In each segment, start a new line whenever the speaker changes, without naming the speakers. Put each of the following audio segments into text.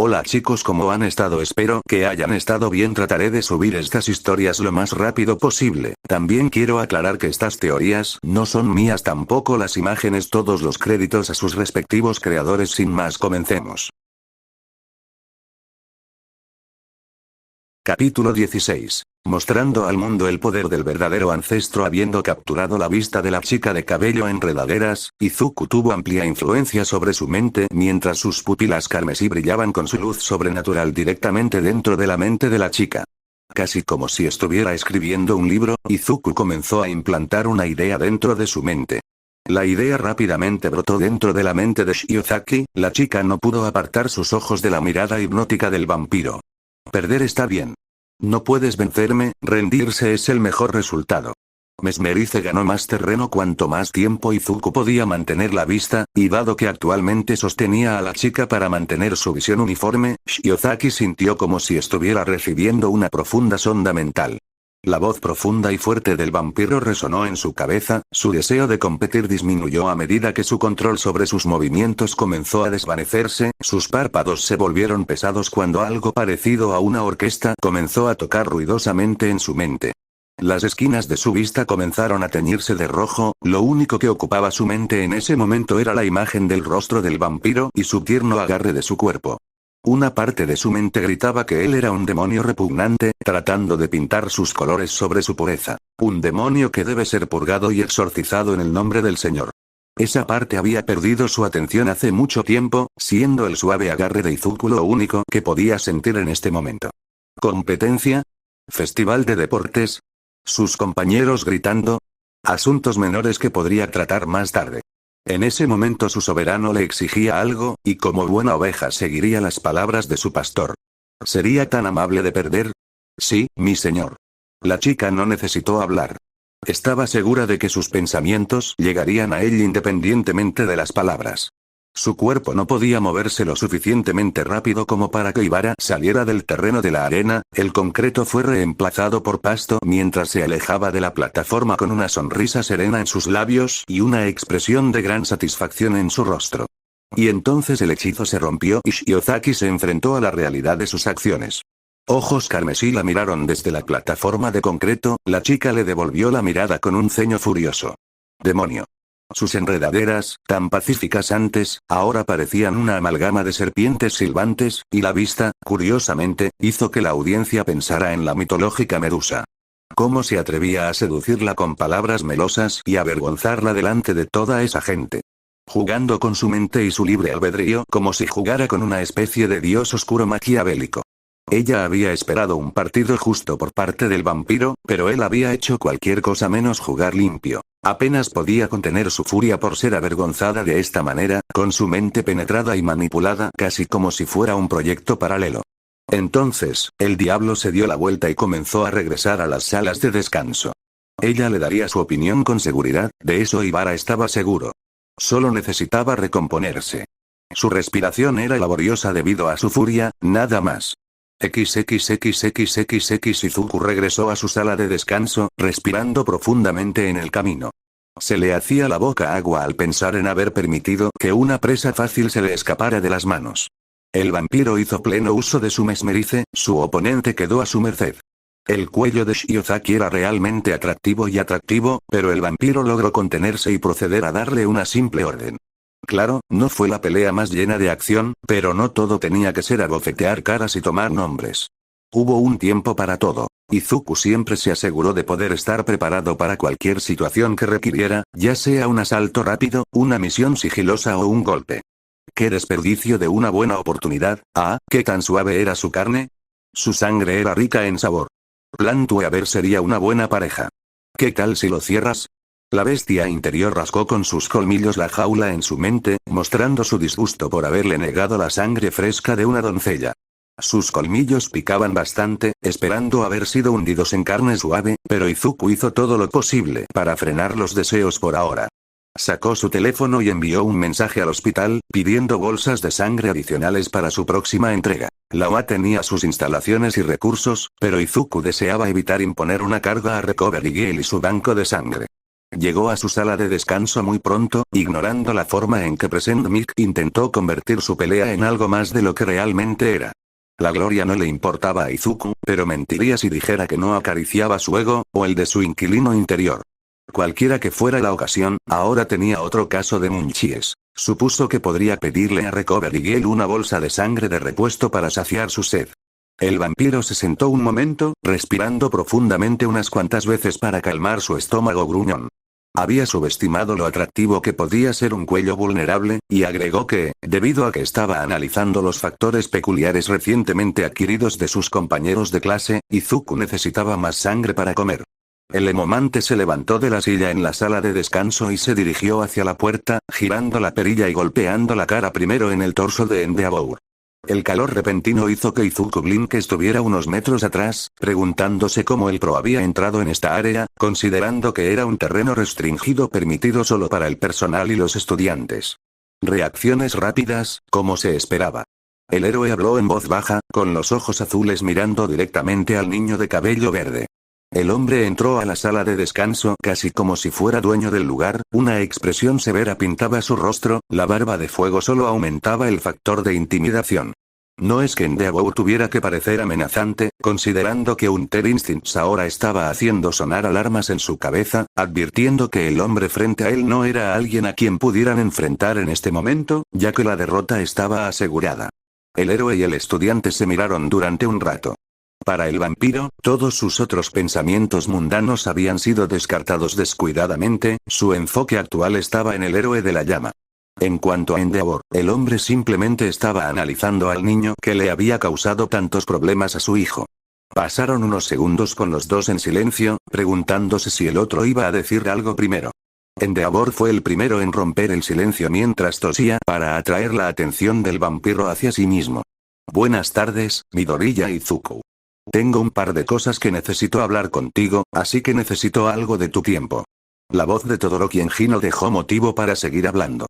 Hola chicos, ¿cómo han estado? Espero que hayan estado bien. Trataré de subir estas historias lo más rápido posible. También quiero aclarar que estas teorías no son mías, tampoco las imágenes. Todos los créditos a sus respectivos creadores. Sin más, comencemos. Capítulo 16. Mostrando al mundo el poder del verdadero ancestro. Habiendo capturado la vista de la chica de cabello enredaderas, Izuku tuvo amplia influencia sobre su mente mientras sus pupilas carmesí brillaban con su luz sobrenatural directamente dentro de la mente de la chica. Casi como si estuviera escribiendo un libro, Izuku comenzó a implantar una idea dentro de su mente. La idea rápidamente brotó dentro de la mente de Shiozaki. La chica no pudo apartar sus ojos de la mirada hipnótica del vampiro. Perder está bien. No puedes vencerme, rendirse es el mejor resultado. Mesmerize ganó más terreno cuanto más tiempo Izuku podía mantener la vista, y dado que actualmente sostenía a la chica para mantener su visión uniforme, Shiozaki sintió como si estuviera recibiendo una profunda sonda mental. La voz profunda y fuerte del vampiro resonó en su cabeza. Su deseo de competir disminuyó a medida que su control sobre sus movimientos comenzó a desvanecerse. Sus párpados se volvieron pesados cuando algo parecido a una orquesta comenzó a tocar ruidosamente en su mente. Las esquinas de su vista comenzaron a teñirse de rojo. Lo único que ocupaba su mente en ese momento era la imagen del rostro del vampiro y su tierno agarre de su cuerpo. Una parte de su mente gritaba que él era un demonio repugnante, tratando de pintar sus colores sobre su pureza. Un demonio que debe ser purgado y exorcizado en el nombre del Señor. Esa parte había perdido su atención hace mucho tiempo, siendo el suave agarre de Izuku lo único que podía sentir en este momento. ¿Competencia? ¿Festival de deportes? ¿Sus compañeros gritando? Asuntos menores que podría tratar más tarde. En ese momento su soberano le exigía algo, y como buena oveja seguiría las palabras de su pastor. ¿Sería tan amable de perder? Sí, mi señor. La chica no necesitó hablar. Estaba segura de que sus pensamientos llegarían a él independientemente de las palabras. Su cuerpo no podía moverse lo suficientemente rápido como para que Ibara saliera del terreno de la arena. El concreto fue reemplazado por pasto mientras se alejaba de la plataforma con una sonrisa serena en sus labios y una expresión de gran satisfacción en su rostro. Y entonces el hechizo se rompió y Shiozaki se enfrentó a la realidad de sus acciones. Ojos carmesí la miraron desde la plataforma de concreto. La chica le devolvió la mirada con un ceño furioso. ¡Demonio! Sus enredaderas, tan pacíficas antes, ahora parecían una amalgama de serpientes silbantes, y la vista, curiosamente, hizo que la audiencia pensara en la mitológica Medusa. ¿Cómo se atrevía a seducirla con palabras melosas y avergonzarla delante de toda esa gente? Jugando con su mente y su libre albedrío como si jugara con una especie de dios oscuro maquiavélico. Ella había esperado un partido justo por parte del vampiro, pero él había hecho cualquier cosa menos jugar limpio. Apenas podía contener su furia por ser avergonzada de esta manera, con su mente penetrada y manipulada casi como si fuera un proyecto paralelo. Entonces, el diablo se dio la vuelta y comenzó a regresar a las salas de descanso. Ella le daría su opinión con seguridad, de eso Ibara estaba seguro. Solo necesitaba recomponerse. Su respiración era laboriosa debido a su furia, nada más. Izuku regresó a su sala de descanso, respirando profundamente en el camino. Se le hacía la boca agua al pensar en haber permitido que una presa fácil se le escapara de las manos. El vampiro hizo pleno uso de su mesmerice, su oponente quedó a su merced. El cuello de Shiozaki era realmente atractivo, pero el vampiro logró contenerse y proceder a darle una simple orden. Claro, no fue la pelea más llena de acción, pero no todo tenía que ser abofetear caras y tomar nombres. Hubo un tiempo para todo. Izuku siempre se aseguró de poder estar preparado para cualquier situación que requiriera, ya sea un asalto rápido, una misión sigilosa o un golpe. ¡Qué desperdicio de una buena oportunidad! ¡Ah, qué tan suave era su carne! Su sangre era rica en sabor. Plan Tueaver sería una buena pareja. ¿Qué tal si lo cierras? La bestia interior rascó con sus colmillos la jaula en su mente, mostrando su disgusto por haberle negado la sangre fresca de una doncella. Sus colmillos picaban bastante, esperando haber sido hundidos en carne suave, pero Izuku hizo todo lo posible para frenar los deseos por ahora. Sacó su teléfono y envió un mensaje al hospital, pidiendo bolsas de sangre adicionales para su próxima entrega. La OA tenía sus instalaciones y recursos, pero Izuku deseaba evitar imponer una carga a Recovery Girl y su banco de sangre. Llegó a su sala de descanso muy pronto, ignorando la forma en que Present Mick intentó convertir su pelea en algo más de lo que realmente era. La gloria no le importaba a Izuku, pero mentiría si dijera que no acariciaba su ego, o el de su inquilino interior. Cualquiera que fuera la ocasión, ahora tenía otro caso de munchies. Supuso que podría pedirle a Recovery Girl una bolsa de sangre de repuesto para saciar su sed. El vampiro se sentó un momento, respirando profundamente unas cuantas veces para calmar su estómago gruñón. Había subestimado lo atractivo que podía ser un cuello vulnerable, y agregó que, debido a que estaba analizando los factores peculiares recientemente adquiridos de sus compañeros de clase, Izuku necesitaba más sangre para comer. El emomante se levantó de la silla en la sala de descanso y se dirigió hacia la puerta, girando la perilla y golpeando la cara primero en el torso de Endeavor. El calor repentino hizo que Izuku Blink estuviera unos metros atrás, preguntándose cómo el pro había entrado en esta área, considerando que era un terreno restringido permitido solo para el personal y los estudiantes. Reacciones rápidas, como se esperaba. El héroe habló en voz baja, con los ojos azules mirando directamente al niño de cabello verde. El hombre entró a la sala de descanso casi como si fuera dueño del lugar, una expresión severa pintaba su rostro, la barba de fuego solo aumentaba el factor de intimidación. No es que Endeavor tuviera que parecer amenazante, considerando que un Ter Instincts ahora estaba haciendo sonar alarmas en su cabeza, advirtiendo que el hombre frente a él no era alguien a quien pudieran enfrentar en este momento, ya que la derrota estaba asegurada. El héroe y el estudiante se miraron durante un rato. Para el vampiro, todos sus otros pensamientos mundanos habían sido descartados descuidadamente, su enfoque actual estaba en el héroe de la llama. En cuanto a Endeavor, el hombre simplemente estaba analizando al niño que le había causado tantos problemas a su hijo. Pasaron unos segundos con los dos en silencio, preguntándose si el otro iba a decir algo primero. Endeavor fue el primero en romper el silencio mientras tosía para atraer la atención del vampiro hacia sí mismo. Buenas tardes, Midoriya Izuku. Tengo un par de cosas que necesito hablar contigo, así que necesito algo de tu tiempo. La voz de Todoroki Enji no dejó motivo para seguir hablando.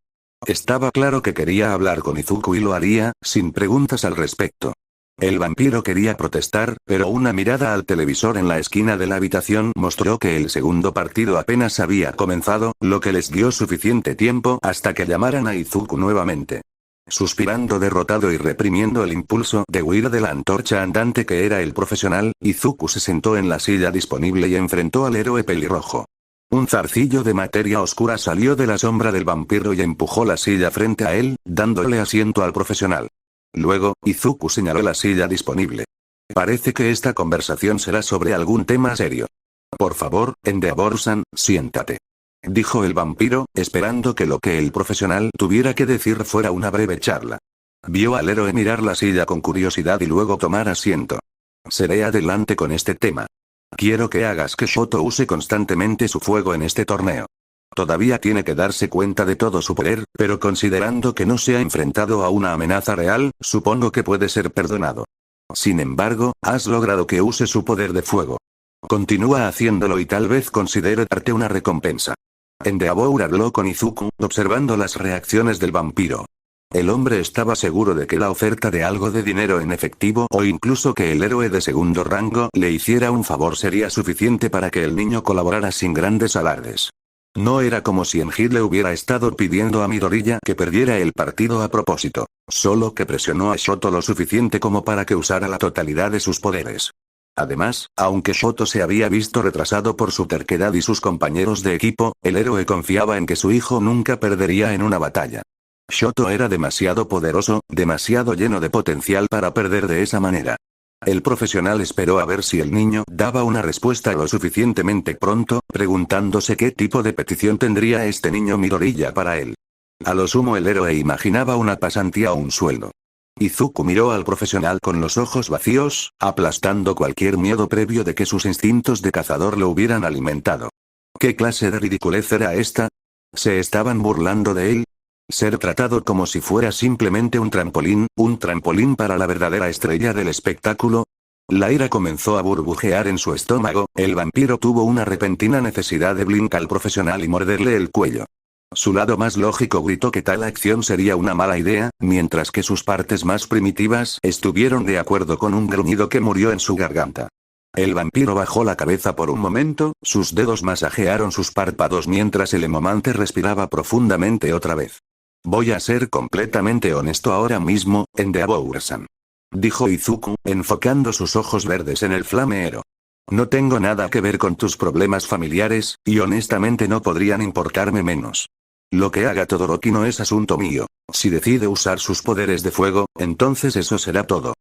Estaba claro que quería hablar con Izuku y lo haría, sin preguntas al respecto. El vampiro quería protestar, pero una mirada al televisor en la esquina de la habitación mostró que el segundo partido apenas había comenzado, lo que les dio suficiente tiempo hasta que llamaran a Izuku nuevamente. Suspirando derrotado y reprimiendo el impulso de huir de la antorcha andante que era el profesional, Izuku se sentó en la silla disponible y enfrentó al héroe pelirrojo. Un zarcillo de materia oscura salió de la sombra del vampiro y empujó la silla frente a él, dándole asiento al profesional. Luego, Izuku señaló la silla disponible. Parece que esta conversación será sobre algún tema serio. Por favor, Endeavor-san, siéntate. Dijo el vampiro, esperando que lo que el profesional tuviera que decir fuera una breve charla. Vio al héroe mirar la silla con curiosidad y luego tomar asiento. Seré adelante con este tema. Quiero que hagas que Shoto use constantemente su fuego en este torneo. Todavía tiene que darse cuenta de todo su poder, pero considerando que no se ha enfrentado a una amenaza real, supongo que puede ser perdonado. Sin embargo, has logrado que use su poder de fuego. Continúa haciéndolo y tal vez considere darte una recompensa. Endeavor habló con Izuku, observando las reacciones del vampiro. El hombre estaba seguro de que la oferta de algo de dinero en efectivo o incluso que el héroe de segundo rango le hiciera un favor sería suficiente para que el niño colaborara sin grandes alardes. No era como si Enji le hubiera estado pidiendo a Midoriya que perdiera el partido a propósito, solo que presionó a Shoto lo suficiente como para que usara la totalidad de sus poderes. Además, aunque Shoto se había visto retrasado por su terquedad y sus compañeros de equipo, el héroe confiaba en que su hijo nunca perdería en una batalla. Shoto era demasiado poderoso, demasiado lleno de potencial para perder de esa manera. El profesional esperó a ver si el niño daba una respuesta lo suficientemente pronto, preguntándose qué tipo de petición tendría este niño Midoriya para él. A lo sumo el héroe imaginaba una pasantía o un sueldo. Izuku miró al profesional con los ojos vacíos, aplastando cualquier miedo previo de que sus instintos de cazador lo hubieran alimentado. ¿Qué clase de ridiculez era esta? ¿Se estaban burlando de él? Ser tratado como si fuera simplemente un trampolín para la verdadera estrella del espectáculo. La ira comenzó a burbujear en su estómago, el vampiro tuvo una repentina necesidad de blincar al profesional y morderle el cuello. Su lado más lógico gritó que tal acción sería una mala idea, mientras que sus partes más primitivas estuvieron de acuerdo con un gruñido que murió en su garganta. El vampiro bajó la cabeza por un momento, sus dedos masajearon sus párpados mientras el hemomante respiraba profundamente otra vez. Voy a ser completamente honesto ahora mismo, Endeavor-san, dijo Izuku, enfocando sus ojos verdes en el flamero. No tengo nada que ver con tus problemas familiares, y honestamente no podrían importarme menos. Lo que haga Todoroki no es asunto mío. Si decide usar sus poderes de fuego, entonces eso será todo.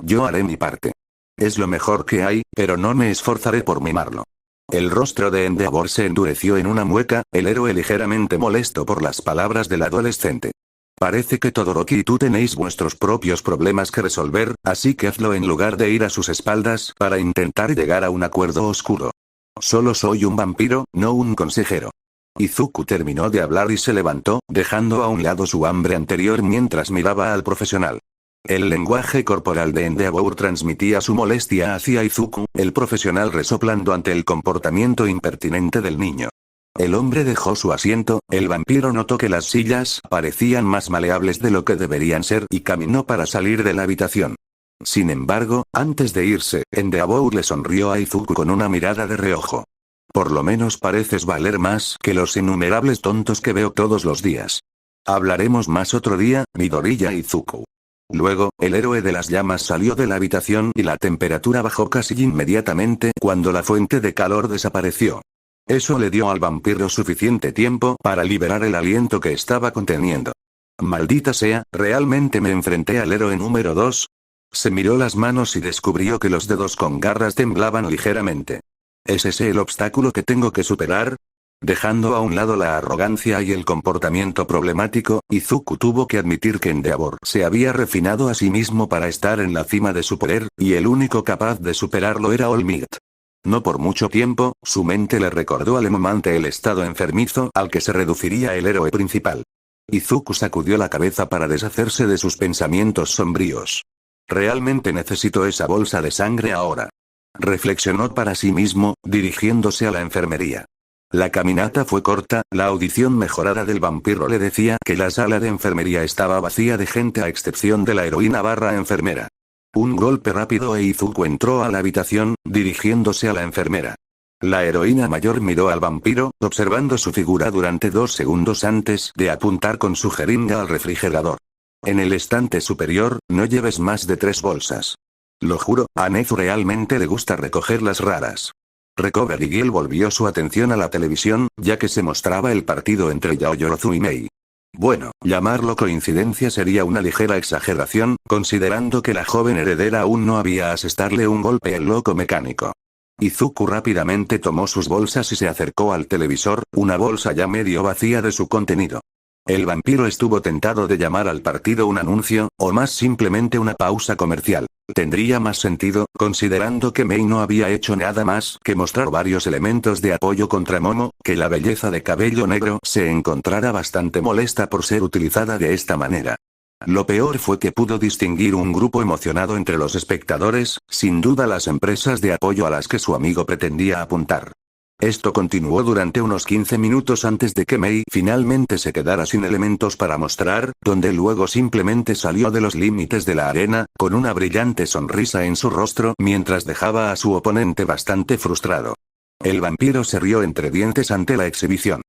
Yo haré mi parte. Es lo mejor que hay, pero no me esforzaré por mimarlo. El rostro de Endeavor se endureció en una mueca, el héroe ligeramente molesto por las palabras del adolescente. Parece que Todoroki y tú tenéis vuestros propios problemas que resolver, así que hazlo en lugar de ir a sus espaldas para intentar llegar a un acuerdo oscuro. Solo soy un vampiro, no un consejero. Izuku terminó de hablar y se levantó, dejando a un lado su hambre anterior mientras miraba al profesional. El lenguaje corporal de Endeavor transmitía su molestia hacia Izuku, el profesional resoplando ante el comportamiento impertinente del niño. El hombre dejó su asiento, el vampiro notó que las sillas parecían más maleables de lo que deberían ser y caminó para salir de la habitación. Sin embargo, antes de irse, Endeavor le sonrió a Izuku con una mirada de reojo. Por lo menos pareces valer más que los innumerables tontos que veo todos los días. Hablaremos más otro día, Midoriya Izuku. Luego, el héroe de las llamas salió de la habitación y la temperatura bajó casi inmediatamente cuando la fuente de calor desapareció. Eso le dio al vampiro suficiente tiempo para liberar el aliento que estaba conteniendo. Maldita sea, ¿realmente me enfrenté al héroe número 2? Se miró las manos y descubrió que los dedos con garras temblaban ligeramente. ¿Es ese el obstáculo que tengo que superar? Dejando a un lado la arrogancia y el comportamiento problemático, Izuku tuvo que admitir que Endeavor se había refinado a sí mismo para estar en la cima de su poder, y el único capaz de superarlo era All Might. No por mucho tiempo, su mente le recordó al hemomante el estado enfermizo al que se reduciría el héroe principal. Izuku sacudió la cabeza para deshacerse de sus pensamientos sombríos. Realmente necesito esa bolsa de sangre ahora. Reflexionó para sí mismo, dirigiéndose a la enfermería. La caminata fue corta, la audición mejorada del vampiro le decía que la sala de enfermería estaba vacía de gente a excepción de la heroína barra enfermera. Un golpe rápido e Izuku entró a la habitación, dirigiéndose a la enfermera. La heroína mayor miró al vampiro, observando su figura durante 2 segundos antes de apuntar con su jeringa al refrigerador. En el estante superior, no lleves más de 3 bolsas. Lo juro, a Nezu realmente le gusta recoger las raras. Recovery Girl volvió su atención a la televisión, ya que se mostraba el partido entre Yaoyorozu y Mei. Bueno, llamarlo coincidencia sería una ligera exageración, considerando que la joven heredera aún no había asestarle un golpe al loco mecánico. Izuku rápidamente tomó sus bolsas y se acercó al televisor, una bolsa ya medio vacía de su contenido. El vampiro estuvo tentado de llamar al partido un anuncio, o más simplemente una pausa comercial. Tendría más sentido, considerando que Mei no había hecho nada más que mostrar varios elementos de apoyo contra Momo, que la belleza de cabello negro se encontrara bastante molesta por ser utilizada de esta manera. Lo peor fue que pudo distinguir un grupo emocionado entre los espectadores, sin duda las empresas de apoyo a las que su amigo pretendía apuntar. Esto continuó durante unos 15 minutos antes de que Mei finalmente se quedara sin elementos para mostrar, donde luego simplemente salió de los límites de la arena, con una brillante sonrisa en su rostro mientras dejaba a su oponente bastante frustrado. El vampiro se rió entre dientes ante la exhibición.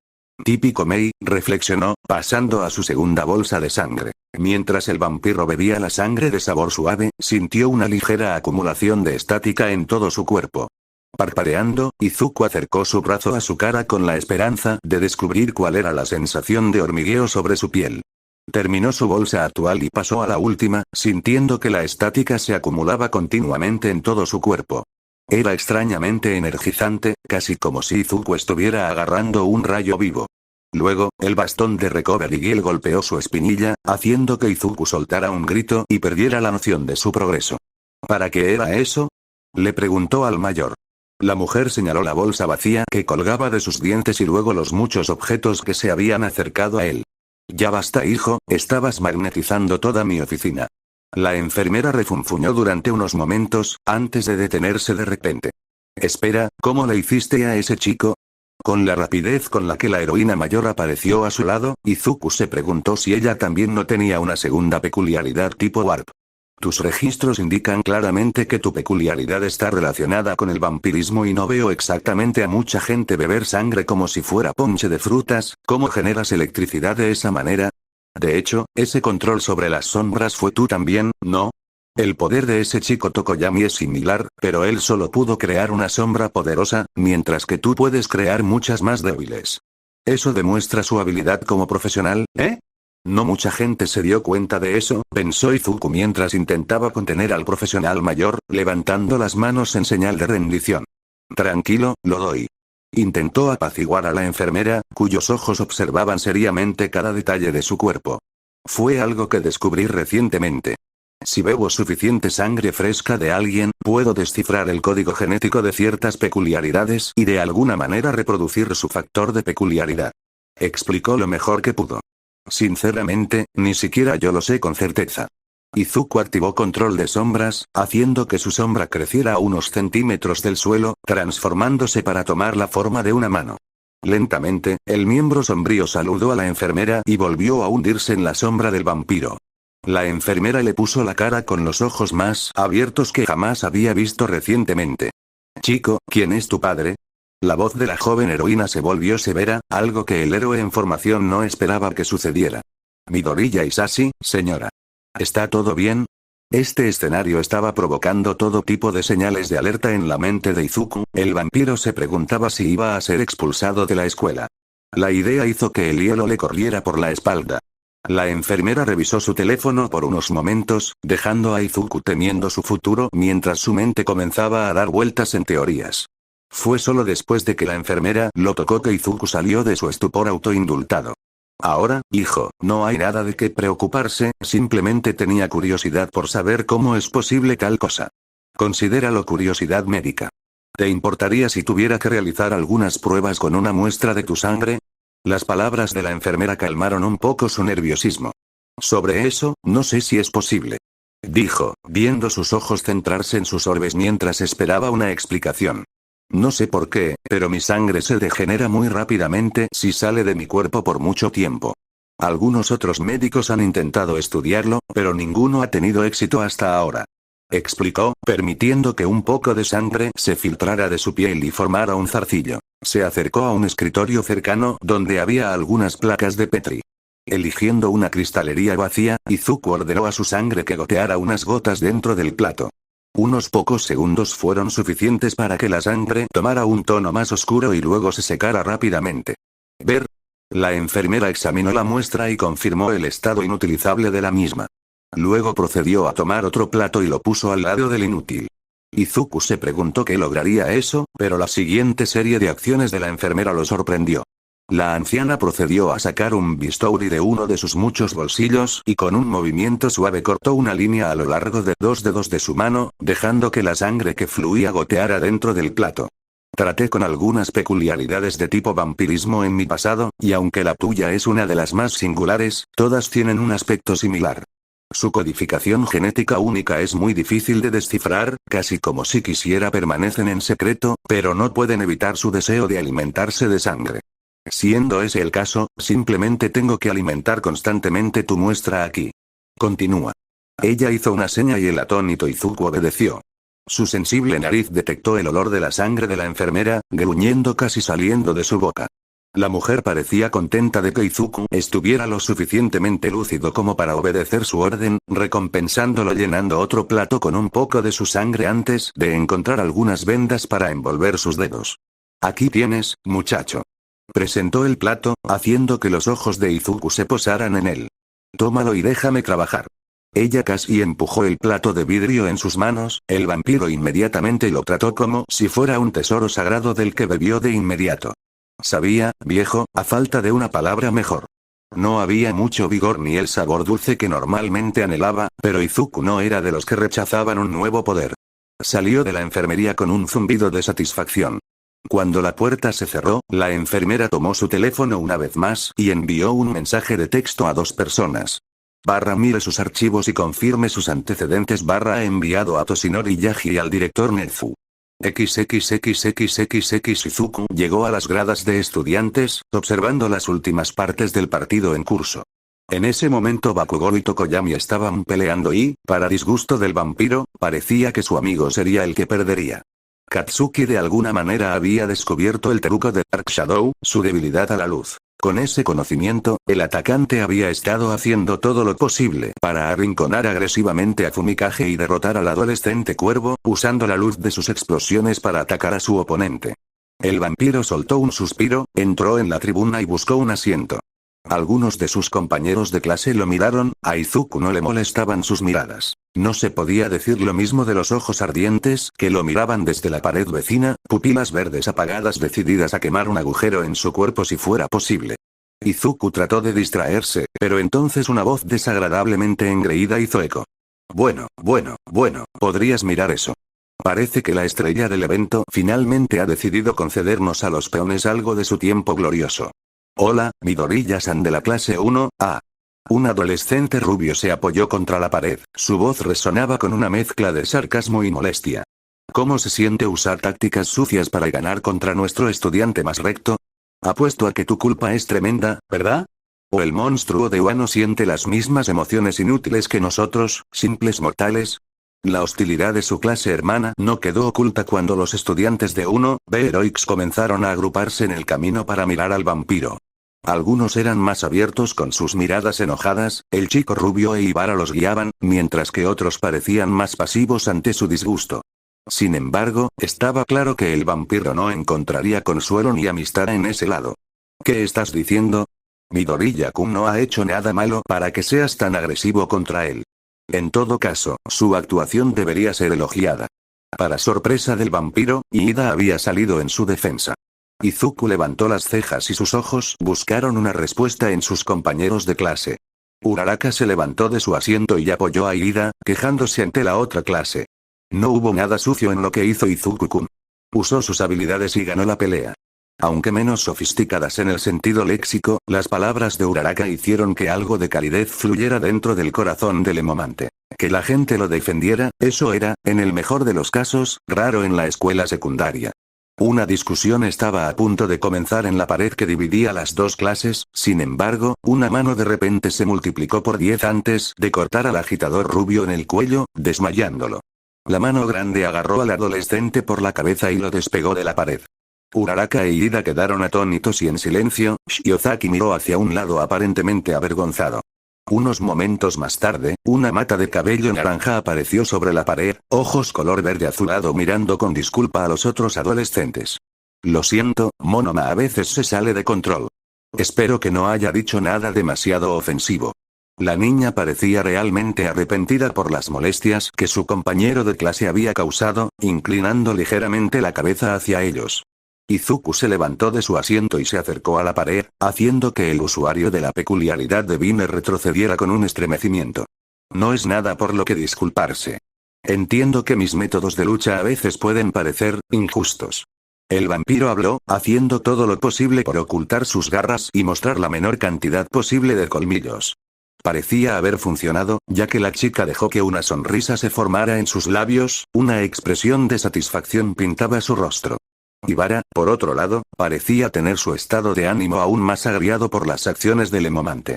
Típico Mei, reflexionó, pasando a su segunda bolsa de sangre. Mientras el vampiro bebía la sangre de sabor suave, sintió una ligera acumulación de estática en todo su cuerpo. Parpadeando, Izuku acercó su brazo a su cara con la esperanza de descubrir cuál era la sensación de hormigueo sobre su piel. Terminó su bolsa actual y pasó a la última, sintiendo que la estática se acumulaba continuamente en todo su cuerpo. Era extrañamente energizante, casi como si Izuku estuviera agarrando un rayo vivo. Luego, el bastón de Recovery Girl golpeó su espinilla, haciendo que Izuku soltara un grito y perdiera la noción de su progreso. ¿Para qué era eso?, le preguntó al mayor. La mujer señaló la bolsa vacía que colgaba de sus dientes y luego los muchos objetos que se habían acercado a él. Ya basta, hijo, estabas magnetizando toda mi oficina. La enfermera refunfuñó durante unos momentos, antes de detenerse de repente. Espera, ¿cómo le hiciste a ese chico? Con la rapidez con la que la heroína mayor apareció a su lado, Izuku se preguntó si ella también no tenía una segunda peculiaridad tipo Warp. Tus registros indican claramente que tu peculiaridad está relacionada con el vampirismo y no veo exactamente a mucha gente beber sangre como si fuera ponche de frutas. ¿Cómo generas electricidad de esa manera? De hecho, ese control sobre las sombras fue tú también, ¿no? El poder de ese chico Tokoyami es similar, pero él solo pudo crear una sombra poderosa, mientras que tú puedes crear muchas más débiles. Eso demuestra su habilidad como profesional, ¿eh? No mucha gente se dio cuenta de eso, pensó Izuku mientras intentaba contener al profesional mayor, levantando las manos en señal de rendición. Tranquilo, lo doy. Intentó apaciguar a la enfermera, cuyos ojos observaban seriamente cada detalle de su cuerpo. Fue algo que descubrí recientemente. Si bebo suficiente sangre fresca de alguien, puedo descifrar el código genético de ciertas peculiaridades y de alguna manera reproducir su factor de peculiaridad. Explicó lo mejor que pudo. Sinceramente, ni siquiera yo lo sé con certeza. Izuku activó control de sombras, haciendo que su sombra creciera a unos centímetros del suelo, transformándose para tomar la forma de una mano. Lentamente, el miembro sombrío saludó a la enfermera y volvió a hundirse en la sombra del vampiro. La enfermera le puso la cara con los ojos más abiertos que jamás había visto recientemente. Chico, ¿quién es tu padre? La voz de la joven heroína se volvió severa, algo que el héroe en formación no esperaba que sucediera. Midoriya Isashi, señora. ¿Está todo bien? Este escenario estaba provocando todo tipo de señales de alerta en la mente de Izuku. El vampiro se preguntaba si iba a ser expulsado de la escuela. La idea hizo que el hielo le corriera por la espalda. La enfermera revisó su teléfono por unos momentos, dejando a Izuku temiendo su futuro mientras su mente comenzaba a dar vueltas en teorías. Fue solo después de que la enfermera lo tocó que Izuku salió de su estupor autoindultado. Ahora, hijo, no hay nada de qué preocuparse, simplemente tenía curiosidad por saber cómo es posible tal cosa. Considéralo curiosidad médica. ¿Te importaría si tuviera que realizar algunas pruebas con una muestra de tu sangre? Las palabras de la enfermera calmaron un poco su nerviosismo. Sobre eso, no sé si es posible. Dijo, viendo sus ojos centrarse en sus orbes mientras esperaba una explicación. No sé por qué, pero mi sangre se degenera muy rápidamente si sale de mi cuerpo por mucho tiempo. Algunos otros médicos han intentado estudiarlo, pero ninguno ha tenido éxito hasta ahora. Explicó, permitiendo que un poco de sangre se filtrara de su piel y formara un zarcillo. Se acercó a un escritorio cercano donde había algunas placas de Petri. Eligiendo una cristalería vacía, Izuku ordenó a su sangre que goteara unas gotas dentro del plato. Unos pocos segundos fueron suficientes para que la sangre tomara un tono más oscuro y luego se secara rápidamente. Ver. La enfermera examinó la muestra y confirmó el estado inutilizable de la misma. Luego procedió a tomar otro plato y lo puso al lado del inútil. Izuku se preguntó qué lograría eso, pero la siguiente serie de acciones de la enfermera lo sorprendió. La anciana procedió a sacar un bistouri de uno de sus muchos bolsillos y con un movimiento suave cortó una línea a lo largo de 2 dedos de su mano, dejando que la sangre que fluía goteara dentro del plato. Traté con algunas peculiaridades de tipo vampirismo en mi pasado, y aunque la tuya es una de las más singulares, todas tienen un aspecto similar. Su codificación genética única es muy difícil de descifrar, casi como si quisiera permanecen en secreto, pero no pueden evitar su deseo de alimentarse de sangre. Siendo ese el caso, simplemente tengo que alimentar constantemente tu muestra aquí. Continúa. Ella hizo una seña y el atónito Izuku obedeció. Su sensible nariz detectó el olor de la sangre de la enfermera, gruñendo casi saliendo de su boca. La mujer parecía contenta de que Izuku estuviera lo suficientemente lúcido como para obedecer su orden, recompensándolo llenando otro plato con un poco de su sangre antes de encontrar algunas vendas para envolver sus dedos. Aquí tienes, muchacho. Presentó el plato, haciendo que los ojos de Izuku se posaran en él. Tómalo y déjame trabajar. Ella casi empujó el plato de vidrio en sus manos, el vampiro inmediatamente lo trató como si fuera un tesoro sagrado del que bebió de inmediato. Sabía, viejo, a falta de una palabra mejor. No había mucho vigor ni el sabor dulce que normalmente anhelaba, pero Izuku no era de los que rechazaban un nuevo poder. Salió de la enfermería con un zumbido de satisfacción. Cuando la puerta se cerró, la enfermera tomó su teléfono una vez más y envió un mensaje de texto a 2 personas. Mire sus archivos y confirme sus antecedentes. Enviado a Toshinori Yagi y al director Nezu. XXXXXX Izuku llegó a las gradas de estudiantes, observando las últimas partes del partido en curso. En ese momento Bakugou y Tokoyami estaban peleando y, para disgusto del vampiro, parecía que su amigo sería el que perdería. Katsuki de alguna manera había descubierto el truco de Dark Shadow, su debilidad a la luz. Con ese conocimiento, el atacante había estado haciendo todo lo posible para arrinconar agresivamente a Fumikage y derrotar al adolescente cuervo, usando la luz de sus explosiones para atacar a su oponente. El vampiro soltó un suspiro, entró en la tribuna y buscó un asiento. Algunos de sus compañeros de clase lo miraron, a Izuku no le molestaban sus miradas. No se podía decir lo mismo de los ojos ardientes que lo miraban desde la pared vecina, pupilas verdes apagadas decididas a quemar un agujero en su cuerpo si fuera posible. Izuku trató de distraerse, pero entonces una voz desagradablemente engreída hizo eco. Bueno, podrías mirar eso. Parece que la estrella del evento finalmente ha decidido concedernos a los peones algo de su tiempo glorioso. Hola, Midoriya-san de la clase 1A. Un adolescente rubio se apoyó contra la pared, su voz resonaba con una mezcla de sarcasmo y molestia. ¿Cómo se siente usar tácticas sucias para ganar contra nuestro estudiante más recto? Apuesto a que tu culpa es tremenda, ¿verdad? ¿O el monstruo de Wano siente las mismas emociones inútiles que nosotros, simples mortales? La hostilidad de su clase hermana no quedó oculta cuando los estudiantes de 1B Heroics comenzaron a agruparse en el camino para mirar al vampiro. Algunos eran más abiertos con sus miradas enojadas, el chico rubio e Ibara los guiaban, mientras que otros parecían más pasivos ante su disgusto. Sin embargo, estaba claro que el vampiro no encontraría consuelo ni amistad en ese lado. ¿Qué estás diciendo? Midoriya-kun no ha hecho nada malo para que seas tan agresivo contra él. En todo caso, su actuación debería ser elogiada. Para sorpresa del vampiro, Iida había salido en su defensa. Izuku levantó las cejas y sus ojos buscaron una respuesta en sus compañeros de clase. Uraraka se levantó de su asiento y apoyó a Iida, quejándose ante la otra clase. No hubo nada sucio en lo que hizo Izuku-kun. Usó sus habilidades y ganó la pelea. Aunque menos sofisticadas en el sentido léxico, las palabras de Uraraka hicieron que algo de calidez fluyera dentro del corazón del Emomante. Que la gente lo defendiera, eso era, en el mejor de los casos, raro en la escuela secundaria. Una discusión estaba a punto de comenzar en la pared que dividía las dos clases, sin embargo, una mano de repente se multiplicó por 10 antes de cortar al agitador rubio en el cuello, desmayándolo. La mano grande agarró al adolescente por la cabeza y lo despegó de la pared. Uraraka e Iida quedaron atónitos y en silencio, Shiozaki miró hacia un lado aparentemente avergonzado. Unos momentos más tarde, una mata de cabello naranja apareció sobre la pared, ojos color verde azulado mirando con disculpa a los otros adolescentes. Lo siento, Monoma a veces se sale de control. Espero que no haya dicho nada demasiado ofensivo. La niña parecía realmente arrepentida por las molestias que su compañero de clase había causado, inclinando ligeramente la cabeza hacia ellos. Izuku se levantó de su asiento y se acercó a la pared, haciendo que el usuario de la peculiaridad de Vine retrocediera con un estremecimiento. No es nada por lo que disculparse. Entiendo que mis métodos de lucha a veces pueden parecer injustos. El vampiro habló, haciendo todo lo posible por ocultar sus garras y mostrar la menor cantidad posible de colmillos. Parecía haber funcionado, ya que la chica dejó que una sonrisa se formara en sus labios, una expresión de satisfacción pintaba su rostro. Ibara, por otro lado, parecía tener su estado de ánimo aún más agriado por las acciones del Emomante.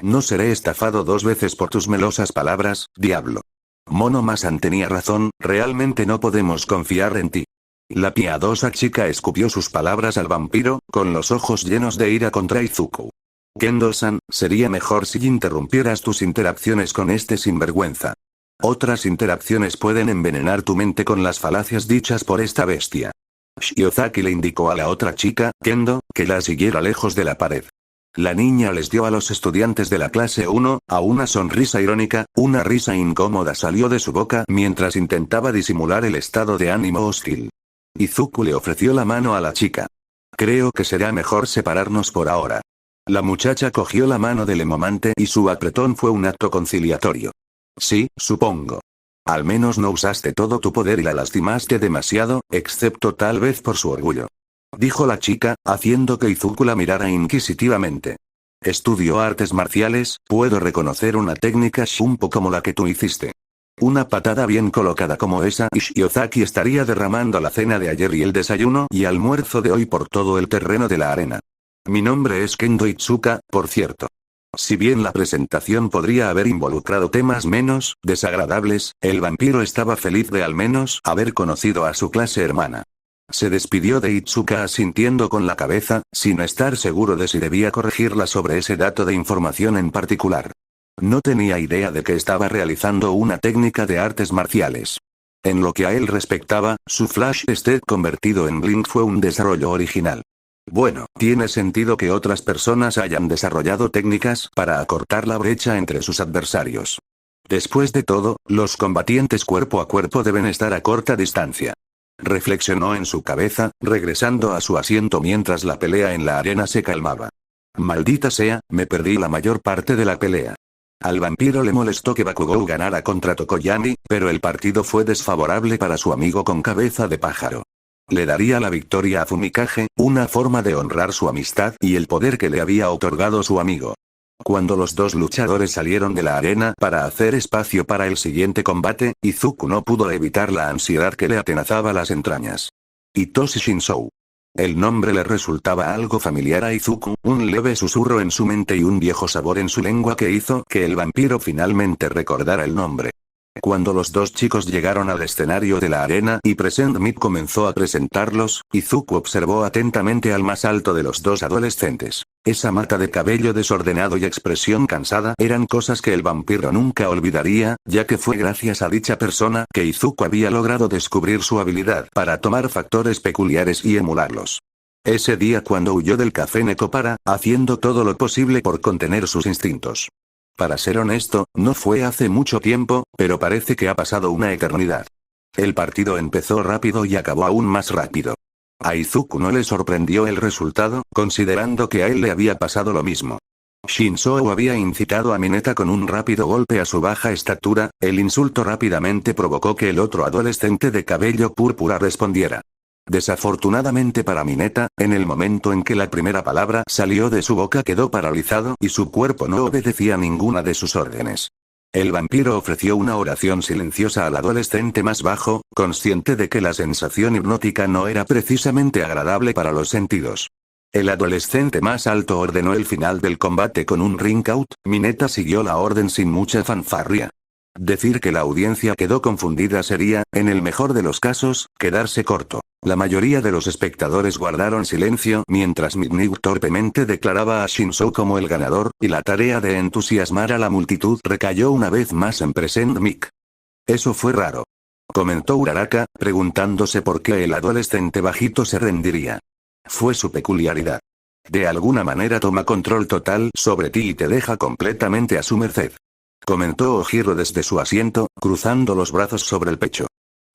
No seré estafado 2 veces por tus melosas palabras, diablo. Monoma-san tenía razón, realmente no podemos confiar en ti. La piadosa chica escupió sus palabras al vampiro, con los ojos llenos de ira contra Izuku. Kendo-san, sería mejor si interrumpieras tus interacciones con este sinvergüenza. Otras interacciones pueden envenenar tu mente con las falacias dichas por esta bestia. Shiozaki le indicó a la otra chica, Kendo, que la siguiera lejos de la pared. La niña les dio a los estudiantes de la clase 1, a una sonrisa irónica, una risa incómoda salió de su boca mientras intentaba disimular el estado de ánimo hostil. Izuku le ofreció la mano a la chica. Creo que será mejor separarnos por ahora. La muchacha cogió la mano del Emomante y su apretón fue un acto conciliatorio. Sí, supongo. Al menos no usaste todo tu poder y la lastimaste demasiado, excepto tal vez por su orgullo. Dijo la chica, haciendo que Izuku la mirara inquisitivamente. Estudio artes marciales, puedo reconocer una técnica Shunpo como la que tú hiciste. Una patada bien colocada como esa y Shiozaki estaría derramando la cena de ayer y el desayuno y almuerzo de hoy por todo el terreno de la arena. Mi nombre es Kendo Itsuka, por cierto. Si bien la presentación podría haber involucrado temas menos desagradables, el vampiro estaba feliz de al menos haber conocido a su clase hermana. Se despidió de Itsuka asintiendo con la cabeza, sin estar seguro de si debía corregirla sobre ese dato de información en particular. No tenía idea de que estaba realizando una técnica de artes marciales. En lo que a él respectaba, su Flash Step convertido en Blink fue un desarrollo original. Bueno, tiene sentido que otras personas hayan desarrollado técnicas para acortar la brecha entre sus adversarios. Después de todo, los combatientes cuerpo a cuerpo deben estar a corta distancia. Reflexionó en su cabeza, regresando a su asiento mientras la pelea en la arena se calmaba. Maldita sea, me perdí la mayor parte de la pelea. Al vampiro le molestó que Bakugou ganara contra Tokoyami, pero el partido fue desfavorable para su amigo con cabeza de pájaro. Le daría la victoria a Fumikage, una forma de honrar su amistad y el poder que le había otorgado su amigo. Cuando los dos luchadores salieron de la arena para hacer espacio para el siguiente combate, Izuku no pudo evitar la ansiedad que le atenazaba las entrañas. Hitoshi Shinzou. El nombre le resultaba algo familiar a Izuku, un leve susurro en su mente y un viejo sabor en su lengua que hizo que el vampiro finalmente recordara el nombre. Cuando los dos chicos llegaron al escenario de la arena y Present Mic comenzó a presentarlos, Izuku observó atentamente al más alto de los dos adolescentes. Esa mata de cabello desordenado y expresión cansada eran cosas que el vampiro nunca olvidaría, ya que fue gracias a dicha persona que Izuku había logrado descubrir su habilidad para tomar factores peculiares y emularlos. Ese día cuando huyó del café Nekopara, haciendo todo lo posible por contener sus instintos. Para ser honesto, no fue hace mucho tiempo, pero parece que ha pasado una eternidad. El partido empezó rápido y acabó aún más rápido. A Izuku no le sorprendió el resultado, considerando que a él le había pasado lo mismo. Shinzou había incitado a Mineta con un rápido golpe a su baja estatura, el insulto rápidamente provocó que el otro adolescente de cabello púrpura respondiera. Desafortunadamente para Mineta, en el momento en que la primera palabra salió de su boca quedó paralizado y su cuerpo no obedecía ninguna de sus órdenes. El vampiro ofreció una oración silenciosa al adolescente más bajo, consciente de que la sensación hipnótica no era precisamente agradable para los sentidos. El adolescente más alto ordenó el final del combate con un ring out, Mineta siguió la orden sin mucha fanfarria. Decir que la audiencia quedó confundida sería, en el mejor de los casos, quedarse corto. La mayoría de los espectadores guardaron silencio mientras Midnight torpemente declaraba a Shinzou como el ganador, y la tarea de entusiasmar a la multitud recayó una vez más en Present Mic. Eso fue raro. Comentó Uraraka, preguntándose por qué el adolescente bajito se rendiría. Fue su peculiaridad. De alguna manera toma control total sobre ti y te deja completamente a su merced. Comentó Ojiro desde su asiento, cruzando los brazos sobre el pecho.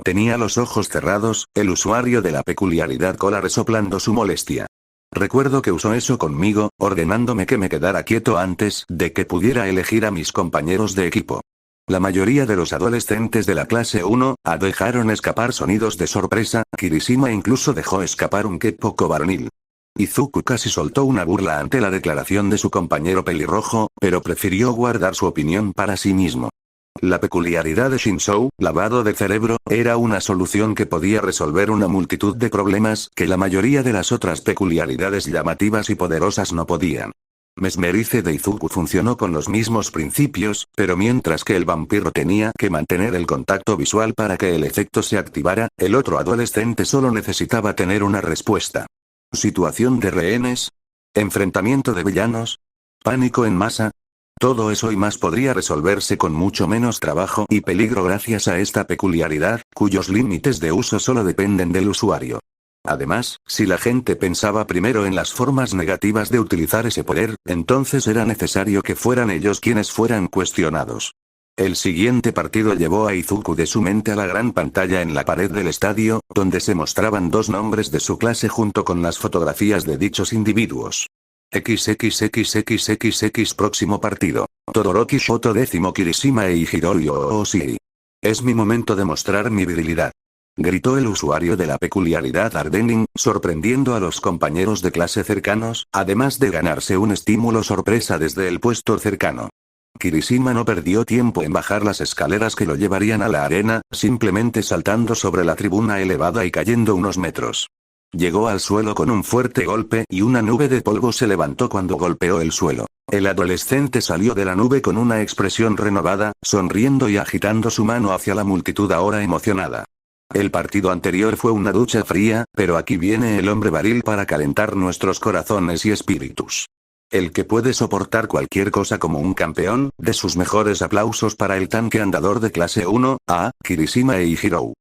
Tenía los ojos cerrados, el usuario de la peculiaridad cola resoplando su molestia. Recuerdo que usó eso conmigo, ordenándome que me quedara quieto antes de que pudiera elegir a mis compañeros de equipo. La mayoría de los adolescentes de la clase 1, dejaron escapar sonidos de sorpresa, Kirishima incluso dejó escapar un que poco varonil. Izuku casi soltó una burla ante la declaración de su compañero pelirrojo, pero prefirió guardar su opinión para sí mismo. La peculiaridad de Shinzou, lavado de cerebro, era una solución que podía resolver una multitud de problemas que la mayoría de las otras peculiaridades llamativas y poderosas no podían. Mesmerice de Izuku funcionó con los mismos principios, pero mientras que el vampiro tenía que mantener el contacto visual para que el efecto se activara, el otro adolescente solo necesitaba tener una respuesta. ¿Situación de rehenes? ¿Enfrentamiento de villanos? ¿Pánico en masa? Todo eso y más podría resolverse con mucho menos trabajo y peligro gracias a esta peculiaridad, cuyos límites de uso solo dependen del usuario. Además, si la gente pensaba primero en las formas negativas de utilizar ese poder, entonces era necesario que fueran ellos quienes fueran cuestionados. El siguiente partido llevó a Izuku de su mente a la gran pantalla en la pared del estadio, donde se mostraban dos nombres de su clase junto con las fotografías de dichos individuos. XXXXXX próximo partido. Todoroki Shoto décimo Kirishima e Hiroi Oshii. Es mi momento de mostrar mi virilidad. Gritó el usuario de la peculiaridad Ardenin, sorprendiendo a los compañeros de clase cercanos, además de ganarse un estímulo sorpresa desde el puesto cercano. Kirishima no perdió tiempo en bajar las escaleras que lo llevarían a la arena, simplemente saltando sobre la tribuna elevada y cayendo unos metros. Llegó al suelo con un fuerte golpe y una nube de polvo se levantó cuando golpeó el suelo. El adolescente salió de la nube con una expresión renovada, sonriendo y agitando su mano hacia la multitud ahora emocionada. El partido anterior fue una ducha fría, pero aquí viene el hombre barril para calentar nuestros corazones y espíritus. El que puede soportar cualquier cosa como un campeón, de sus mejores aplausos para el tanque andador de clase 1, a Kirishima Eijiro.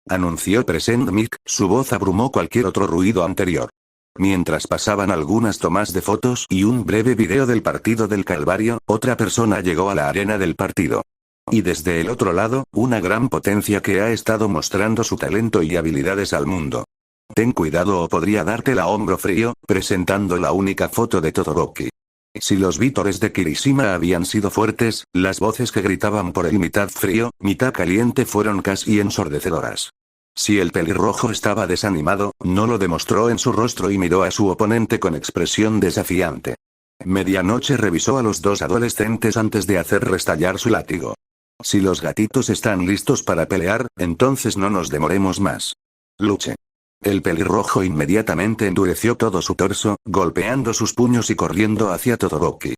Anunció Present Mic, su voz abrumó cualquier otro ruido anterior. Mientras pasaban algunas tomas de fotos y un breve video del partido del Calvario, otra persona llegó a la arena del partido. Y desde el otro lado, una gran potencia que ha estado mostrando su talento y habilidades al mundo. Ten cuidado o podría darte la hombro frío, presentando la única foto de Todoroki. Si los vítores de Kirishima habían sido fuertes, las voces que gritaban por el mitad frío, mitad caliente fueron casi ensordecedoras. Si el pelirrojo estaba desanimado, no lo demostró en su rostro y miró a su oponente con expresión desafiante. Medianoche revisó a los dos adolescentes antes de hacer restallar su látigo. Si los gatitos están listos para pelear, entonces no nos demoremos más. Luche. El pelirrojo inmediatamente endureció todo su torso, golpeando sus puños y corriendo hacia Todoroki.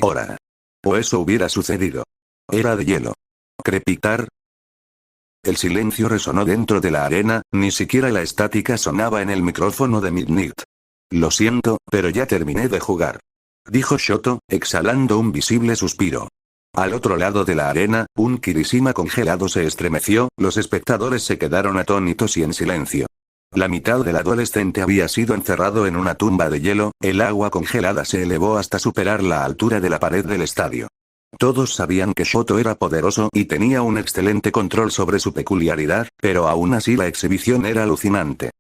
¡Hora! O eso hubiera sucedido. Era de hielo. ¿Crepitar? El silencio resonó dentro de la arena, ni siquiera la estática sonaba en el micrófono de Midnight. Lo siento, pero ya terminé de jugar. Dijo Shoto, exhalando un visible suspiro. Al otro lado de la arena, un Kirishima congelado se estremeció, los espectadores se quedaron atónitos y en silencio. La mitad del adolescente había sido encerrado en una tumba de hielo, el agua congelada se elevó hasta superar la altura de la pared del estadio. Todos sabían que Shoto era poderoso y tenía un excelente control sobre su peculiaridad, pero aún así la exhibición era alucinante.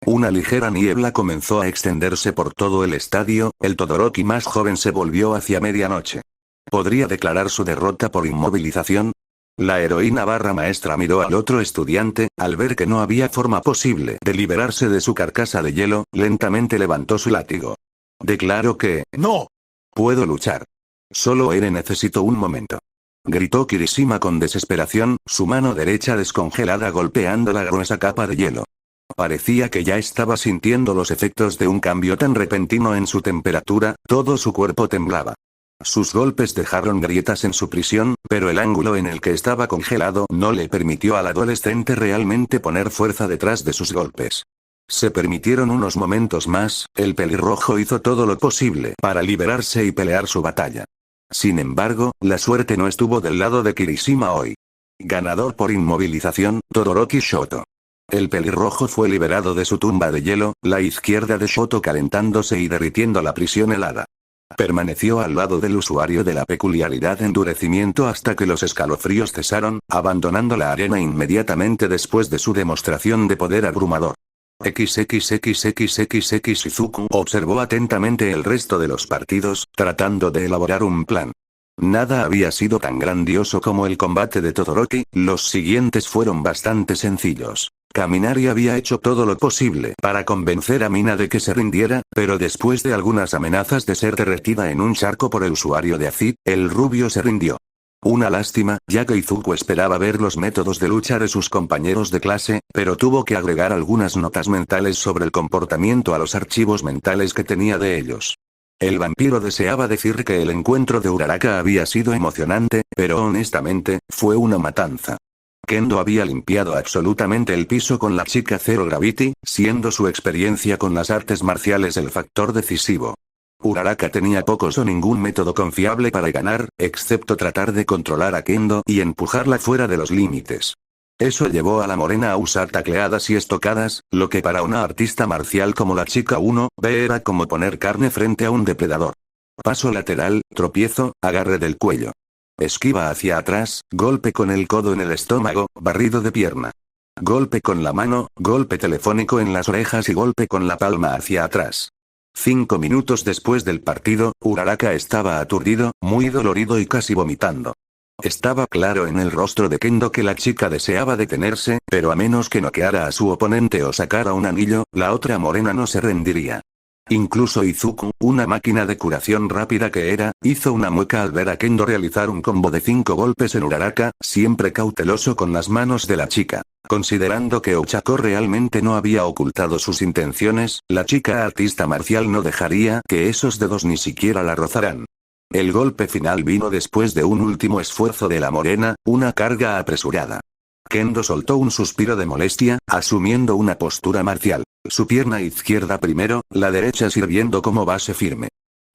Una ligera niebla comenzó a extenderse por todo el estadio, el Todoroki más joven se volvió hacia medianoche. ¿Podría declarar su derrota por inmovilización? La heroína barra maestra miró al otro estudiante, al ver que no había forma posible de liberarse de su carcasa de hielo, lentamente levantó su látigo. Declaro que, ¡no! Puedo luchar. Solo necesito un momento. Gritó Kirishima con desesperación, su mano derecha descongelada golpeando la gruesa capa de hielo. Parecía que ya estaba sintiendo los efectos de un cambio tan repentino en su temperatura, todo su cuerpo temblaba. Sus golpes dejaron grietas en su prisión, pero el ángulo en el que estaba congelado no le permitió al adolescente realmente poner fuerza detrás de sus golpes. Se permitieron unos momentos más, el pelirrojo hizo todo lo posible para liberarse y pelear su batalla. Sin embargo, la suerte no estuvo del lado de Kirishima hoy. Ganador por inmovilización, Todoroki Shoto. El pelirrojo fue liberado de su tumba de hielo, la izquierda de Shoto calentándose y derritiendo la prisión helada. Permaneció al lado del usuario de la peculiaridad endurecimiento hasta que los escalofríos cesaron, abandonando la arena inmediatamente después de su demostración de poder abrumador. XXXXXX Izuku observó atentamente el resto de los partidos, tratando de elaborar un plan. Nada había sido tan grandioso como el combate de Todoroki, los siguientes fueron bastante sencillos. Kaminari había hecho todo lo posible para convencer a Mina de que se rindiera, pero después de algunas amenazas de ser derretida en un charco por el usuario de Acid, el rubio se rindió. Una lástima, ya que Izuku esperaba ver los métodos de lucha de sus compañeros de clase, pero tuvo que agregar algunas notas mentales sobre el comportamiento a los archivos mentales que tenía de ellos. El vampiro deseaba decir que el encuentro de Uraraka había sido emocionante, pero honestamente, fue una matanza. Kendo había limpiado absolutamente el piso con la chica Zero Gravity, siendo su experiencia con las artes marciales el factor decisivo. Uraraka tenía pocos o ningún método confiable para ganar, excepto tratar de controlar a Kendo y empujarla fuera de los límites. Eso llevó a la morena a usar tacleadas y estocadas, lo que para una artista marcial como la chica 1B era como poner carne frente a un depredador. Paso lateral, tropiezo, agarre del cuello. Esquiva hacia atrás, golpe con el codo en el estómago, barrido de pierna. Golpe con la mano, golpe telefónico en las orejas y golpe con la palma hacia atrás. 5 minutos después del partido, Uraraka estaba aturdido, muy dolorido y casi vomitando. Estaba claro en el rostro de Kendo que la chica deseaba detenerse, pero a menos que noqueara a su oponente o sacara un anillo, la otra morena no se rendiría. Incluso Izuku, una máquina de curación rápida que era, hizo una mueca al ver a Kendo realizar un combo de 5 golpes en Uraraka, siempre cauteloso con las manos de la chica. Considerando que Ochako realmente no había ocultado sus intenciones, la chica artista marcial no dejaría que esos dedos ni siquiera la rozaran. El golpe final vino después de un último esfuerzo de la morena, una carga apresurada. Kendo soltó un suspiro de molestia, asumiendo una postura marcial. Su pierna izquierda primero, la derecha sirviendo como base firme.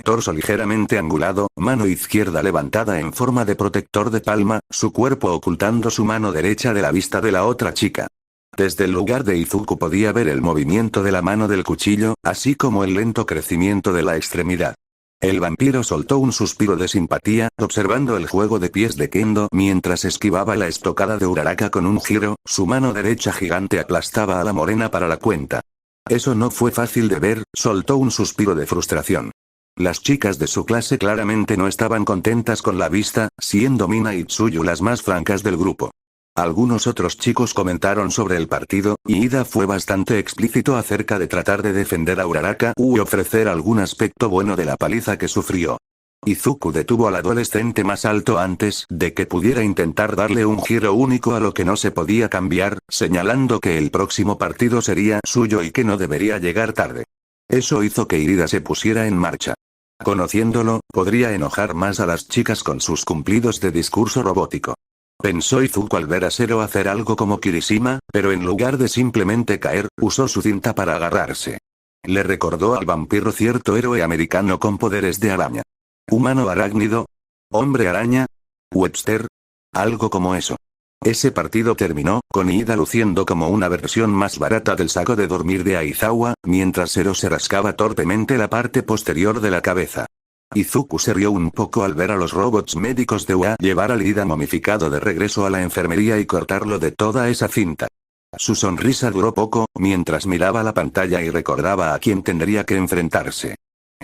Torso ligeramente angulado, mano izquierda levantada en forma de protector de palma, su cuerpo ocultando su mano derecha de la vista de la otra chica. Desde el lugar de Izuku podía ver el movimiento de la mano del cuchillo, así como el lento crecimiento de la extremidad. El vampiro soltó un suspiro de simpatía, observando el juego de pies de Kendo mientras esquivaba la estocada de Uraraka con un giro, su mano derecha gigante aplastaba a la morena para la cuenta. Eso no fue fácil de ver, soltó un suspiro de frustración. Las chicas de su clase claramente no estaban contentas con la vista, siendo Mina y Tsuyu las más francas del grupo. Algunos otros chicos comentaron sobre el partido, y Ida fue bastante explícito acerca de tratar de defender a Uraraka y ofrecer algún aspecto bueno de la paliza que sufrió. Izuku detuvo al adolescente más alto antes de que pudiera intentar darle un giro único a lo que no se podía cambiar, señalando que el próximo partido sería suyo y que no debería llegar tarde. Eso hizo que Ida se pusiera en marcha. Conociéndolo, podría enojar más a las chicas con sus cumplidos de discurso robótico. Pensó Izuku al ver a Zero hacer algo como Kirishima, pero en lugar de simplemente caer, usó su cinta para agarrarse. Le recordó al vampiro cierto héroe americano con poderes de araña. ¿Humano arácnido? ¿Hombre araña? ¿Webster? Algo como eso. Ese partido terminó, con Ida luciendo como una versión más barata del saco de dormir de Aizawa, mientras Zero se rascaba torpemente la parte posterior de la cabeza. Izuku se rió un poco al ver a los robots médicos de UA llevar al Ida momificado de regreso a la enfermería y cortarlo de toda esa cinta. Su sonrisa duró poco, mientras miraba la pantalla y recordaba a quién tendría que enfrentarse.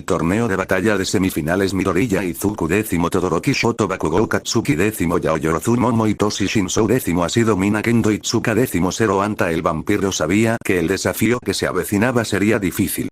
Torneo de batalla de semifinales Midoriya Izuku 10º Todoroki Shoto Bakugou Katsuki 10º Yaoyorozu Momo Itoshi Shinsou 10º ha sido Mina Kendo Itsuka 10º Zero Anta. El vampiro sabía que el desafío que se avecinaba sería difícil.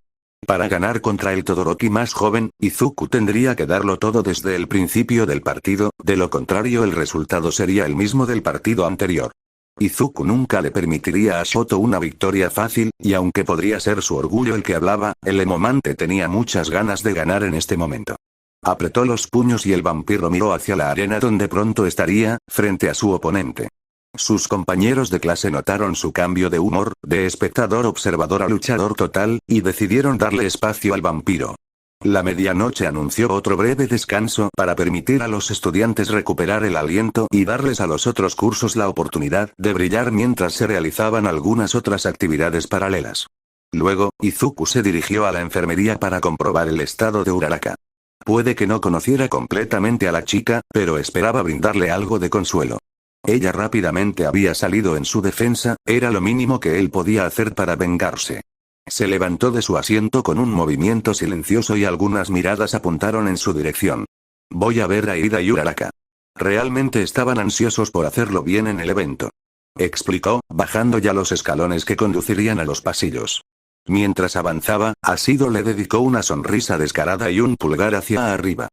Para ganar contra el Todoroki más joven, Izuku tendría que darlo todo desde el principio del partido, de lo contrario el resultado sería el mismo del partido anterior. Izuku nunca le permitiría a Shoto una victoria fácil, y aunque podría ser su orgullo el que hablaba, el emomante tenía muchas ganas de ganar en este momento. Apretó los puños y el vampiro miró hacia la arena donde pronto estaría, frente a su oponente. Sus compañeros de clase notaron su cambio de humor, de espectador observador a luchador total, y decidieron darle espacio al vampiro. La medianoche anunció otro breve descanso para permitir a los estudiantes recuperar el aliento y darles a los otros cursos la oportunidad de brillar mientras se realizaban algunas otras actividades paralelas. Luego, Izuku se dirigió a la enfermería para comprobar el estado de Uraraka. Puede que no conociera completamente a la chica, pero esperaba brindarle algo de consuelo. Ella rápidamente había salido en su defensa, era lo mínimo que él podía hacer para vengarse. Se levantó de su asiento con un movimiento silencioso y algunas miradas apuntaron en su dirección. Voy a ver a Ida y Uraraka. Realmente estaban ansiosos por hacerlo bien en el evento. Explicó, bajando ya los escalones que conducirían a los pasillos. Mientras avanzaba, Asido le dedicó una sonrisa descarada y un pulgar hacia arriba.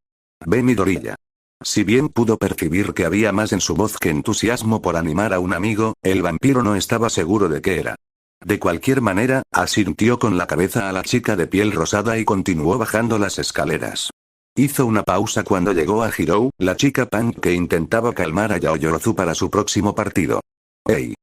Ve Midoriya. Si bien pudo percibir que había más en su voz que entusiasmo por animar a un amigo, el vampiro no estaba seguro de qué era. De cualquier manera, asintió con la cabeza a la chica de piel rosada y continuó bajando las escaleras. Hizo una pausa cuando llegó a Hirou, la chica punk que intentaba calmar a Yaoyorozu para su próximo partido. ¡Hey!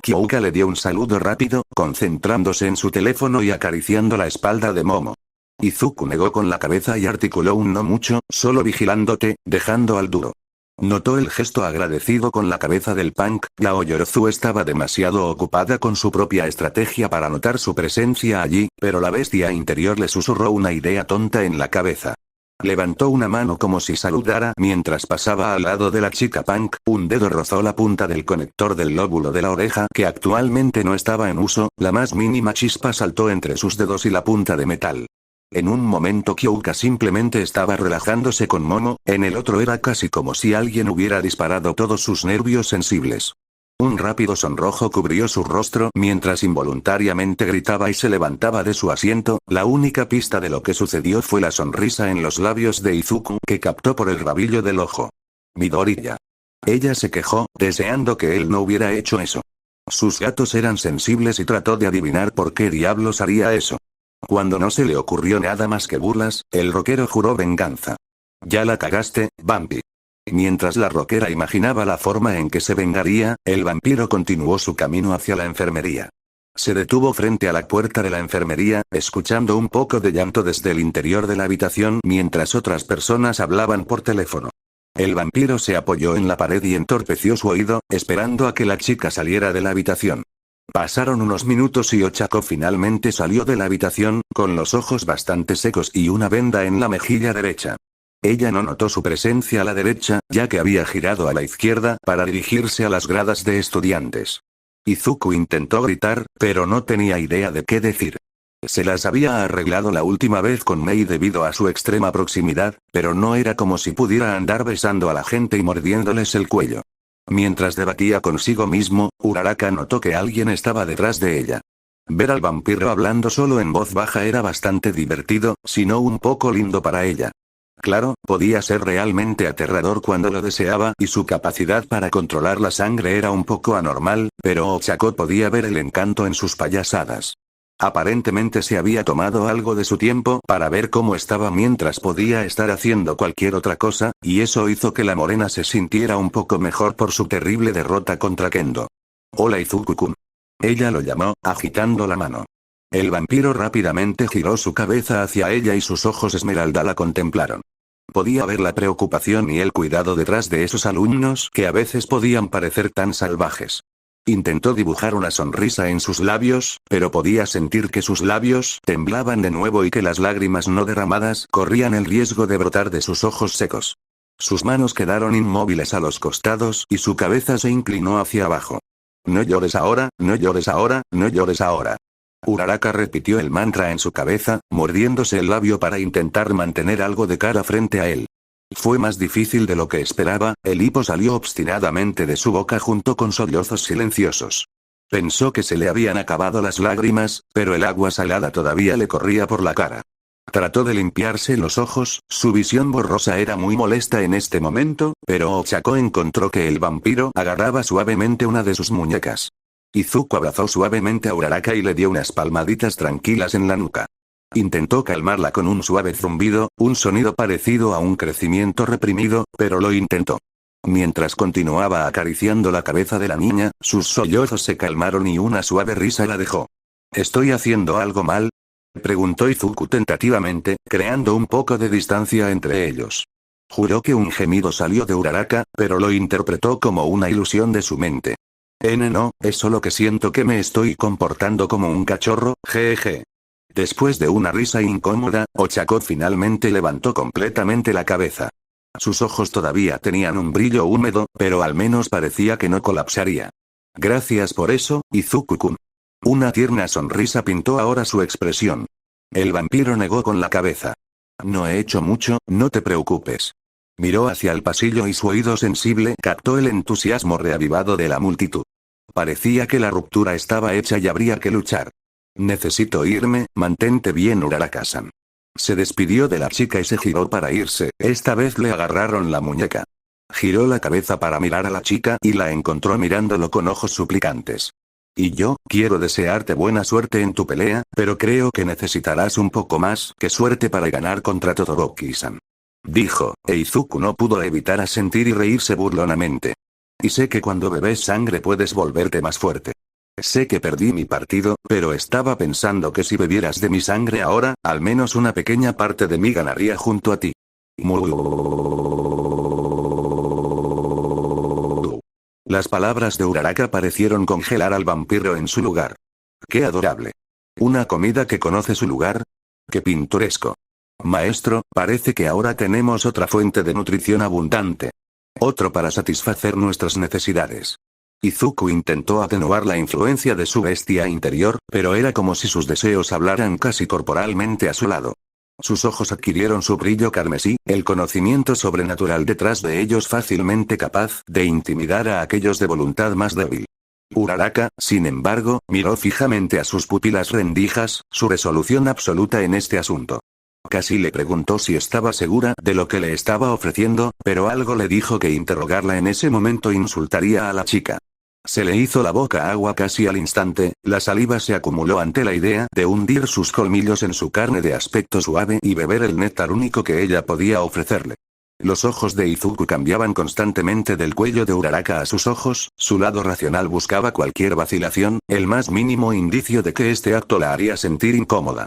Kyouka le dio un saludo rápido, concentrándose en su teléfono y acariciando la espalda de Momo. Izuku negó con la cabeza y articuló un no mucho, solo vigilándote, dejando al duro. Notó el gesto agradecido con la cabeza del punk, Yaoyorozu estaba demasiado ocupada con su propia estrategia para notar su presencia allí, pero la bestia interior le susurró una idea tonta en la cabeza. Levantó una mano como si saludara mientras pasaba al lado de la chica punk, un dedo rozó la punta del conector del lóbulo de la oreja que actualmente no estaba en uso, la más mínima chispa saltó entre sus dedos y la punta de metal. En un momento Kyouka simplemente estaba relajándose con Momo, en el otro era casi como si alguien hubiera disparado todos sus nervios sensibles. Un rápido sonrojo cubrió su rostro mientras involuntariamente gritaba y se levantaba de su asiento, la única pista de lo que sucedió fue la sonrisa en los labios de Izuku que captó por el rabillo del ojo. Midoriya. Ella se quejó, deseando que él no hubiera hecho eso. Sus gatos eran sensibles y trató de adivinar por qué diablos haría eso. Cuando no se le ocurrió nada más que burlas, el rockero juró venganza. Ya la cagaste, vampi. Mientras la rockera imaginaba la forma en que se vengaría, el vampiro continuó su camino hacia la enfermería. Se detuvo frente a la puerta de la enfermería, escuchando un poco de llanto desde el interior de la habitación mientras otras personas hablaban por teléfono. El vampiro se apoyó en la pared y entorpeció su oído, esperando a que la chica saliera de la habitación. Pasaron unos minutos y Ochako finalmente salió de la habitación, con los ojos bastante secos y una venda en la mejilla derecha. Ella no notó su presencia a la derecha, ya que había girado a la izquierda para dirigirse a las gradas de estudiantes. Izuku intentó gritar, pero no tenía idea de qué decir. Se las había arreglado la última vez con Mei debido a su extrema proximidad, pero no era como si pudiera andar besando a la gente y mordiéndoles el cuello. Mientras debatía consigo mismo, Uraraka notó que alguien estaba detrás de ella. Ver al vampiro hablando solo en voz baja era bastante divertido, si no un poco lindo para ella. Claro, podía ser realmente aterrador cuando lo deseaba y su capacidad para controlar la sangre era un poco anormal, pero Ochako podía ver el encanto en sus payasadas. Aparentemente se había tomado algo de su tiempo para ver cómo estaba mientras podía estar haciendo cualquier otra cosa, y eso hizo que la morena se sintiera un poco mejor por su terrible derrota contra Kendo. Hola Izuku-kun. Ella lo llamó, agitando la mano. El vampiro rápidamente giró su cabeza hacia ella y sus ojos esmeralda la contemplaron. Podía ver la preocupación y el cuidado detrás de esos alumnos que a veces podían parecer tan salvajes. Intentó dibujar una sonrisa en sus labios, pero podía sentir que sus labios temblaban de nuevo y que las lágrimas no derramadas corrían el riesgo de brotar de sus ojos secos. Sus manos quedaron inmóviles a los costados y su cabeza se inclinó hacia abajo. No llores ahora, no llores ahora, no llores ahora. Uraraka repitió el mantra en su cabeza, mordiéndose el labio para intentar mantener algo de cara frente a él. Fue más difícil de lo que esperaba, el hipo salió obstinadamente de su boca junto con sollozos silenciosos. Pensó que se le habían acabado las lágrimas, pero el agua salada todavía le corría por la cara. Trató de limpiarse los ojos, su visión borrosa era muy molesta en este momento, pero Ochako encontró que el vampiro agarraba suavemente una de sus muñecas. Izuku abrazó suavemente a Uraraka y le dio unas palmaditas tranquilas en la nuca. Intentó calmarla con un suave zumbido, un sonido parecido a un crecimiento reprimido, pero lo intentó. Mientras continuaba acariciando la cabeza de la niña, sus sollozos se calmaron y una suave risa la dejó. ¿Estoy haciendo algo mal?, preguntó Izuku tentativamente, creando un poco de distancia entre ellos. Juró que un gemido salió de Uraraka, pero lo interpretó como una ilusión de su mente. No, es solo que siento que me estoy comportando como un cachorro, jeje. Después de una risa incómoda, Ochako finalmente levantó completamente la cabeza. Sus ojos todavía tenían un brillo húmedo, pero al menos parecía que no colapsaría. Gracias por eso, Izuku-kun. Una tierna sonrisa pintó ahora su expresión. El vampiro negó con la cabeza. No he hecho mucho, no te preocupes. Miró hacia el pasillo y su oído sensible captó el entusiasmo reavivado de la multitud. Parecía que la ruptura estaba hecha y habría que luchar. Necesito irme, mantente bien Uraraka-san. Se despidió de la chica y se giró para irse, esta vez le agarraron la muñeca. Giró la cabeza para mirar a la chica y la encontró mirándolo con ojos suplicantes. Y yo, quiero desearte buena suerte en tu pelea, pero creo que necesitarás un poco más que suerte para ganar contra Todoroki-san. Dijo, e Izuku no pudo evitar asentir y reírse burlonamente. Y sé que cuando bebes sangre puedes volverte más fuerte. Sé que perdí mi partido, pero estaba pensando que si bebieras de mi sangre ahora, al menos una pequeña parte de mí ganaría junto a ti. Las palabras de Uraraka parecieron congelar al vampiro en su lugar. ¡Qué adorable! ¿Una comida que conoce su lugar? ¡Qué pintoresco! Maestro, parece que ahora tenemos otra fuente de nutrición abundante. Otro para satisfacer nuestras necesidades. Izuku intentó atenuar la influencia de su bestia interior, pero era como si sus deseos hablaran casi corporalmente a su lado. Sus ojos adquirieron su brillo carmesí, el conocimiento sobrenatural detrás de ellos fácilmente capaz de intimidar a aquellos de voluntad más débil. Uraraka, sin embargo, miró fijamente a sus pupilas rendijas, su resolución absoluta en este asunto. Casi le preguntó si estaba segura de lo que le estaba ofreciendo, pero algo le dijo que interrogarla en ese momento insultaría a la chica. Se le hizo la boca agua casi al instante, la saliva se acumuló ante la idea de hundir sus colmillos en su carne de aspecto suave y beber el néctar único que ella podía ofrecerle. Los ojos de Izuku cambiaban constantemente del cuello de Uraraka a sus ojos, su lado racional buscaba cualquier vacilación, el más mínimo indicio de que este acto la haría sentir incómoda.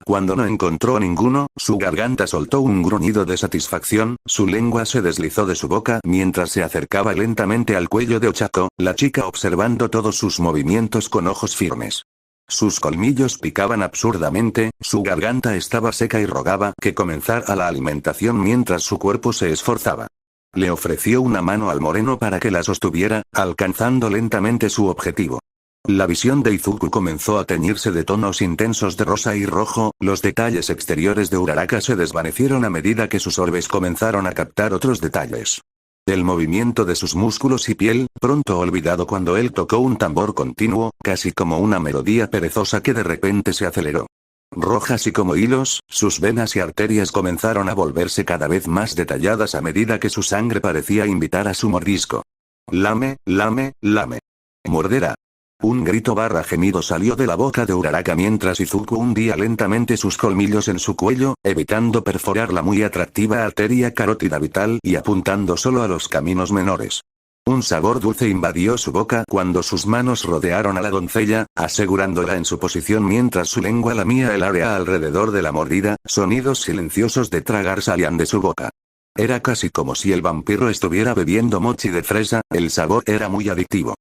Cuando no encontró ninguno, su garganta soltó un gruñido de satisfacción, su lengua se deslizó de su boca mientras se acercaba lentamente al cuello de Ochako, la chica observando todos sus movimientos con ojos firmes. Sus colmillos picaban absurdamente, su garganta estaba seca y rogaba que comenzara la alimentación mientras su cuerpo se esforzaba. Le ofreció una mano al moreno para que la sostuviera, alcanzando lentamente su objetivo. La visión de Izuku comenzó a teñirse de tonos intensos de rosa y rojo, los detalles exteriores de Uraraka se desvanecieron a medida que sus orbes comenzaron a captar otros detalles. El movimiento de sus músculos y piel, pronto olvidado cuando él tocó un tambor continuo, casi como una melodía perezosa que de repente se aceleró. Rojas y como hilos, sus venas y arterias comenzaron a volverse cada vez más detalladas a medida que su sangre parecía invitar a su mordisco. Lame, lame, lame. Morderá. Un grito / gemido salió de la boca de Uraraka mientras Izuku hundía lentamente sus colmillos en su cuello, evitando perforar la muy atractiva arteria carótida vital y apuntando solo a los caminos menores. Un sabor dulce invadió su boca cuando sus manos rodearon a la doncella, asegurándola en su posición mientras su lengua lamía el área alrededor de la mordida, sonidos silenciosos de tragar salían de su boca. Era casi como si el vampiro estuviera bebiendo mochi de fresa, el sabor era muy adictivo.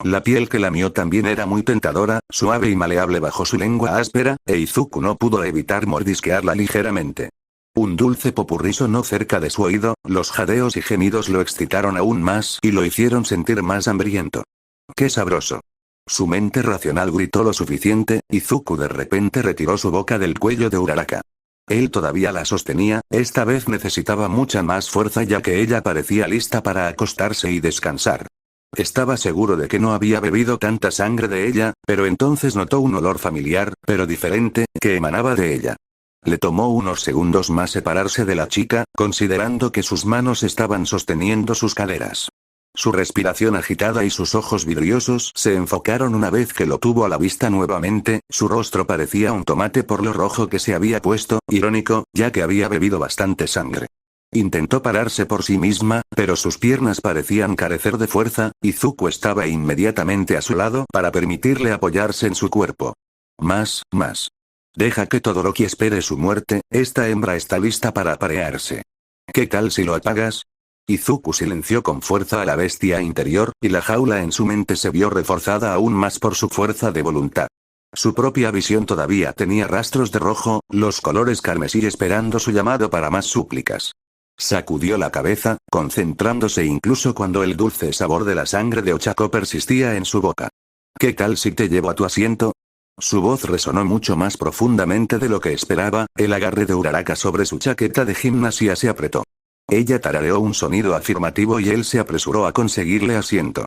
La piel que lamió también era muy tentadora, suave y maleable bajo su lengua áspera, e Izuku no pudo evitar mordisquearla ligeramente. Un dulce popurrí sonó cerca de su oído, los jadeos y gemidos lo excitaron aún más y lo hicieron sentir más hambriento. ¡Qué sabroso! Su mente racional gritó lo suficiente, Izuku de repente retiró su boca del cuello de Uraraka. Él todavía la sostenía, esta vez necesitaba mucha más fuerza ya que ella parecía lista para acostarse y descansar. Estaba seguro de que no había bebido tanta sangre de ella, pero entonces notó un olor familiar, pero diferente, que emanaba de ella. Le tomó unos segundos más separarse de la chica, considerando que sus manos estaban sosteniendo sus caderas. Su respiración agitada y sus ojos vidriosos se enfocaron una vez que lo tuvo a la vista nuevamente, su rostro parecía un tomate por lo rojo que se había puesto, irónico, ya que había bebido bastante sangre. Intentó pararse por sí misma, pero sus piernas parecían carecer de fuerza, y Izuku estaba inmediatamente a su lado para permitirle apoyarse en su cuerpo. Más. Deja que Todoroki espere su muerte, esta hembra está lista para aparearse. ¿Qué tal si lo apagas? Izuku silenció con fuerza a la bestia interior, y la jaula en su mente se vio reforzada aún más por su fuerza de voluntad. Su propia visión todavía tenía rastros de rojo, los colores carmesí esperando su llamado para más súplicas. Sacudió la cabeza, concentrándose incluso cuando el dulce sabor de la sangre de Ochako persistía en su boca. ¿Qué tal si te llevo a tu asiento? Su voz resonó mucho más profundamente de lo que esperaba, el agarre de Uraraka sobre su chaqueta de gimnasia se apretó. Ella tarareó un sonido afirmativo y él se apresuró a conseguirle asiento.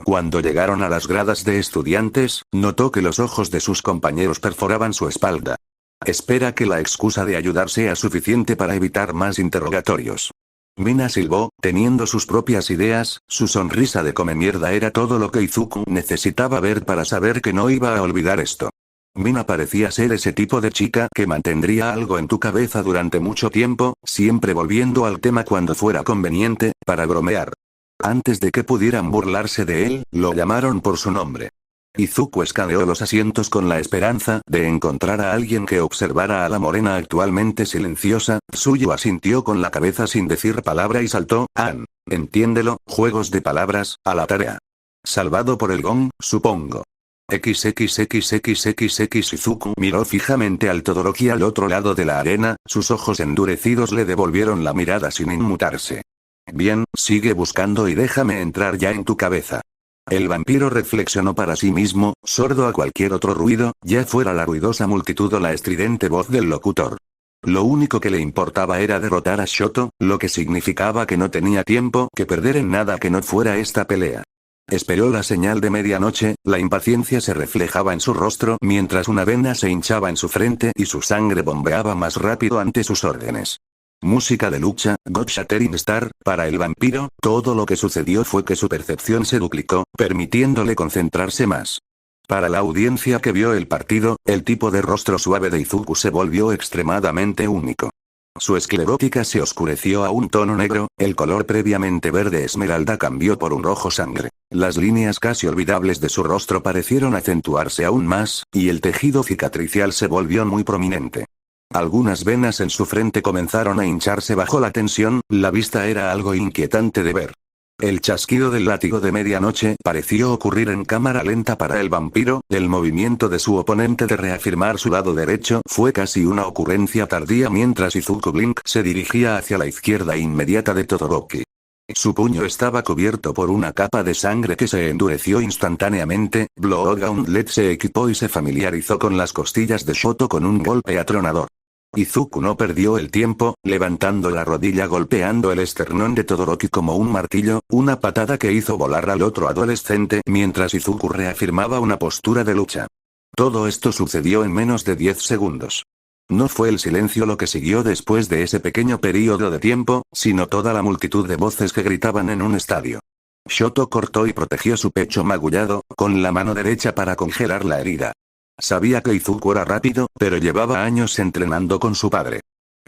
Cuando llegaron a las gradas de estudiantes, notó que los ojos de sus compañeros perforaban su espalda. Espera que la excusa de ayudar sea suficiente para evitar más interrogatorios. Mina silbó, teniendo sus propias ideas, su sonrisa de come mierda era todo lo que Izuku necesitaba ver para saber que no iba a olvidar esto. Mina parecía ser ese tipo de chica que mantendría algo en tu cabeza durante mucho tiempo, siempre volviendo al tema cuando fuera conveniente, para bromear. Antes de que pudieran burlarse de él, lo llamaron por su nombre. Izuku escaneó los asientos con la esperanza de encontrar a alguien que observara a la morena actualmente silenciosa, Tsuyu asintió con la cabeza sin decir palabra y saltó, entiéndelo, juegos de palabras, a la tarea. Salvado por el gong, supongo. XXXXXX Izuku miró fijamente al Todoroki al otro lado de la arena, sus ojos endurecidos le devolvieron la mirada sin inmutarse. Bien, sigue buscando y déjame entrar ya en tu cabeza. El vampiro reflexionó para sí mismo, sordo a cualquier otro ruido, ya fuera la ruidosa multitud o la estridente voz del locutor. Lo único que le importaba era derrotar a Shoto, lo que significaba que no tenía tiempo que perder en nada que no fuera esta pelea. Esperó la señal de medianoche, la impaciencia se reflejaba en su rostro mientras una vena se hinchaba en su frente y su sangre bombeaba más rápido ante sus órdenes.
Música de lucha, God Shattering Star, para el vampiro, todo lo que sucedió fue que su percepción se duplicó, permitiéndole concentrarse más. Para la audiencia que vio el partido, el tipo de rostro suave de Izuku se volvió extremadamente único. Su esclerótica se oscureció a un tono negro, el color previamente verde esmeralda cambió por un rojo sangre. Las líneas casi olvidables de su rostro parecieron acentuarse aún más, y el tejido cicatricial se volvió muy prominente. Algunas venas en su frente comenzaron a hincharse bajo la tensión, la vista era algo inquietante de ver. El chasquido del látigo de medianoche pareció ocurrir en cámara lenta para el vampiro, el movimiento de su oponente de reafirmar su lado derecho fue casi una ocurrencia tardía mientras Izuku Blink se dirigía hacia la izquierda inmediata de Todoroki. Su puño estaba cubierto por una capa de sangre que se endureció instantáneamente, Blood Gauntlet se equipó y se familiarizó con las costillas de Shoto con un golpe atronador. Izuku no perdió el tiempo, levantando la rodilla golpeando el esternón de Todoroki como un martillo, una patada que hizo volar al otro adolescente mientras Izuku reafirmaba una postura de lucha. Todo esto sucedió en menos de 10 segundos. No fue el silencio lo que siguió después de ese pequeño período de tiempo, sino toda la multitud de voces que gritaban en un estadio. Shoto cortó y protegió su pecho magullado, con la mano derecha para congelar la herida. Sabía que Izuku era rápido, pero llevaba años entrenando con su padre.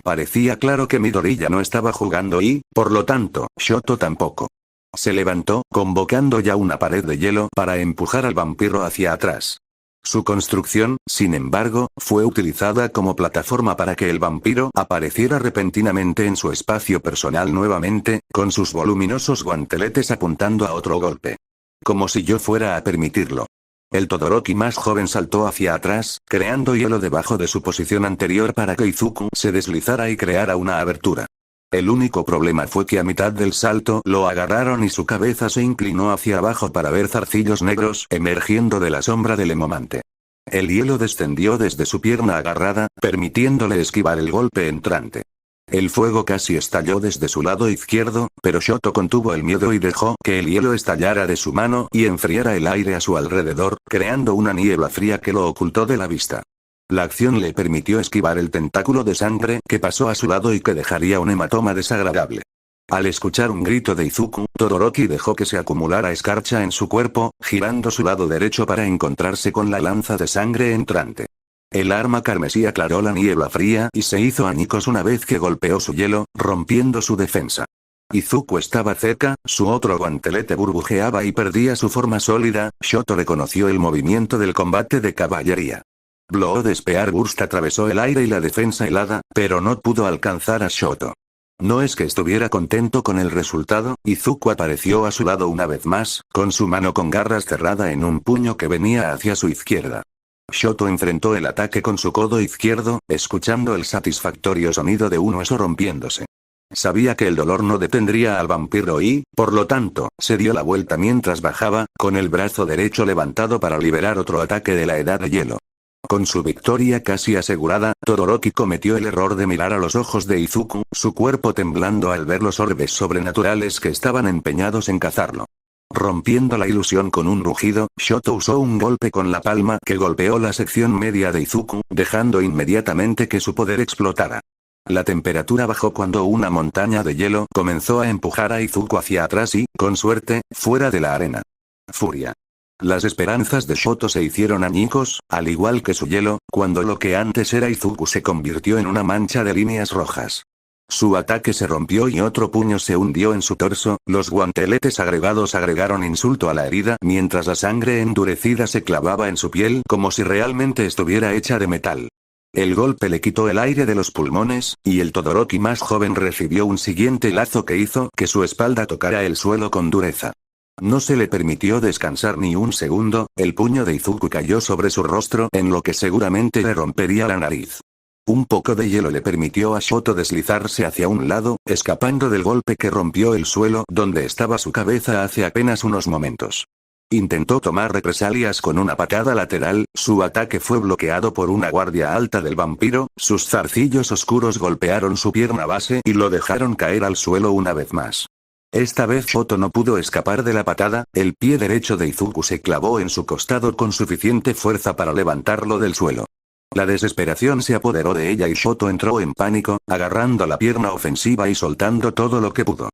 Parecía claro que Midori ya no estaba jugando y, por lo tanto, Shoto tampoco. Se levantó, convocando ya una pared de hielo para empujar al vampiro hacia atrás. Su construcción, sin embargo, fue utilizada como plataforma para que el vampiro apareciera repentinamente en su espacio personal nuevamente, con sus voluminosos guanteletes apuntando a otro golpe. Como si yo fuera a permitirlo. El Todoroki más joven saltó hacia atrás, creando hielo debajo de su posición anterior para que Izuku se deslizara y creara una abertura. El único problema fue que a mitad del salto lo agarraron y su cabeza se inclinó hacia abajo para ver zarcillos negros emergiendo de la sombra del hemomante. El hielo descendió desde su pierna agarrada, permitiéndole esquivar el golpe entrante. El fuego casi estalló desde su lado izquierdo, pero Shoto contuvo el miedo y dejó que el hielo estallara de su mano y enfriara el aire a su alrededor, creando una niebla fría que lo ocultó de la vista. La acción le permitió esquivar el tentáculo de sangre que pasó a su lado y que dejaría un hematoma desagradable. Al escuchar un grito de Izuku, Todoroki dejó que se acumulara escarcha en su cuerpo, girando su lado derecho para encontrarse con la lanza de sangre entrante. El arma carmesí aclaró la niebla fría y se hizo añicos una vez que golpeó su hielo, rompiendo su defensa. Izuku estaba cerca, su otro guantelete burbujeaba y perdía su forma sólida. Shoto reconoció el movimiento del combate de caballería. Blood Spear Burst atravesó el aire y la defensa helada, pero no pudo alcanzar a Shoto. No es que estuviera contento con el resultado, Izuku apareció a su lado una vez más, con su mano con garras cerrada en un puño que venía hacia su izquierda. Shoto enfrentó el ataque con su codo izquierdo, escuchando el satisfactorio sonido de un hueso rompiéndose. Sabía que el dolor no detendría al vampiro y, por lo tanto, se dio la vuelta mientras bajaba, con el brazo derecho levantado para liberar otro ataque de la edad de hielo. Con su victoria casi asegurada, Todoroki cometió el error de mirar a los ojos de Izuku, su cuerpo temblando al ver los orbes sobrenaturales que estaban empeñados en cazarlo. Rompiendo la ilusión con un rugido, Shoto usó un golpe con la palma que golpeó la sección media de Izuku, dejando inmediatamente que su poder explotara. La temperatura bajó cuando una montaña de hielo comenzó a empujar a Izuku hacia atrás y, con suerte, fuera de la arena. Furia. Las esperanzas de Shoto se hicieron añicos, al igual que su hielo, cuando lo que antes era Izuku se convirtió en una mancha de líneas rojas. Su ataque se rompió y otro puño se hundió en su torso, los guanteletes agregados agregaron insulto a la herida mientras la sangre endurecida se clavaba en su piel como si realmente estuviera hecha de metal. El golpe le quitó el aire de los pulmones, y el Todoroki más joven recibió un siguiente lazo que hizo que su espalda tocara el suelo con dureza. No se le permitió descansar ni un segundo, el puño de Izuku cayó sobre su rostro en lo que seguramente le rompería la nariz. Un poco de hielo le permitió a Shoto deslizarse hacia un lado, escapando del golpe que rompió el suelo donde estaba su cabeza hace apenas unos momentos. Intentó tomar represalias con una patada lateral, su ataque fue bloqueado por una guardia alta del vampiro, sus zarcillos oscuros golpearon su pierna base y lo dejaron caer al suelo una vez más. Esta vez Shoto no pudo escapar de la patada, el pie derecho de Izuku se clavó en su costado con suficiente fuerza para levantarlo del suelo.
La desesperación se apoderó de ella y Shoto entró en pánico, agarrando la pierna ofensiva y soltando todo lo que pudo.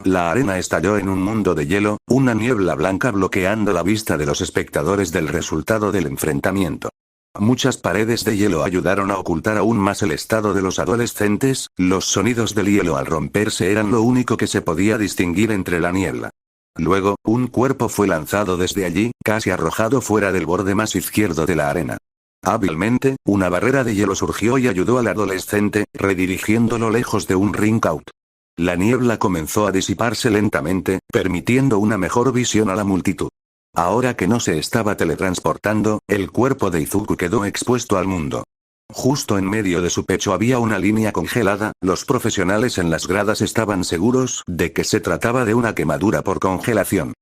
La arena estalló en un mundo de hielo, una niebla blanca bloqueando la vista de los espectadores del resultado del enfrentamiento. Muchas paredes de hielo ayudaron a ocultar aún más el estado de los adolescentes, los sonidos del hielo al romperse eran lo único que se podía distinguir entre la niebla. Luego, un cuerpo fue lanzado desde allí, casi arrojado fuera del borde más izquierdo de la arena. Hábilmente, una barrera de hielo surgió y ayudó al adolescente, redirigiéndolo lejos de un ring out. La niebla comenzó a disiparse lentamente, permitiendo una mejor visión a la multitud. Ahora que no se estaba teletransportando, el cuerpo de Izuku quedó expuesto al mundo. Justo en medio de su pecho había una línea congelada, los profesionales en las gradas estaban seguros de que se trataba de una quemadura por congelación.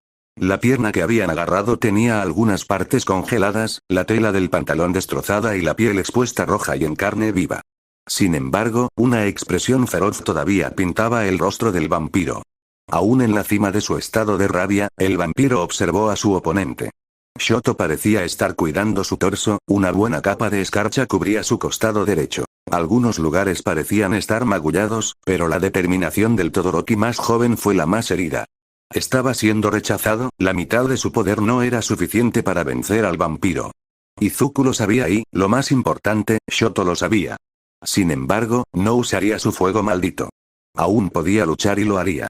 La pierna que habían agarrado tenía algunas partes congeladas, la tela del pantalón destrozada y la piel expuesta roja y en carne viva. Sin embargo, una expresión feroz todavía pintaba el rostro del vampiro. Aún en la cima de su estado de rabia, el vampiro observó a su oponente. Shoto parecía estar cuidando su torso, una buena capa de escarcha cubría su costado derecho. Algunos lugares parecían estar magullados, pero la determinación del Todoroki más joven fue la más herida. Estaba siendo rechazado, la mitad de su poder no era suficiente para vencer al vampiro. Izuku lo sabía y, lo más importante, Shoto lo sabía. Sin embargo, no usaría su fuego maldito. Aún podía luchar y lo haría.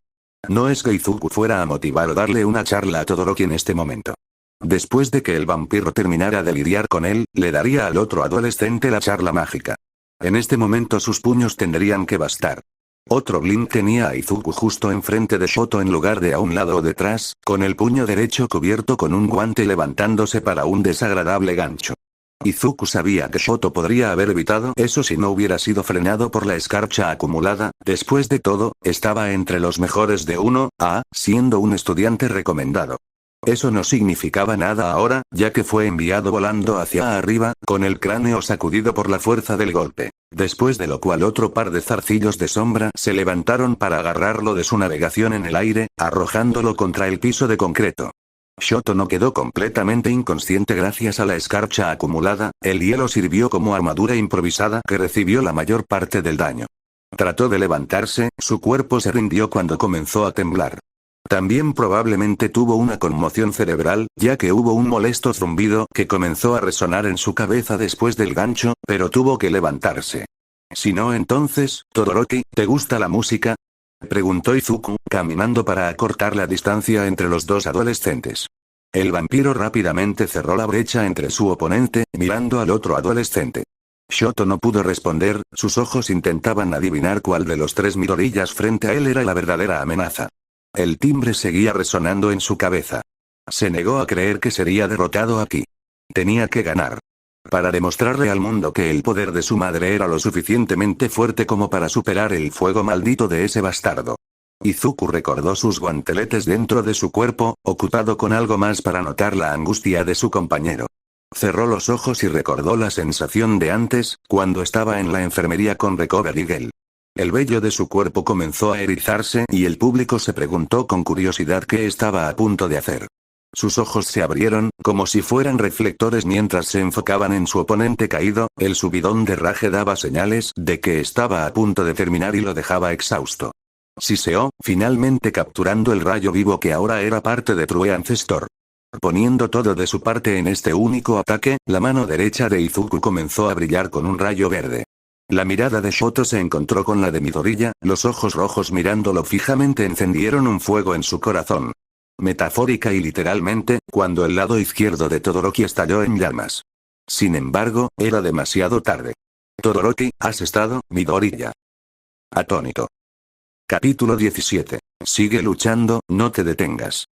No es que Izuku fuera a motivar o darle una charla a Todoroki en este momento. Después de que el vampiro terminara de lidiar con él, le daría al otro adolescente la charla mágica. En este momento sus puños tendrían que bastar. Otro Blink tenía a Izuku justo enfrente de Shoto en lugar de a un lado o detrás, con el puño derecho cubierto con un guante levantándose para un desagradable gancho. Izuku sabía que Shoto podría haber evitado eso si no hubiera sido frenado por la escarcha acumulada, después de todo, estaba entre los mejores de 1A, siendo un estudiante recomendado. Eso no significaba nada ahora, ya que fue enviado volando hacia arriba, con el cráneo sacudido por la fuerza del golpe. Después de lo cual otro par de zarcillos de sombra se levantaron para agarrarlo de su navegación en el aire, arrojándolo contra el piso de concreto. Shoto no quedó completamente inconsciente gracias a la escarcha acumulada, el hielo sirvió como armadura improvisada que recibió la mayor parte del daño. Trató de levantarse, su cuerpo se rindió cuando comenzó a temblar. También probablemente tuvo una conmoción cerebral, ya que hubo un molesto zumbido que comenzó a resonar en su cabeza después del gancho, pero tuvo que levantarse. Si no entonces, Todoroki, ¿te gusta la música?, preguntó Izuku, caminando para acortar la distancia entre los dos adolescentes. El vampiro rápidamente cerró la brecha entre su oponente, mirando al otro adolescente. Shoto no pudo responder, sus ojos intentaban adivinar cuál de los tres Midorillas frente a él era la verdadera amenaza. El timbre seguía resonando en su cabeza. Se negó a creer que sería derrotado aquí. Tenía que ganar. Para demostrarle al mundo que el poder de su madre era lo suficientemente fuerte como para superar el fuego maldito de ese bastardo. Izuku recordó sus guanteletes dentro de su cuerpo, ocupado con algo más para notar la angustia de su compañero. Cerró los ojos y recordó la sensación de antes, cuando estaba en la enfermería con Recovery Girl. El vello de su cuerpo comenzó a erizarse y el público se preguntó con curiosidad qué estaba a punto de hacer. Sus ojos se abrieron, como si fueran reflectores mientras se enfocaban en su oponente caído, el subidón de Rage daba señales de que estaba a punto de terminar y lo dejaba exhausto. Siseó, finalmente capturando el rayo vivo que ahora era parte de True Ancestor. Poniendo todo de su parte en este único ataque, la mano derecha de Izuku comenzó a brillar con un rayo verde. La mirada de Shoto se encontró con la de Midoriya, los ojos rojos mirándolo fijamente encendieron un fuego en su corazón. Metafórica y literalmente, cuando el lado izquierdo de Todoroki estalló en llamas. Sin embargo, era demasiado tarde. Todoroki, ¿has estado, Midoriya? Atónito. Capítulo 17. Sigue luchando, no te detengas.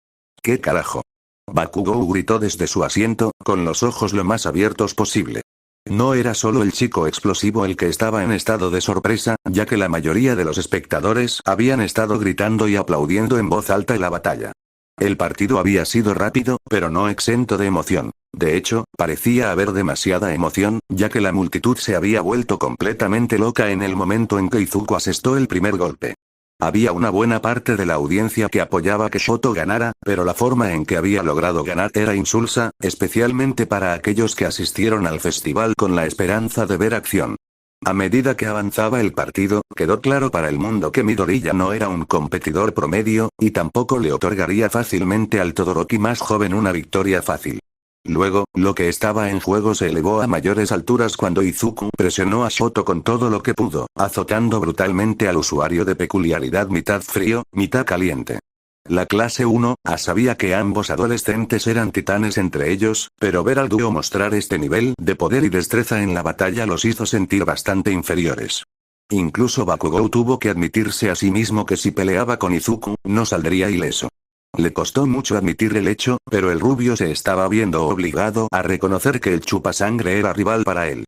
¿Qué carajo? Bakugou gritó desde su asiento, con los ojos lo más abiertos posible. No era solo el chico explosivo el que estaba en estado de sorpresa, ya que la mayoría de los espectadores habían estado gritando y aplaudiendo en voz alta la batalla. El partido había sido rápido, pero no exento de emoción. De hecho, parecía haber demasiada emoción, ya que la multitud se había vuelto completamente loca en el momento en que Izuku asestó el primer golpe. Había una buena parte de la audiencia que apoyaba que Shoto ganara, pero la forma en que había logrado ganar era insulsa, especialmente para aquellos que asistieron al festival con la esperanza de ver acción. A medida que avanzaba el partido, quedó claro para el mundo que Midoriya no era un competidor promedio, y tampoco le otorgaría fácilmente al Todoroki más joven una victoria fácil. Luego, lo que estaba en juego se elevó a mayores alturas cuando Izuku presionó a Shoto con todo lo que pudo, azotando brutalmente al usuario de peculiaridad mitad frío, mitad caliente. La clase 1A sabía que ambos adolescentes eran titanes entre ellos, pero ver al dúo mostrar este nivel de poder y destreza en la batalla los hizo sentir bastante inferiores. Incluso Bakugou tuvo que admitirse a sí mismo que si peleaba con Izuku, no saldría ileso. Le costó mucho admitir el hecho, pero el rubio se estaba viendo obligado a reconocer que el chupasangre era rival para él.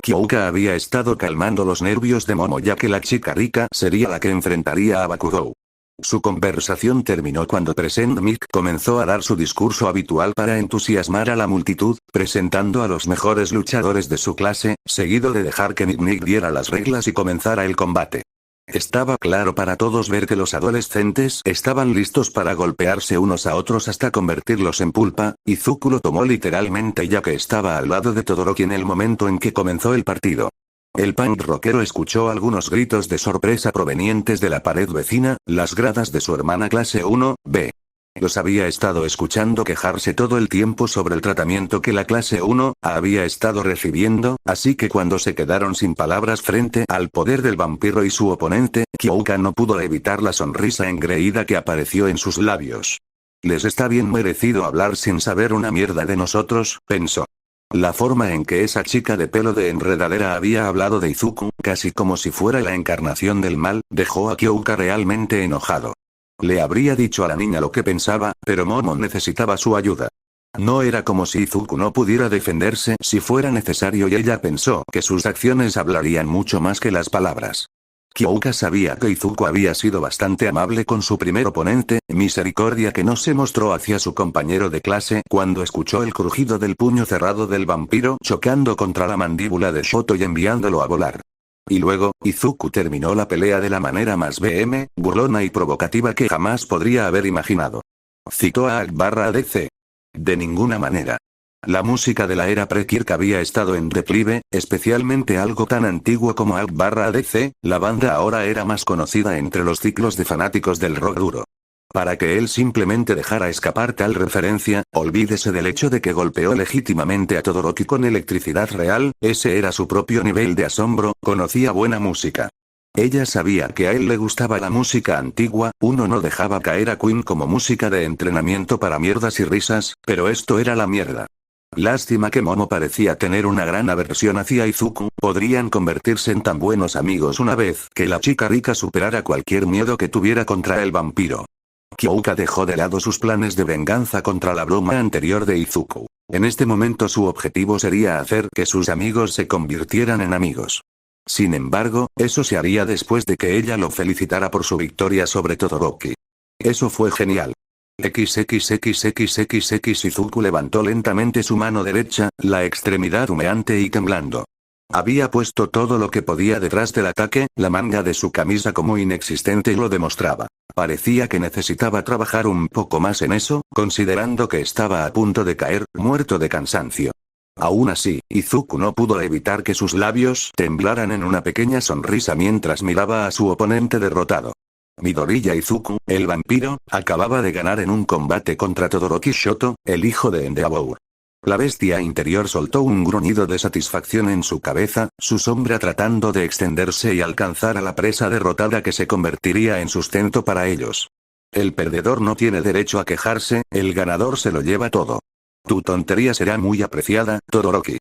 Kyouka había estado calmando los nervios de Momo ya que la chica rica sería la que enfrentaría a Bakugou. Su conversación terminó cuando Present Mic comenzó a dar su discurso habitual para entusiasmar a la multitud, presentando a los mejores luchadores de su clase, seguido de dejar que Nick diera las reglas y comenzara el combate. Estaba claro para todos ver que los adolescentes estaban listos para golpearse unos a otros hasta convertirlos en pulpa, y Izuku lo tomó literalmente ya que estaba al lado de Todoroki en el momento en que comenzó el partido. El punk rockero escuchó algunos gritos de sorpresa provenientes de la pared vecina, las gradas de su hermana clase 1B. Los había estado escuchando quejarse todo el tiempo sobre el tratamiento que la clase 1 había estado recibiendo, así que cuando se quedaron sin palabras frente al poder del vampiro y su oponente, Kyouka no pudo evitar la sonrisa engreída que apareció en sus labios. Les está bien merecido hablar sin saber una mierda de nosotros, pensó. La forma en que esa chica de pelo de enredadera había hablado de Izuku, casi como si fuera la encarnación del mal, dejó a Kyouka realmente enojado. Le habría dicho a la niña lo que pensaba, pero Momo necesitaba su ayuda. No era como si Izuku no pudiera defenderse si fuera necesario y ella pensó que sus acciones hablarían mucho más que las palabras. Kyouka sabía que Izuku había sido bastante amable con su primer oponente, misericordia que no se mostró hacia su compañero de clase cuando escuchó el crujido del puño cerrado del vampiro chocando contra la mandíbula de Shoto y enviándolo a volar. Y luego, Izuku terminó la pelea de la manera más burlona y provocativa que jamás podría haber imaginado. Citó a AC. De ninguna manera. La música de la era pre-Kirk había estado en declive, especialmente algo tan antiguo como AC, la banda ahora era más conocida entre los ciclos de fanáticos del rock duro. Para que él simplemente dejara escapar tal referencia, olvídese del hecho de que golpeó legítimamente a Todoroki con electricidad real, ese era su propio nivel de asombro, conocía buena música. Ella sabía que a él le gustaba la música antigua, uno no dejaba caer a Queen como música de entrenamiento para mierdas y risas, pero esto era la mierda. Lástima que Momo parecía tener una gran aversión hacia Izuku, podrían convertirse en tan buenos amigos una vez que la chica rica superara cualquier miedo que tuviera contra el vampiro. Kyouka dejó de lado sus planes de venganza contra la broma anterior de Izuku. En este momento su objetivo sería hacer que sus amigos se convirtieran en amigos. Sin embargo, eso se haría después de que ella lo felicitara por su victoria sobre Todoroki. Eso fue genial. XXXXXX Izuku levantó lentamente su mano derecha, la extremidad humeante y temblando. Había puesto todo lo que podía detrás del ataque, la manga de su camisa como inexistente lo demostraba. Parecía que necesitaba trabajar un poco más en eso, considerando que estaba a punto de caer, muerto de cansancio. Aún así, Izuku no pudo evitar que sus labios temblaran en una pequeña sonrisa mientras miraba a su oponente derrotado. Midoriya Izuku, el vampiro, acababa de ganar en un combate contra Todoroki Shoto, el hijo de Endeavor. La bestia interior soltó un gruñido de satisfacción en su cabeza, su sombra tratando de extenderse y alcanzar a la presa derrotada que se convertiría en sustento para ellos. El perdedor no tiene derecho a quejarse, el ganador se lo lleva todo. Tu tontería será muy apreciada, Todoroki.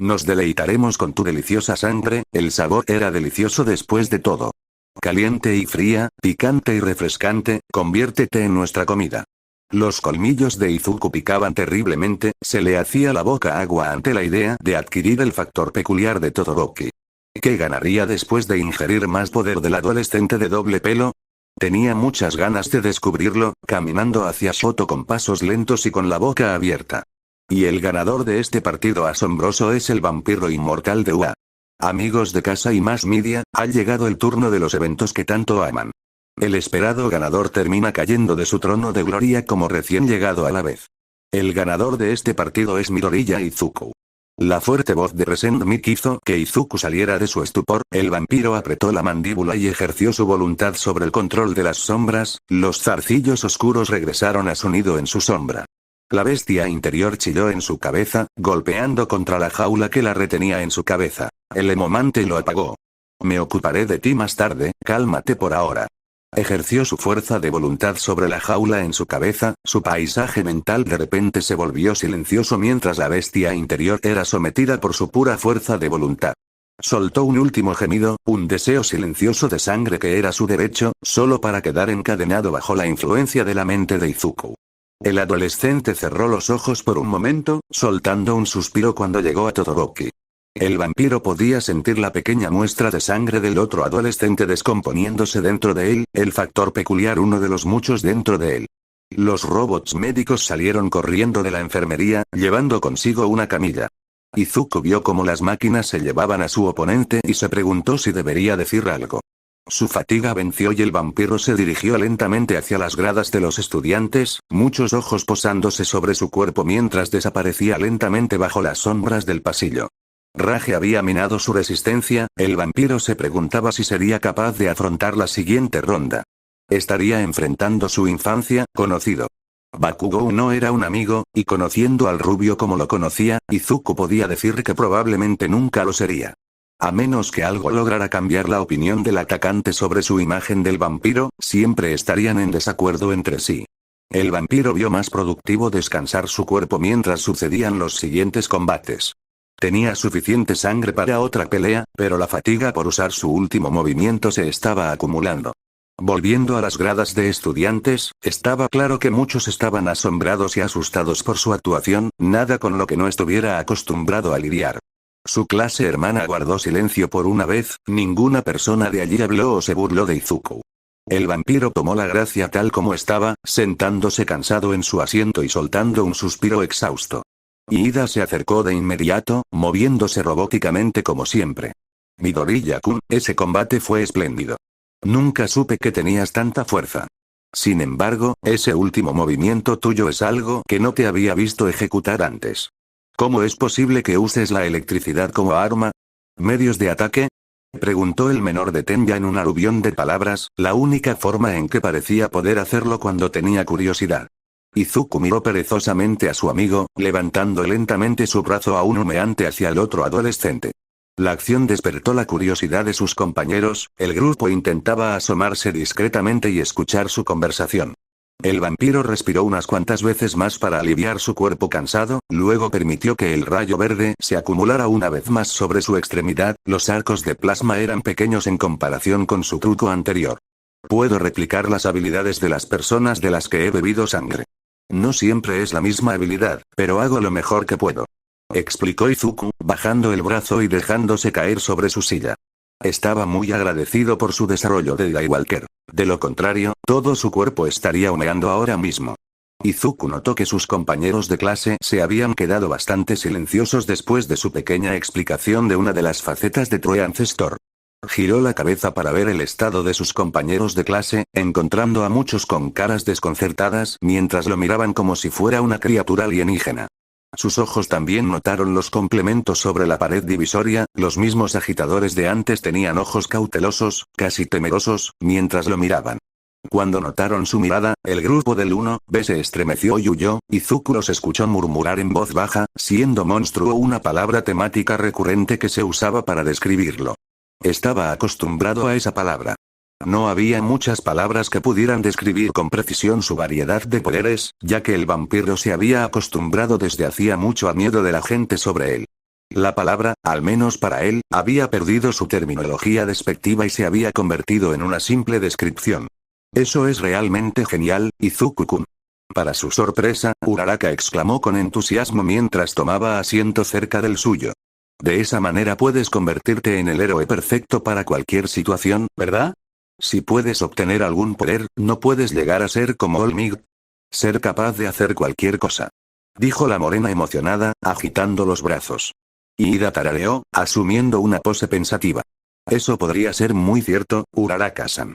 Nos deleitaremos con tu deliciosa sangre, el sabor era delicioso después de todo. Caliente y fría, picante y refrescante, conviértete en nuestra comida. Los colmillos de Izuku picaban terriblemente, se le hacía la boca agua ante la idea de adquirir el factor peculiar de Todoroki. ¿Qué ganaría después de ingerir más poder del adolescente de doble pelo? Tenía muchas ganas de descubrirlo, caminando hacia Shoto con pasos lentos y con la boca abierta. Y el ganador de este partido asombroso es el vampiro inmortal de UA. Amigos de casa y más media, ha llegado el turno de los eventos que tanto aman. El esperado ganador termina cayendo de su trono de gloria como recién llegado a la vez. El ganador de este partido es Midoriya Izuku. La fuerte voz de Resentment hizo que Izuku saliera de su estupor, el vampiro apretó la mandíbula y ejerció su voluntad sobre el control de las sombras, los zarcillos oscuros regresaron a su nido en su sombra. La bestia interior chilló en su cabeza, golpeando contra la jaula que la retenía en su cabeza. El hemomante lo apagó. Me ocuparé de ti más tarde, cálmate por ahora. Ejerció su fuerza de voluntad sobre la jaula en su cabeza, su paisaje mental de repente se volvió silencioso mientras la bestia interior era sometida por su pura fuerza de voluntad. Soltó un último gemido, un deseo silencioso de sangre que era su derecho, solo para quedar encadenado bajo la influencia de la mente de Izuku. El adolescente cerró los ojos por un momento, soltando un suspiro cuando llegó a Todoroki. El vampiro podía sentir la pequeña muestra de sangre del otro adolescente descomponiéndose dentro de él, el factor peculiar uno de los muchos dentro de él. Los robots médicos salieron corriendo de la enfermería, llevando consigo una camilla. Izuku vio cómo las máquinas se llevaban a su oponente y se preguntó si debería decir algo. Su fatiga venció y el vampiro se dirigió lentamente hacia las gradas de los estudiantes, muchos ojos posándose sobre su cuerpo mientras desaparecía lentamente bajo las sombras del pasillo. Rage había minado su resistencia, el vampiro se preguntaba si sería capaz de afrontar la siguiente ronda. Estaría enfrentando su infancia, conocido. Bakugou no era un amigo, y conociendo al rubio como lo conocía, Izuku podía decir que probablemente nunca lo sería. A menos que algo lograra cambiar la opinión del atacante sobre su imagen del vampiro, siempre estarían en desacuerdo entre sí. El vampiro vio más productivo descansar su cuerpo mientras sucedían los siguientes combates. Tenía suficiente sangre para otra pelea, pero la fatiga por usar su último movimiento se estaba acumulando. Volviendo a las gradas de estudiantes, estaba claro que muchos estaban asombrados y asustados por su actuación, nada con lo que no estuviera acostumbrado a lidiar. Su clase hermana guardó silencio por una vez, ninguna persona de allí habló o se burló de Izuku. El vampiro tomó la gracia tal como estaba, sentándose cansado en su asiento y soltando un suspiro exhausto. Iida se acercó de inmediato, moviéndose robóticamente como siempre. Midoriya-kun, ese combate fue espléndido. Nunca supe que tenías tanta fuerza. Sin embargo, ese último movimiento tuyo es algo que no te había visto ejecutar antes. ¿Cómo es posible que uses la electricidad como arma? ¿Medios de ataque? Preguntó el menor de Tenya en un aluvión de palabras, la única forma en que parecía poder hacerlo cuando tenía curiosidad. Izuku miró perezosamente a su amigo, levantando lentamente su brazo aún humeante hacia el otro adolescente. La acción despertó la curiosidad de sus compañeros, el grupo intentaba asomarse discretamente y escuchar su conversación. El vampiro respiró unas cuantas veces más para aliviar su cuerpo cansado, luego permitió que el rayo verde se acumulara una vez más sobre su extremidad, los arcos de plasma eran pequeños en comparación con su truco anterior. Puedo replicar las habilidades de las personas de las que he bebido sangre. No siempre es la misma habilidad, pero hago lo mejor que puedo. Explicó Izuku, bajando el brazo y dejándose caer sobre su silla. Estaba muy agradecido por su desarrollo de Daywalker. De lo contrario, todo su cuerpo estaría humeando ahora mismo. Izuku notó que sus compañeros de clase se habían quedado bastante silenciosos después de su pequeña explicación de una de las facetas de True Ancestor. Giró la cabeza para ver el estado de sus compañeros de clase, encontrando a muchos con caras desconcertadas mientras lo miraban como si fuera una criatura alienígena. Sus ojos también notaron los complementos sobre la pared divisoria, los mismos agitadores de antes tenían ojos cautelosos, casi temerosos, mientras lo miraban. Cuando notaron su mirada, el grupo del 1B se estremeció y huyó, Izuku los escuchó murmurar en voz baja, siendo monstruo una palabra temática recurrente que se usaba para describirlo. Estaba acostumbrado a esa palabra. No había muchas palabras que pudieran describir con precisión su variedad de poderes, ya que el vampiro se había acostumbrado desde hacía mucho al miedo de la gente sobre él. La palabra, al menos para él, había perdido su terminología despectiva y se había convertido en una simple descripción. Eso es realmente genial, Izuku-kun. Para su sorpresa, Uraraka exclamó con entusiasmo mientras tomaba asiento cerca del suyo. De esa manera puedes convertirte en el héroe perfecto para cualquier situación, ¿verdad? Si puedes obtener algún poder, ¿no puedes llegar a ser como Olmig? Ser capaz de hacer cualquier cosa. Dijo la morena emocionada, agitando los brazos. Iida tarareó, asumiendo una pose pensativa. Eso podría ser muy cierto, Uraraka-san.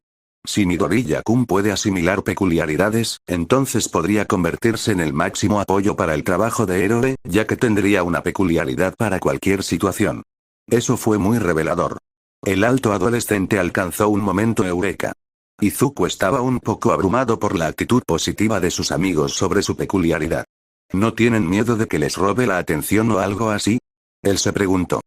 Si Midoriya-kun puede asimilar peculiaridades, entonces podría convertirse en el máximo apoyo para el trabajo de héroe, ya que tendría una peculiaridad para cualquier situación. Eso fue muy revelador. El alto adolescente alcanzó un momento eureka. Izuku estaba un poco abrumado por la actitud positiva de sus amigos sobre su peculiaridad. ¿No tienen miedo de que les robe la atención o algo así? Él se preguntó.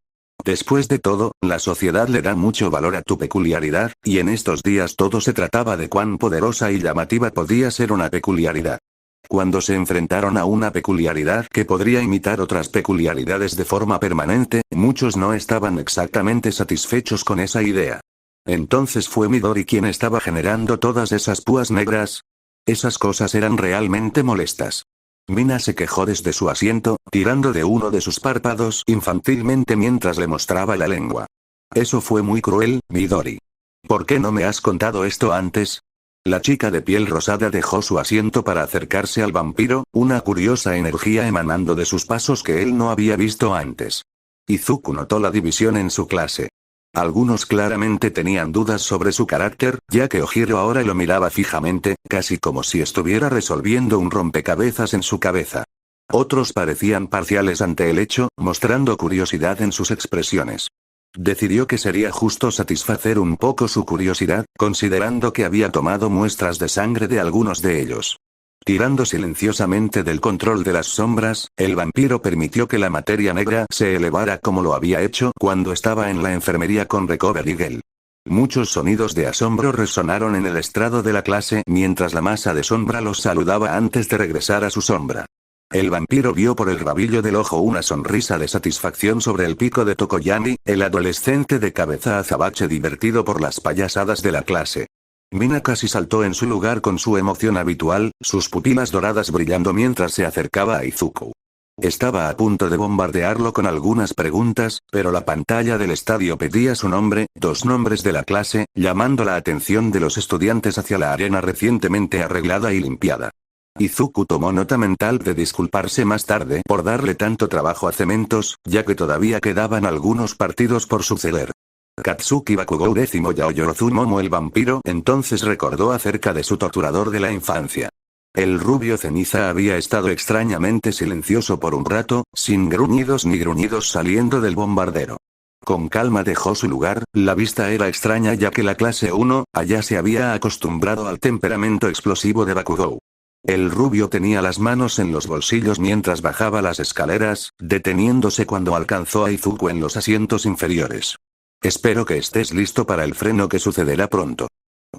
Después de todo, la sociedad le da mucho valor a tu peculiaridad, y en estos días todo se trataba de cuán poderosa y llamativa podía ser una peculiaridad. Cuando se enfrentaron a una peculiaridad que podría imitar otras peculiaridades de forma permanente, muchos no estaban exactamente satisfechos con esa idea. Entonces fue Midori quien estaba generando todas esas púas negras. Esas cosas eran realmente molestas. Mina se quejó desde su asiento, tirando de uno de sus párpados infantilmente mientras le mostraba la lengua. Eso fue muy cruel, Midori. ¿Por qué no me has contado esto antes? La chica de piel rosada dejó su asiento para acercarse al vampiro, una curiosa energía emanando de sus pasos que él no había visto antes. Izuku notó la división en su clase. Algunos claramente tenían dudas sobre su carácter, ya que Ojiro ahora lo miraba fijamente, casi como si estuviera resolviendo un rompecabezas en su cabeza. Otros parecían parciales ante el hecho, mostrando curiosidad en sus expresiones. Decidió que sería justo satisfacer un poco su curiosidad, considerando que había tomado muestras de sangre de algunos de ellos. Tirando silenciosamente del control de las sombras, el vampiro permitió que la materia negra se elevara como lo había hecho cuando estaba en la enfermería con Recovery Girl. Muchos sonidos de asombro resonaron en el estrado de la clase mientras la masa de sombra los saludaba antes de regresar a su sombra. El vampiro vio por el rabillo del ojo una sonrisa de satisfacción sobre el pico de Tokoyami, el adolescente de cabeza azabache divertido por las payasadas de la clase. Mina casi saltó en su lugar con su emoción habitual, sus pupilas doradas brillando mientras se acercaba a Izuku. Estaba a punto de bombardearlo con algunas preguntas, pero la pantalla del estadio pedía su nombre, dos nombres de la clase, llamando la atención de los estudiantes hacia la arena recientemente arreglada y limpiada. Izuku tomó nota mental de disculparse más tarde por darle tanto trabajo a Cementos, ya que todavía quedaban algunos partidos por suceder. Katsuki Bakugou décimo Yaoyorozu Momo el vampiro entonces recordó acerca de su torturador de la infancia. El rubio ceniza había estado extrañamente silencioso por un rato, sin gruñidos ni gruñidos saliendo del bombardero. Con calma dejó su lugar, la vista era extraña ya que la clase 1, allá se había acostumbrado al temperamento explosivo de Bakugou. El rubio tenía las manos en los bolsillos mientras bajaba las escaleras, deteniéndose cuando alcanzó a Izuku en los asientos inferiores. Espero que estés listo para el freno que sucederá pronto.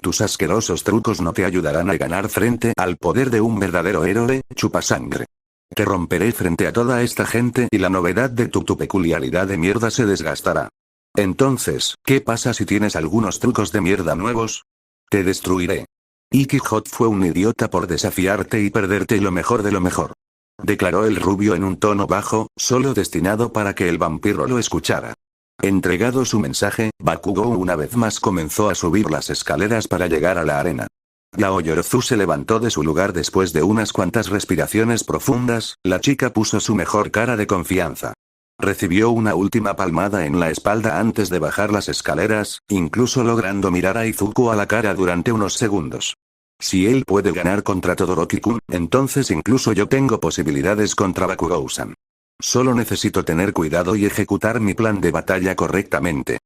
Tus asquerosos trucos no te ayudarán a ganar frente al poder de un verdadero héroe, chupasangre. Te romperé frente a toda esta gente y la novedad de tu peculiaridad de mierda se desgastará. Entonces, ¿qué pasa si tienes algunos trucos de mierda nuevos? Te destruiré. Iki Hot fue un idiota por desafiarte y perderte lo mejor de lo mejor. Declaró el rubio en un tono bajo, solo destinado para que el vampiro lo escuchara. Entregado su mensaje, Bakugou una vez más comenzó a subir las escaleras para llegar a la arena. Yaoyorozu se levantó de su lugar después de unas cuantas respiraciones profundas, la chica puso su mejor cara de confianza. Recibió una última palmada en la espalda antes de bajar las escaleras, incluso logrando mirar a Izuku a la cara durante unos segundos. Si él puede ganar contra Todoroki-kun, entonces incluso yo tengo posibilidades contra Bakugou-san. Solo necesito tener cuidado y ejecutar mi plan de batalla correctamente.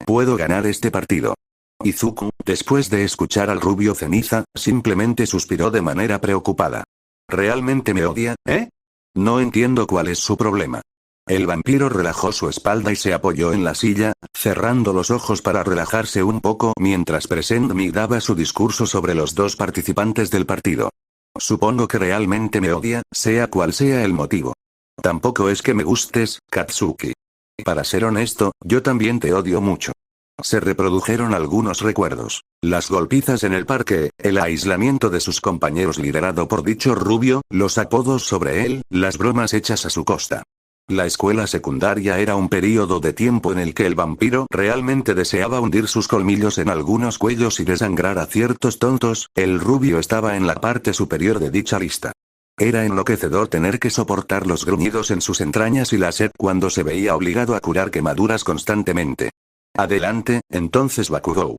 Puedo ganar este partido. Izuku, después de escuchar al rubio ceniza, simplemente suspiró de manera preocupada. ¿Realmente me odia, eh? No entiendo cuál es su problema. El vampiro relajó su espalda y se apoyó en la silla, cerrando los ojos para relajarse un poco mientras Present-Mi daba su discurso sobre los dos participantes del partido. Supongo que realmente me odia, sea cual sea el motivo. Tampoco es que me gustes, Katsuki. Para ser honesto, yo también te odio mucho. Se reprodujeron algunos recuerdos. Las golpizas en el parque, el aislamiento de sus compañeros liderado por dicho rubio, los apodos sobre él, las bromas hechas a su costa. La escuela secundaria era un período de tiempo en el que el vampiro realmente deseaba hundir sus colmillos en algunos cuellos y desangrar a ciertos tontos, el rubio estaba en la parte superior de dicha lista. Era enloquecedor tener que soportar los gruñidos en sus entrañas y la sed cuando se veía obligado a curar quemaduras constantemente. Adelante, entonces Bakugou.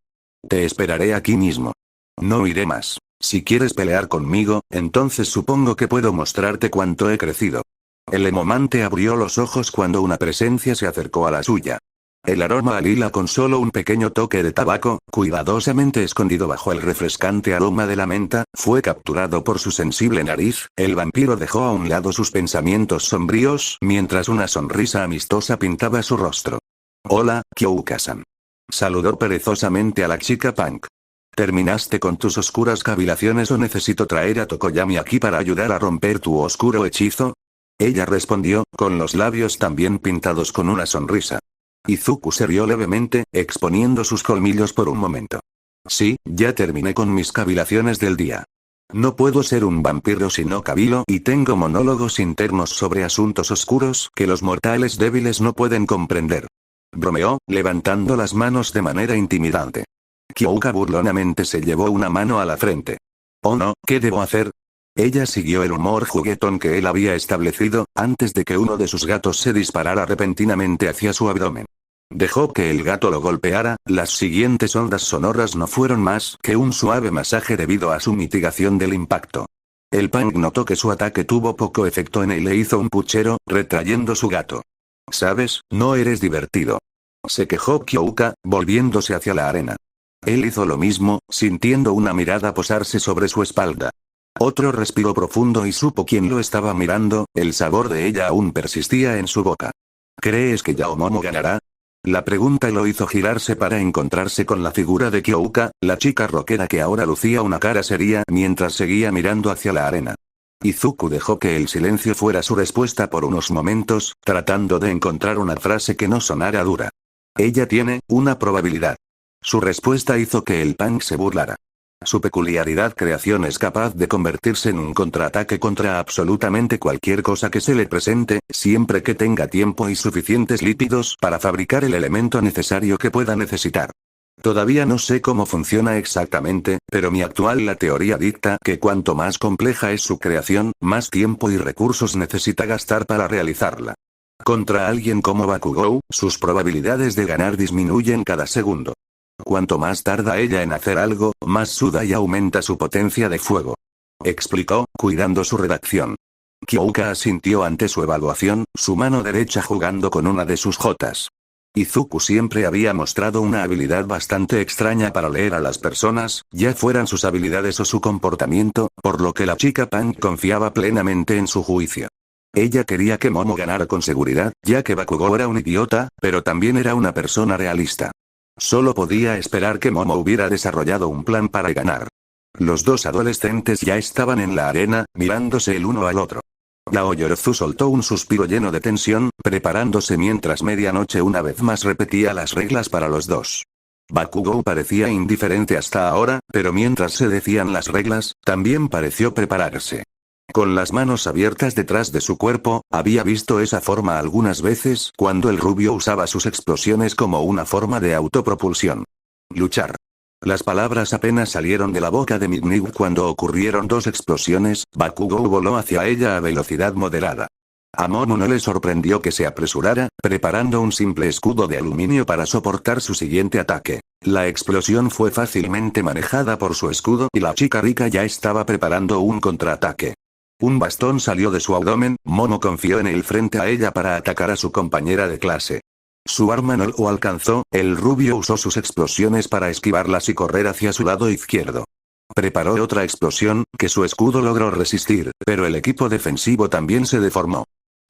Te esperaré aquí mismo. No iré más. Si quieres pelear conmigo, entonces supongo que puedo mostrarte cuánto he crecido. El emomante abrió los ojos cuando una presencia se acercó a la suya. El aroma a lila con solo un pequeño toque de tabaco, cuidadosamente escondido bajo el refrescante aroma de la menta, fue capturado por su sensible nariz. El vampiro dejó a un lado sus pensamientos sombríos mientras una sonrisa amistosa pintaba su rostro. Hola, Kyoka-san. Saludó perezosamente a la chica punk. ¿Terminaste con tus oscuras cavilaciones o necesito traer a Tokoyami aquí para ayudar a romper tu oscuro hechizo? Ella respondió, con los labios también pintados con una sonrisa. Izuku se rió levemente, exponiendo sus colmillos por un momento. Sí, ya terminé con mis cavilaciones del día. No puedo ser un vampiro si no cavilo y tengo monólogos internos sobre asuntos oscuros que los mortales débiles no pueden comprender. Bromeó, levantando las manos de manera intimidante. Kyoka burlonamente se llevó una mano a la frente. Oh no, ¿qué debo hacer? Ella siguió el humor juguetón que él había establecido, antes de que uno de sus gatos se disparara repentinamente hacia su abdomen. Dejó que el gato lo golpeara. Las siguientes ondas sonoras no fueron más que un suave masaje debido a su mitigación del impacto. El punk notó que su ataque tuvo poco efecto en él y le hizo un puchero, retrayendo su gato. ¿Sabes? No eres divertido. Se quejó Kyoka, volviéndose hacia la arena. Él hizo lo mismo, sintiendo una mirada posarse sobre su espalda. Otro respiró profundo y supo quién lo estaba mirando. El sabor de ella aún persistía en su boca. ¿Crees que Yaomomo ganará? La pregunta lo hizo girarse para encontrarse con la figura de Kyoka, la chica rockera que ahora lucía una cara seria mientras seguía mirando hacia la arena. Izuku dejó que el silencio fuera su respuesta por unos momentos, tratando de encontrar una frase que no sonara dura. Ella tiene una probabilidad. Su respuesta hizo que el punk se burlara. Su peculiaridad creación es capaz de convertirse en un contraataque contra absolutamente cualquier cosa que se le presente, siempre que tenga tiempo y suficientes lípidos para fabricar el elemento necesario que pueda necesitar. Todavía no sé cómo funciona exactamente, pero mi actual la teoría dicta que cuanto más compleja es su creación, más tiempo y recursos necesita gastar para realizarla. Contra alguien como Bakugou, sus probabilidades de ganar disminuyen cada segundo. Cuanto más tarda ella en hacer algo, más suda y aumenta su potencia de fuego. Explicó, cuidando su redacción. Kyoka asintió ante su evaluación, su mano derecha jugando con una de sus jotas. Izuku siempre había mostrado una habilidad bastante extraña para leer a las personas, ya fueran sus habilidades o su comportamiento, por lo que la chica punk confiaba plenamente en su juicio. Ella quería que Momo ganara con seguridad, ya que Bakugou era un idiota, pero también era una persona realista. Solo podía esperar que Momo hubiera desarrollado un plan para ganar. Los dos adolescentes ya estaban en la arena, mirándose el uno al otro. Naoyorozu soltó un suspiro lleno de tensión, preparándose mientras medianoche una vez más repetía las reglas para los dos. Bakugou parecía indiferente hasta ahora, pero mientras se decían las reglas, también pareció prepararse. Con las manos abiertas detrás de su cuerpo, había visto esa forma algunas veces cuando el rubio usaba sus explosiones como una forma de autopropulsión. Luchar. Las palabras apenas salieron de la boca de Midnight cuando ocurrieron dos explosiones. Bakugou voló hacia ella a velocidad moderada. A Momo no le sorprendió que se apresurara, preparando un simple escudo de aluminio para soportar su siguiente ataque. La explosión fue fácilmente manejada por su escudo y la chica rica ya estaba preparando un contraataque. Un bastón salió de su abdomen. Momo confió en él frente a ella para atacar a su compañera de clase. Su arma no lo alcanzó. El rubio usó sus explosiones para esquivarlas y correr hacia su lado izquierdo. Preparó otra explosión, que su escudo logró resistir, pero el equipo defensivo también se deformó.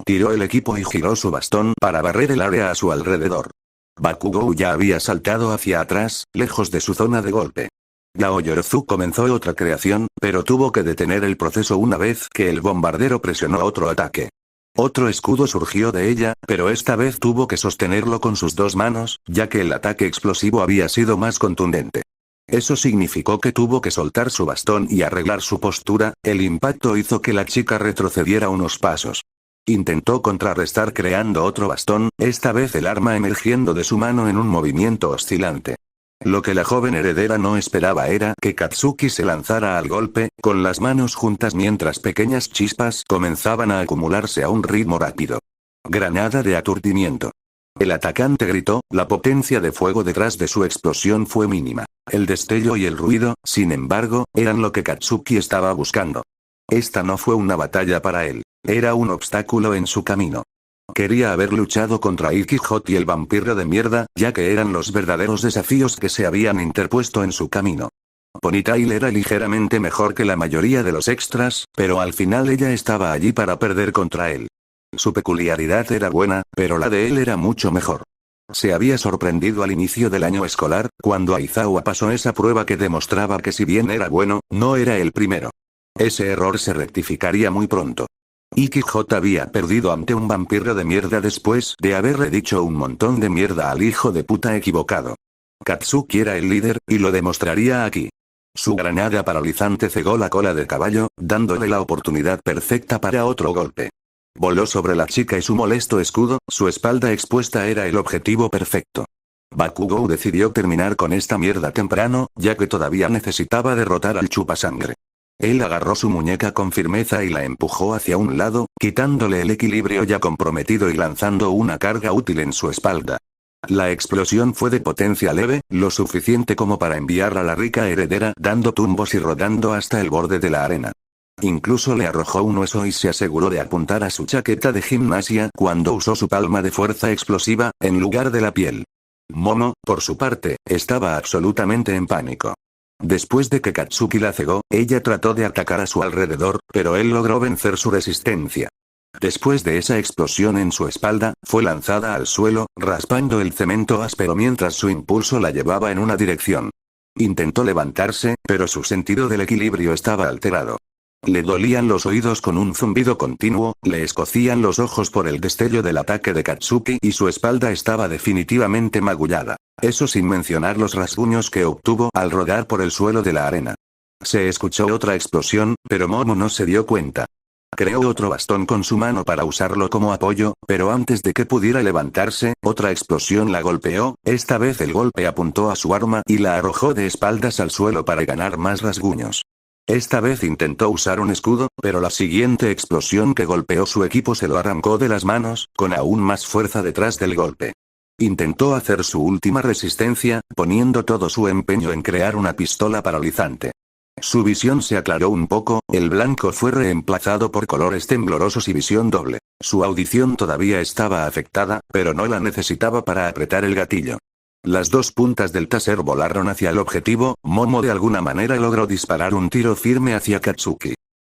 Tiró el equipo y giró su bastón para barrer el área a su alrededor. Bakugou ya había saltado hacia atrás, lejos de su zona de golpe. Naoyorozu comenzó otra creación, pero tuvo que detener el proceso una vez que el bombardero presionó otro ataque. Otro escudo surgió de ella, pero esta vez tuvo que sostenerlo con sus dos manos, ya que el ataque explosivo había sido más contundente. Eso significó que tuvo que soltar su bastón y arreglar su postura. El impacto hizo que la chica retrocediera unos pasos. Intentó contrarrestar creando otro bastón, esta vez el arma emergiendo de su mano en un movimiento oscilante. Lo que la joven heredera no esperaba era que Katsuki se lanzara al golpe, con las manos juntas mientras pequeñas chispas comenzaban a acumularse a un ritmo rápido. Granada de aturdimiento. El atacante gritó, la potencia de fuego detrás de su explosión fue mínima. El destello y el ruido, sin embargo, eran lo que Katsuki estaba buscando. Esta no fue una batalla para él. Era un obstáculo en su camino. Quería haber luchado contra Ikki-Hot y el vampiro de mierda, ya que eran los verdaderos desafíos que se habían interpuesto en su camino. Ponytail era ligeramente mejor que la mayoría de los extras, pero al final ella estaba allí para perder contra él. Su peculiaridad era buena, pero la de él era mucho mejor. Se había sorprendido al inicio del año escolar, cuando Aizawa pasó esa prueba que demostraba que si bien era bueno, no era el primero. Ese error se rectificaría muy pronto. Ikki-Hot había perdido ante un vampiro de mierda después de haberle dicho un montón de mierda al hijo de puta equivocado. Katsuki era el líder, y lo demostraría aquí. Su granada paralizante cegó la cola del caballo, dándole la oportunidad perfecta para otro golpe. Voló sobre la chica y su molesto escudo, su espalda expuesta era el objetivo perfecto. Bakugou decidió terminar con esta mierda temprano, ya que todavía necesitaba derrotar al chupasangre. Él agarró su muñeca con firmeza y la empujó hacia un lado, quitándole el equilibrio ya comprometido y lanzando una carga útil en su espalda. La explosión fue de potencia leve, lo suficiente como para enviar a la rica heredera dando tumbos y rodando hasta el borde de la arena. Incluso le arrojó un hueso y se aseguró de apuntar a su chaqueta de gimnasia cuando usó su palma de fuerza explosiva, en lugar de la piel. Momo, por su parte, estaba absolutamente en pánico. Después de que Katsuki la cegó, ella trató de atacar a su alrededor, pero él logró vencer su resistencia. Después de esa explosión en su espalda, fue lanzada al suelo, raspando el cemento áspero mientras su impulso la llevaba en una dirección. Intentó levantarse, pero su sentido del equilibrio estaba alterado. Le dolían los oídos con un zumbido continuo, le escocían los ojos por el destello del ataque de Katsuki y su espalda estaba definitivamente magullada. Eso sin mencionar los rasguños que obtuvo al rodar por el suelo de la arena. Se escuchó otra explosión, pero Momo no se dio cuenta. Creó otro bastón con su mano para usarlo como apoyo, pero antes de que pudiera levantarse, otra explosión la golpeó, esta vez el golpe apuntó a su arma y la arrojó de espaldas al suelo para ganar más rasguños. Esta vez intentó usar un escudo, pero la siguiente explosión que golpeó su equipo se lo arrancó de las manos, con aún más fuerza detrás del golpe. Intentó hacer su última resistencia, poniendo todo su empeño en crear una pistola paralizante. Su visión se aclaró un poco, el blanco fue reemplazado por colores temblorosos y visión doble. Su audición todavía estaba afectada, pero no la necesitaba para apretar el gatillo. Las dos puntas del taser volaron hacia el objetivo, Momo de alguna manera logró disparar un tiro firme hacia Katsuki.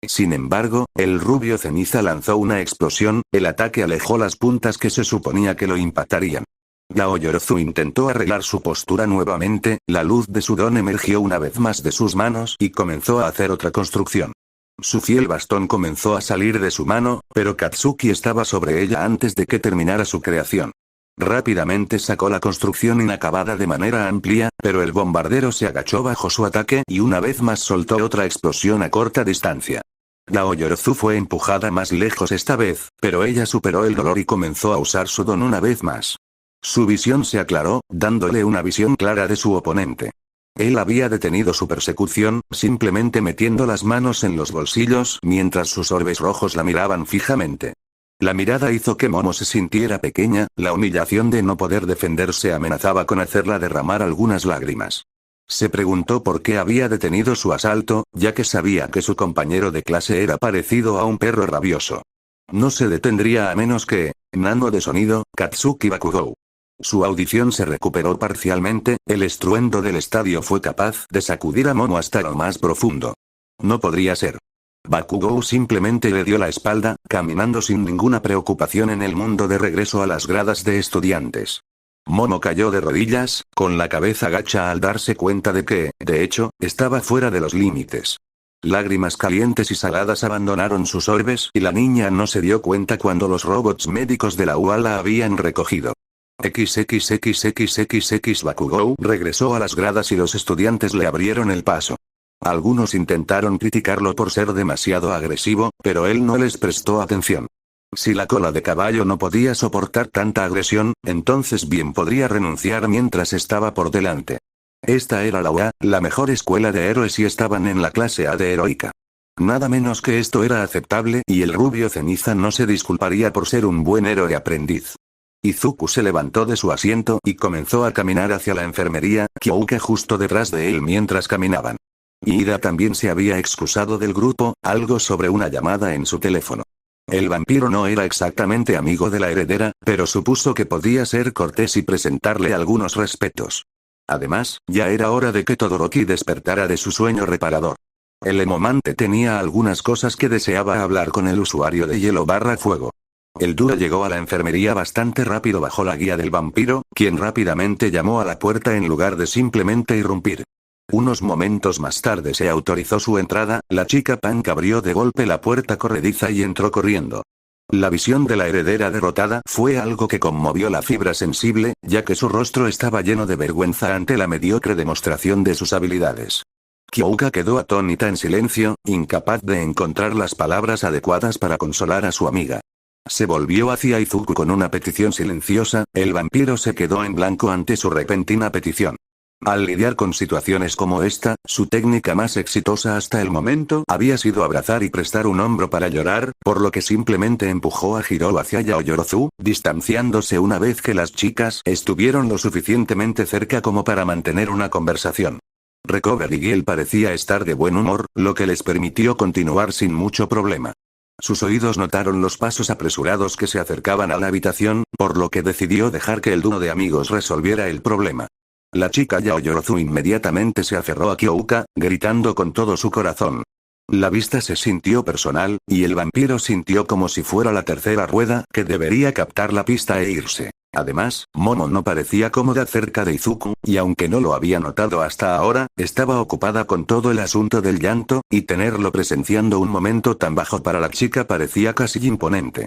Sin embargo, el rubio ceniza lanzó una explosión, el ataque alejó las puntas que se suponía que lo impactarían. Yaoyorozu intentó arreglar su postura nuevamente, la luz de su don emergió una vez más de sus manos y comenzó a hacer otra construcción. Su fiel bastón comenzó a salir de su mano, pero Katsuki estaba sobre ella antes de que terminara su creación. Rápidamente sacó la construcción inacabada de manera amplia, pero el bombardero se agachó bajo su ataque y una vez más soltó otra explosión a corta distancia. Yaoyorozu fue empujada más lejos esta vez, pero ella superó el dolor y comenzó a usar su don una vez más. Su visión se aclaró, dándole una visión clara de su oponente. Él había detenido su persecución, simplemente metiendo las manos en los bolsillos mientras sus orbes rojos la miraban fijamente. La mirada hizo que Momo se sintiera pequeña, la humillación de no poder defenderse amenazaba con hacerla derramar algunas lágrimas. Se preguntó por qué había detenido su asalto, ya que sabía que su compañero de clase era parecido a un perro rabioso. No se detendría a menos que, nano de sonido, Katsuki Bakugou. Su audición se recuperó parcialmente, el estruendo del estadio fue capaz de sacudir a Momo hasta lo más profundo. No podría ser. Bakugou simplemente le dio la espalda, caminando sin ninguna preocupación en el mundo de regreso a las gradas de estudiantes. Momo cayó de rodillas, con la cabeza gacha al darse cuenta de que, de hecho, estaba fuera de los límites. Lágrimas calientes y saladas abandonaron sus orbes y la niña no se dio cuenta cuando los robots médicos de la UA la habían recogido. XXXXXX Bakugou regresó a las gradas y los estudiantes le abrieron el paso. Algunos intentaron criticarlo por ser demasiado agresivo, pero él no les prestó atención. Si la cola de caballo no podía soportar tanta agresión, entonces bien podría renunciar mientras estaba por delante. Esta era la UA, la mejor escuela de héroes y estaban en la clase A de heroica. Nada menos que esto era aceptable y el rubio ceniza no se disculparía por ser un buen héroe aprendiz. Izuku se levantó de su asiento y comenzó a caminar hacia la enfermería, Kyouka justo detrás de él mientras caminaban. Ida también se había excusado del grupo, algo sobre una llamada en su teléfono. El vampiro no era exactamente amigo de la heredera, pero supuso que podía ser cortés y presentarle algunos respetos. Además, ya era hora de que Todoroki despertara de su sueño reparador. El emomante tenía algunas cosas que deseaba hablar con el usuario de hielo/fuego. El dúo llegó a la enfermería bastante rápido bajo la guía del vampiro, quien rápidamente llamó a la puerta en lugar de simplemente irrumpir. Unos momentos más tarde se autorizó su entrada, la chica punk abrió de golpe la puerta corrediza y entró corriendo. La visión de la heredera derrotada fue algo que conmovió la fibra sensible, ya que su rostro estaba lleno de vergüenza ante la mediocre demostración de sus habilidades. Kyouka quedó atónita en silencio, incapaz de encontrar las palabras adecuadas para consolar a su amiga. Se volvió hacia Izuku con una petición silenciosa, el vampiro se quedó en blanco ante su repentina petición. Al lidiar con situaciones como esta, su técnica más exitosa hasta el momento había sido abrazar y prestar un hombro para llorar, por lo que simplemente empujó a Hiro hacia Yaoyorozu, distanciándose una vez que las chicas estuvieron lo suficientemente cerca como para mantener una conversación. Recovery Girl parecía estar de buen humor, lo que les permitió continuar sin mucho problema. Sus oídos notaron los pasos apresurados que se acercaban a la habitación, por lo que decidió dejar que el dúo de amigos resolviera el problema. La chica Yaoyorozu inmediatamente se aferró a Kyouka, gritando con todo su corazón. La vista se sintió personal, y el vampiro sintió como si fuera la tercera rueda que debería captar la pista e irse. Además, Momo no parecía cómoda cerca de Izuku, y aunque no lo había notado hasta ahora, estaba ocupada con todo el asunto del llanto, y tenerlo presenciando un momento tan bajo para la chica parecía casi imponente.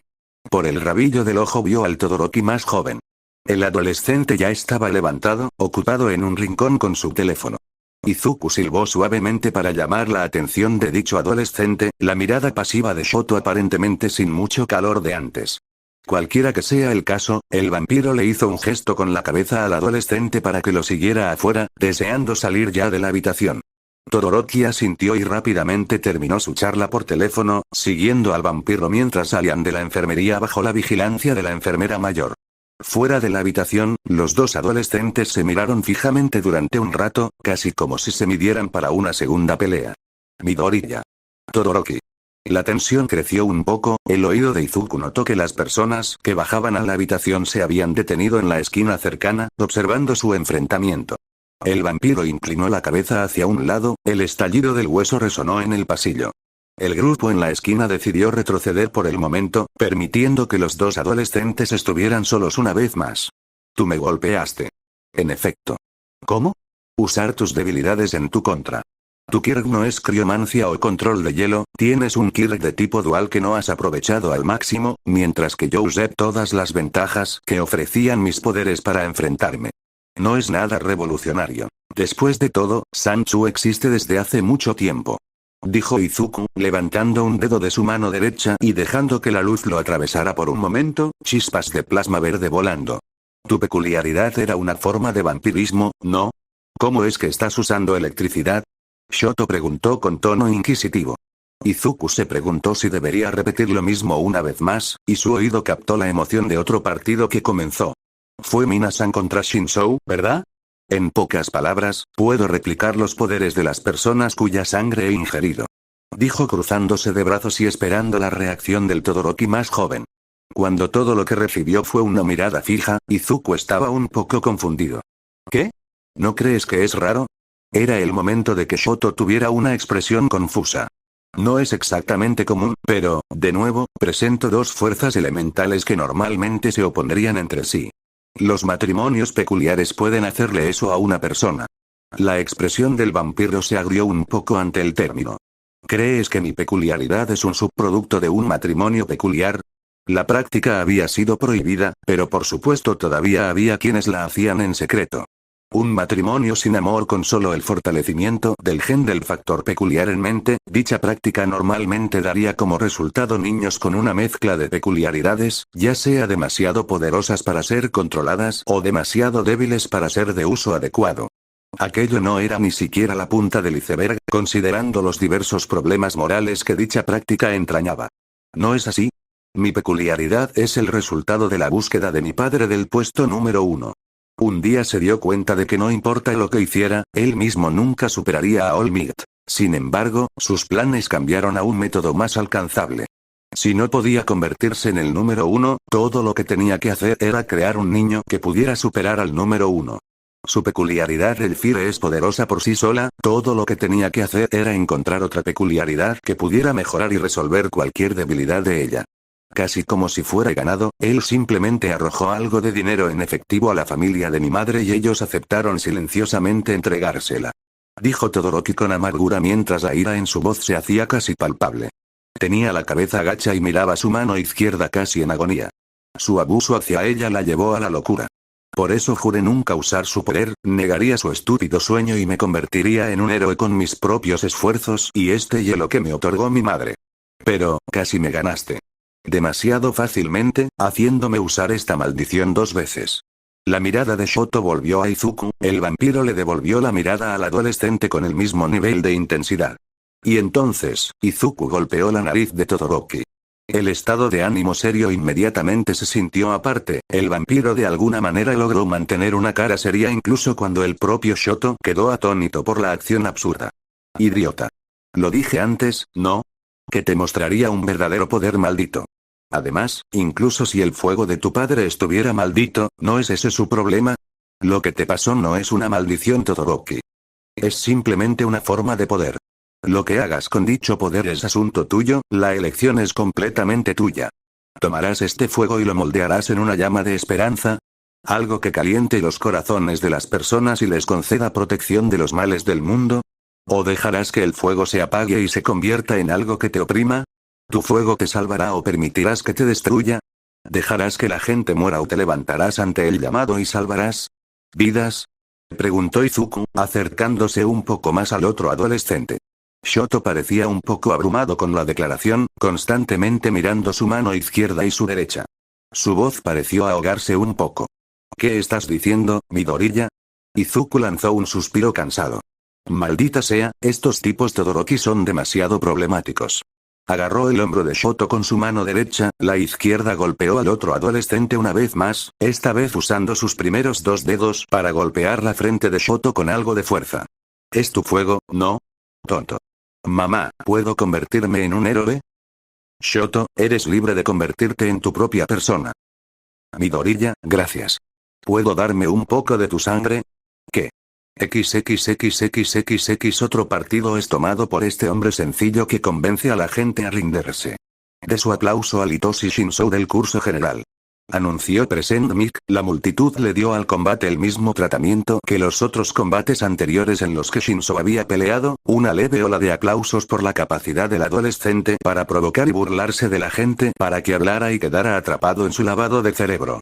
Por el rabillo del ojo vio al Todoroki más joven. El adolescente ya estaba levantado, ocupado en un rincón con su teléfono. Izuku silbó suavemente para llamar la atención de dicho adolescente, la mirada pasiva de Shoto aparentemente sin mucho calor de antes. Cualquiera que sea el caso, el vampiro le hizo un gesto con la cabeza al adolescente para que lo siguiera afuera, deseando salir ya de la habitación. Todoroki asintió y rápidamente terminó su charla por teléfono, siguiendo al vampiro mientras salían de la enfermería bajo la vigilancia de la enfermera mayor. Fuera de la habitación, los dos adolescentes se miraron fijamente durante un rato, casi como si se midieran para una segunda pelea. Midoriya. Todoroki. La tensión creció un poco, el oído de Izuku notó que las personas que bajaban a la habitación se habían detenido en la esquina cercana, observando su enfrentamiento. El vampiro inclinó la cabeza hacia un lado, el estallido del hueso resonó en el pasillo. El grupo en la esquina decidió retroceder por el momento, permitiendo que los dos adolescentes estuvieran solos una vez más. Tú me golpeaste. En efecto. ¿Cómo? Usar tus debilidades en tu contra. Tu Kirk no es criomancia o control de hielo, tienes un Kirk de tipo dual que no has aprovechado al máximo, mientras que yo usé todas las ventajas que ofrecían mis poderes para enfrentarme. No es nada revolucionario. Después de todo, Sanchu existe desde hace mucho tiempo. Dijo Izuku, levantando un dedo de su mano derecha y dejando que la luz lo atravesara por un momento, chispas de plasma verde volando. Tu peculiaridad era una forma de vampirismo, ¿no? ¿Cómo es que estás usando electricidad? Shoto preguntó con tono inquisitivo. Izuku se preguntó si debería repetir lo mismo una vez más, y su oído captó la emoción de otro partido que comenzó. Fue Minasan contra Shinzou, ¿verdad? En pocas palabras, puedo replicar los poderes de las personas cuya sangre he ingerido. Dijo cruzándose de brazos y esperando la reacción del Todoroki más joven. Cuando todo lo que recibió fue una mirada fija, Izuku estaba un poco confundido. ¿Qué? ¿No crees que es raro? Era el momento de que Shoto tuviera una expresión confusa. No es exactamente común, pero, de nuevo, presento dos fuerzas elementales que normalmente se opondrían entre sí. Los matrimonios peculiares pueden hacerle eso a una persona. La expresión del vampiro se agrió un poco ante el término. ¿Crees que mi peculiaridad es un subproducto de un matrimonio peculiar? La práctica había sido prohibida, pero por supuesto todavía había quienes la hacían en secreto. Un matrimonio sin amor con solo el fortalecimiento del gen del factor peculiar en mente, dicha práctica normalmente daría como resultado niños con una mezcla de peculiaridades, ya sea demasiado poderosas para ser controladas o demasiado débiles para ser de uso adecuado. Aquello no era ni siquiera la punta del iceberg, considerando los diversos problemas morales que dicha práctica entrañaba. ¿No es así? Mi peculiaridad es el resultado de la búsqueda de mi padre del puesto número 1. Un día se dio cuenta de que no importa lo que hiciera, él mismo nunca superaría a All Might. Sin embargo, sus planes cambiaron a un método más alcanzable. Si no podía convertirse en el número 1, todo lo que tenía que hacer era crear un niño que pudiera superar al número 1. Su peculiaridad Elfire es poderosa por sí sola, todo lo que tenía que hacer era encontrar otra peculiaridad que pudiera mejorar y resolver cualquier debilidad de ella. Casi como si fuera ganado, él simplemente arrojó algo de dinero en efectivo a la familia de mi madre y ellos aceptaron silenciosamente entregársela. Dijo Todoroki con amargura mientras la ira en su voz se hacía casi palpable. Tenía la cabeza agacha y miraba su mano izquierda casi en agonía. Su abuso hacia ella la llevó a la locura. Por eso juré nunca usar su poder, negaría su estúpido sueño y me convertiría en un héroe con mis propios esfuerzos y este hielo que me otorgó mi madre. Pero, casi me ganaste. Demasiado fácilmente, haciéndome usar esta maldición 2 veces. La mirada de Shoto volvió a Izuku, el vampiro le devolvió la mirada al adolescente con el mismo nivel de intensidad. Y entonces, Izuku golpeó la nariz de Todoroki. El estado de ánimo serio inmediatamente se sintió aparte, el vampiro de alguna manera logró mantener una cara seria incluso cuando el propio Shoto quedó atónito por la acción absurda. Idiota. Lo dije antes, ¿no? Que te mostraría un verdadero poder maldito. Además, incluso si el fuego de tu padre estuviera maldito, ¿no es ese su problema? Lo que te pasó no es una maldición Todoroki. Es simplemente una forma de poder. Lo que hagas con dicho poder es asunto tuyo, la elección es completamente tuya. ¿Tomarás este fuego y lo moldearás en una llama de esperanza? ¿Algo que caliente los corazones de las personas y les conceda protección de los males del mundo? ¿O dejarás que el fuego se apague y se convierta en algo que te oprima? ¿Tu fuego te salvará o permitirás que te destruya? ¿Dejarás que la gente muera o te levantarás ante el llamado y salvarás vidas? Preguntó Izuku, acercándose un poco más al otro adolescente. Shoto parecía un poco abrumado con la declaración, constantemente mirando su mano izquierda y su derecha. Su voz pareció ahogarse un poco. ¿Qué estás diciendo, Midoriya? Izuku lanzó un suspiro cansado. Maldita sea, estos tipos Todoroki son demasiado problemáticos. Agarró el hombro de Shoto con su mano derecha, la izquierda golpeó al otro adolescente una vez más, esta vez usando sus primeros 2 dedos para golpear la frente de Shoto con algo de fuerza. ¿Es tu fuego, no? Tonto. Mamá, ¿puedo convertirme en un héroe? Shoto, eres libre de convertirte en tu propia persona. Midoriya, gracias. ¿Puedo darme un poco de tu sangre? ¿Qué? XXXXXX otro partido es tomado por este hombre sencillo que convence a la gente a rinderse. De su aplauso al Hitoshi Shinso del curso general. Anunció Present Mic, la multitud le dio al combate el mismo tratamiento que los otros combates anteriores en los que Shinso había peleado, una leve ola de aplausos por la capacidad del adolescente para provocar y burlarse de la gente para que hablara y quedara atrapado en su lavado de cerebro.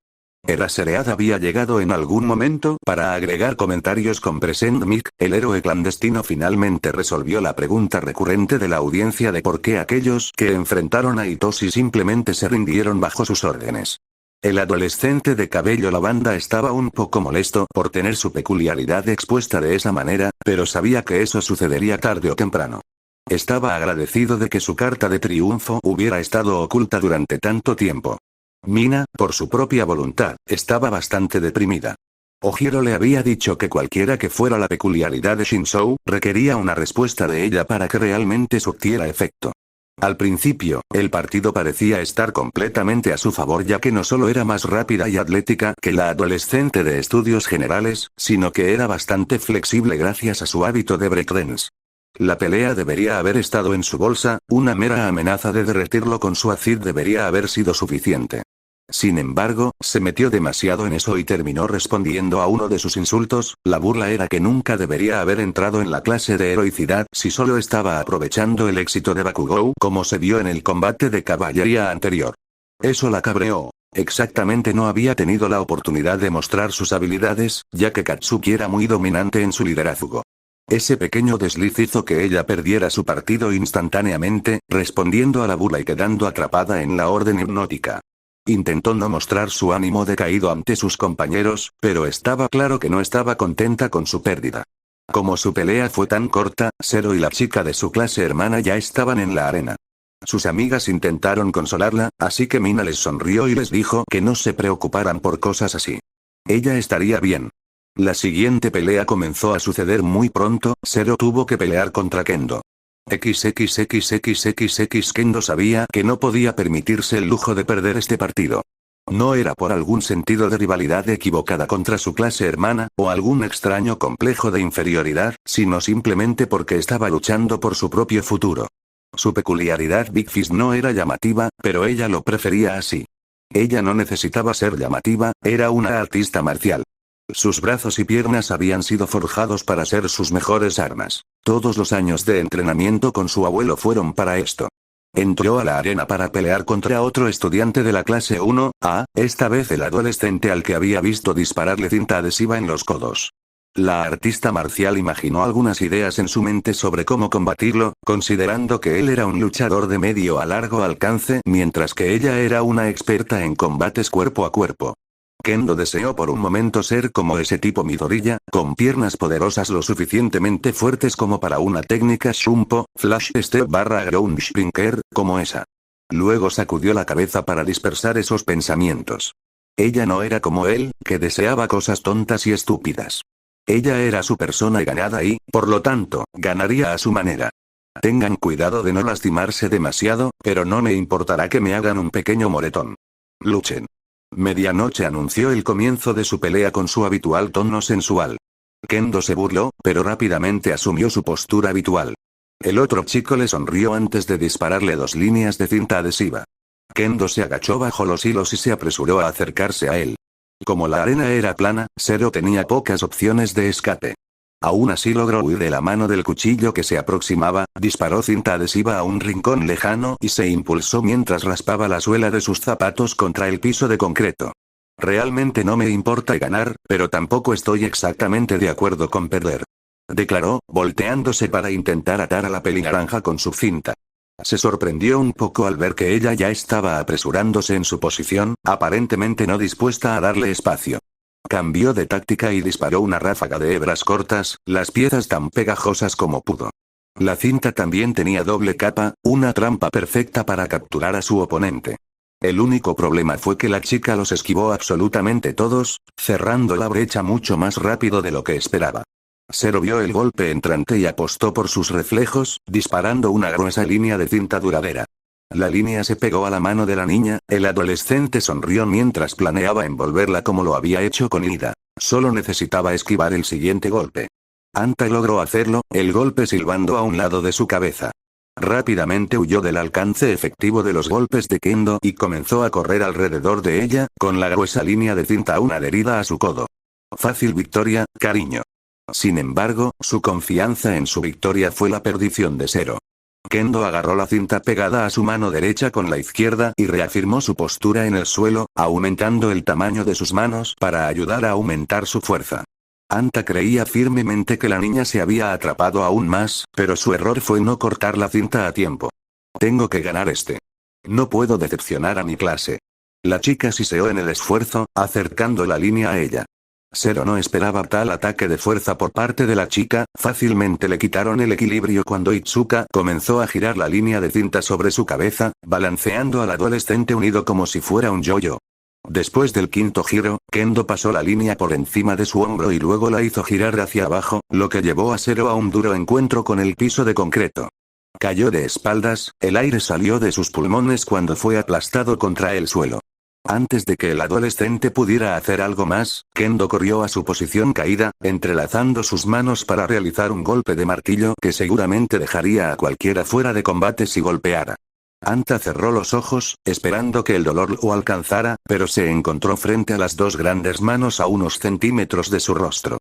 Eraserhead había llegado en algún momento para agregar comentarios con Present Mic, el héroe clandestino finalmente resolvió la pregunta recurrente de la audiencia de por qué aquellos que enfrentaron a Hitoshi simplemente se rindieron bajo sus órdenes. El adolescente de cabello lavanda estaba un poco molesto por tener su peculiaridad expuesta de esa manera, pero sabía que eso sucedería tarde o temprano. Estaba agradecido de que su carta de triunfo hubiera estado oculta durante tanto tiempo. Mina, por su propia voluntad, estaba bastante deprimida. Ojiro le había dicho que cualquiera que fuera la peculiaridad de Shinso, requería una respuesta de ella para que realmente surtiera efecto. Al principio, el partido parecía estar completamente a su favor ya que no solo era más rápida y atlética que la adolescente de estudios generales, sino que era bastante flexible gracias a su hábito de breakdance. La pelea debería haber estado en su bolsa, una mera amenaza de derretirlo con su acid debería haber sido suficiente. Sin embargo, se metió demasiado en eso y terminó respondiendo a uno de sus insultos, la burla era que nunca debería haber entrado en la clase de heroicidad si solo estaba aprovechando el éxito de Bakugou como se vio en el combate de caballería anterior. Eso la cabreó. Exactamente no había tenido la oportunidad de mostrar sus habilidades, ya que Katsuki era muy dominante en su liderazgo. Ese pequeño desliz hizo que ella perdiera su partido instantáneamente, respondiendo a la burla y quedando atrapada en la orden hipnótica. Intentó no mostrar su ánimo decaído ante sus compañeros, pero estaba claro que no estaba contenta con su pérdida. Como su pelea fue tan corta, Zero y la chica de su clase hermana ya estaban en la arena. Sus amigas intentaron consolarla, así que Mina les sonrió y les dijo que no se preocuparan por cosas así. Ella estaría bien. La siguiente pelea comenzó a suceder muy pronto. Zero tuvo que pelear contra Kendo. XXXXXX Kendo sabía que no podía permitirse el lujo de perder este partido. No era por algún sentido de rivalidad equivocada contra su clase hermana, o algún extraño complejo de inferioridad, sino simplemente porque estaba luchando por su propio futuro. Su peculiaridad Big Fist no era llamativa, pero ella lo prefería así. Ella no necesitaba ser llamativa, era una artista marcial. Sus brazos y piernas habían sido forjados para ser sus mejores armas. Todos los años de entrenamiento con su abuelo fueron para esto. Entró a la arena para pelear contra otro estudiante de la clase 1A, esta vez el adolescente al que había visto dispararle cinta adhesiva en los codos. La artista marcial imaginó algunas ideas en su mente sobre cómo combatirlo, considerando que él era un luchador de medio a largo alcance, mientras que ella era una experta en combates cuerpo a cuerpo. Kendo deseó por un momento ser como ese tipo Midoriya, con piernas poderosas lo suficientemente fuertes como para una técnica Shumpo, Flash Step Ground Springer, como esa. Luego sacudió la cabeza para dispersar esos pensamientos. Ella no era como él, que deseaba cosas tontas y estúpidas. Ella era su persona ganada y, por lo tanto, ganaría a su manera. Tengan cuidado de no lastimarse demasiado, pero no me importará que me hagan un pequeño moretón. Luchen. Medianoche anunció el comienzo de su pelea con su habitual tono sensual. Kendo se burló, pero rápidamente asumió su postura habitual. El otro chico le sonrió antes de dispararle 2 líneas de cinta adhesiva. Kendo se agachó bajo los hilos y se apresuró a acercarse a él. Como la arena era plana, Zero tenía pocas opciones de escape. Aún así logró huir de la mano del cuchillo que se aproximaba, disparó cinta adhesiva a un rincón lejano y se impulsó mientras raspaba la suela de sus zapatos contra el piso de concreto. Realmente no me importa ganar, pero tampoco estoy exactamente de acuerdo con perder. Declaró, volteándose para intentar atar a la pelinaranja con su cinta. Se sorprendió un poco al ver que ella ya estaba apresurándose en su posición, aparentemente no dispuesta a darle espacio. Cambió de táctica y disparó una ráfaga de hebras cortas, las piezas tan pegajosas como pudo. La cinta también tenía doble capa, una trampa perfecta para capturar a su oponente. El único problema fue que la chica los esquivó absolutamente todos, cerrando la brecha mucho más rápido de lo que esperaba. Zero vio el golpe entrante y apostó por sus reflejos, disparando una gruesa línea de cinta duradera. La línea se pegó a la mano de la niña, el adolescente sonrió mientras planeaba envolverla como lo había hecho con Ida. Solo necesitaba esquivar el siguiente golpe. Anta logró hacerlo, el golpe silbando a un lado de su cabeza. Rápidamente huyó del alcance efectivo de los golpes de Kendo y comenzó a correr alrededor de ella, con la gruesa línea de cinta aún adherida a su codo. Fácil victoria, cariño. Sin embargo, su confianza en su victoria fue la perdición de Zero. Kendo agarró la cinta pegada a su mano derecha con la izquierda y reafirmó su postura en el suelo, aumentando el tamaño de sus manos para ayudar a aumentar su fuerza. Anta creía firmemente que la niña se había atrapado aún más, pero su error fue no cortar la cinta a tiempo. Tengo que ganar este. No puedo decepcionar a mi clase. La chica siseó en el esfuerzo, acercando la línea a ella. Zero no esperaba tal ataque de fuerza por parte de la chica, fácilmente le quitaron el equilibrio cuando Itsuka comenzó a girar la línea de cinta sobre su cabeza, balanceando al adolescente unido como si fuera un yo-yo. Después del quinto giro, Kendo pasó la línea por encima de su hombro y luego la hizo girar hacia abajo, lo que llevó a Zero a un duro encuentro con el piso de concreto. Cayó de espaldas, el aire salió de sus pulmones cuando fue aplastado contra el suelo. Antes de que el adolescente pudiera hacer algo más, Kendo corrió a su posición caída, entrelazando sus manos para realizar un golpe de martillo que seguramente dejaría a cualquiera fuera de combate si golpeara. Anta cerró los ojos, esperando que el dolor lo alcanzara, pero se encontró frente a las 2 grandes manos a unos centímetros de su rostro.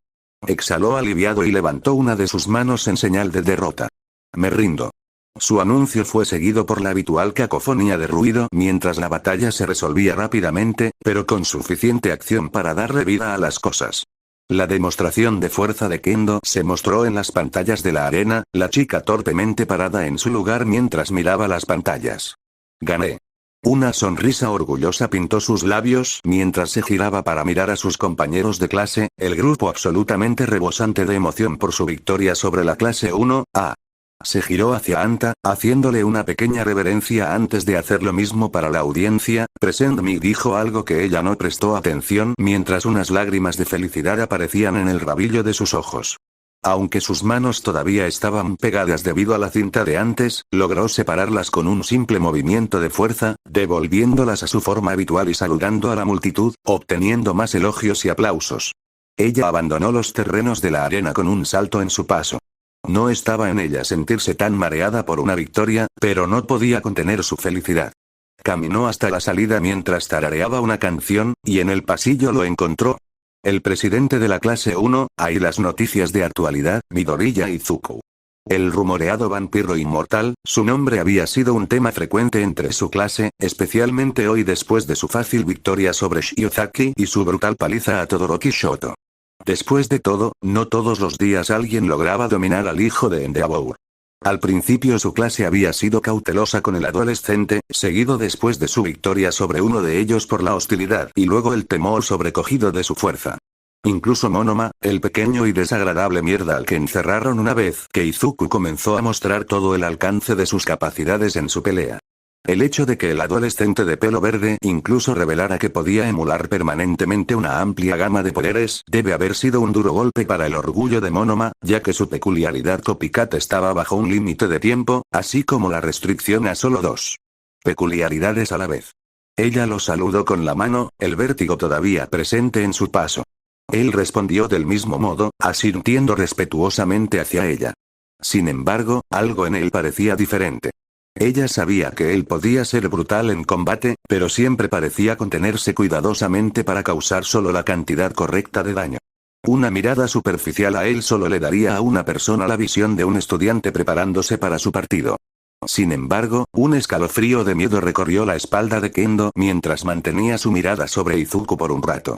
Exhaló aliviado y levantó una de sus manos en señal de derrota. Me rindo. Su anuncio fue seguido por la habitual cacofonía de ruido mientras la batalla se resolvía rápidamente, pero con suficiente acción para darle vida a las cosas. La demostración de fuerza de Kendo se mostró en las pantallas de la arena, la chica torpemente parada en su lugar mientras miraba las pantallas. Gané. Una sonrisa orgullosa pintó sus labios mientras se giraba para mirar a sus compañeros de clase, el grupo absolutamente rebosante de emoción por su victoria sobre la clase 1A. Se giró hacia Anta, haciéndole una pequeña reverencia antes de hacer lo mismo para la audiencia. Present me dijo algo que ella no prestó atención mientras unas lágrimas de felicidad aparecían en el rabillo de sus ojos. Aunque sus manos todavía estaban pegadas debido a la cinta de antes, logró separarlas con un simple movimiento de fuerza, devolviéndolas a su forma habitual y saludando a la multitud, obteniendo más elogios y aplausos. Ella abandonó los terrenos de la arena con un salto en su paso. No estaba en ella sentirse tan mareada por una victoria, pero no podía contener su felicidad. Caminó hasta la salida mientras tarareaba una canción, y en el pasillo lo encontró. El presidente de la clase 1, ahí las noticias de actualidad, Midoriya Izuku. El rumoreado vampiro inmortal, su nombre había sido un tema frecuente entre su clase, especialmente hoy después de su fácil victoria sobre Shiozaki y su brutal paliza a Todoroki Shoto. Después de todo, no todos los días alguien lograba dominar al hijo de Endeavor. Al principio su clase había sido cautelosa con el adolescente, seguido después de su victoria sobre uno de ellos por la hostilidad y luego el temor sobrecogido de su fuerza. Incluso Monoma, el pequeño y desagradable mierda al que encerraron una vez que Izuku comenzó a mostrar todo el alcance de sus capacidades en su pelea. El hecho de que el adolescente de pelo verde incluso revelara que podía emular permanentemente una amplia gama de poderes debe haber sido un duro golpe para el orgullo de Monoma, ya que su peculiaridad copycat estaba bajo un límite de tiempo, así como la restricción a solo 2 peculiaridades a la vez. Ella lo saludó con la mano, el vértigo todavía presente en su paso. Él respondió del mismo modo, asintiendo respetuosamente hacia ella. Sin embargo, algo en él parecía diferente. Ella sabía que él podía ser brutal en combate, pero siempre parecía contenerse cuidadosamente para causar solo la cantidad correcta de daño. Una mirada superficial a él solo le daría a una persona la visión de un estudiante preparándose para su partido. Sin embargo, un escalofrío de miedo recorrió la espalda de Kendo mientras mantenía su mirada sobre Izuku por un rato.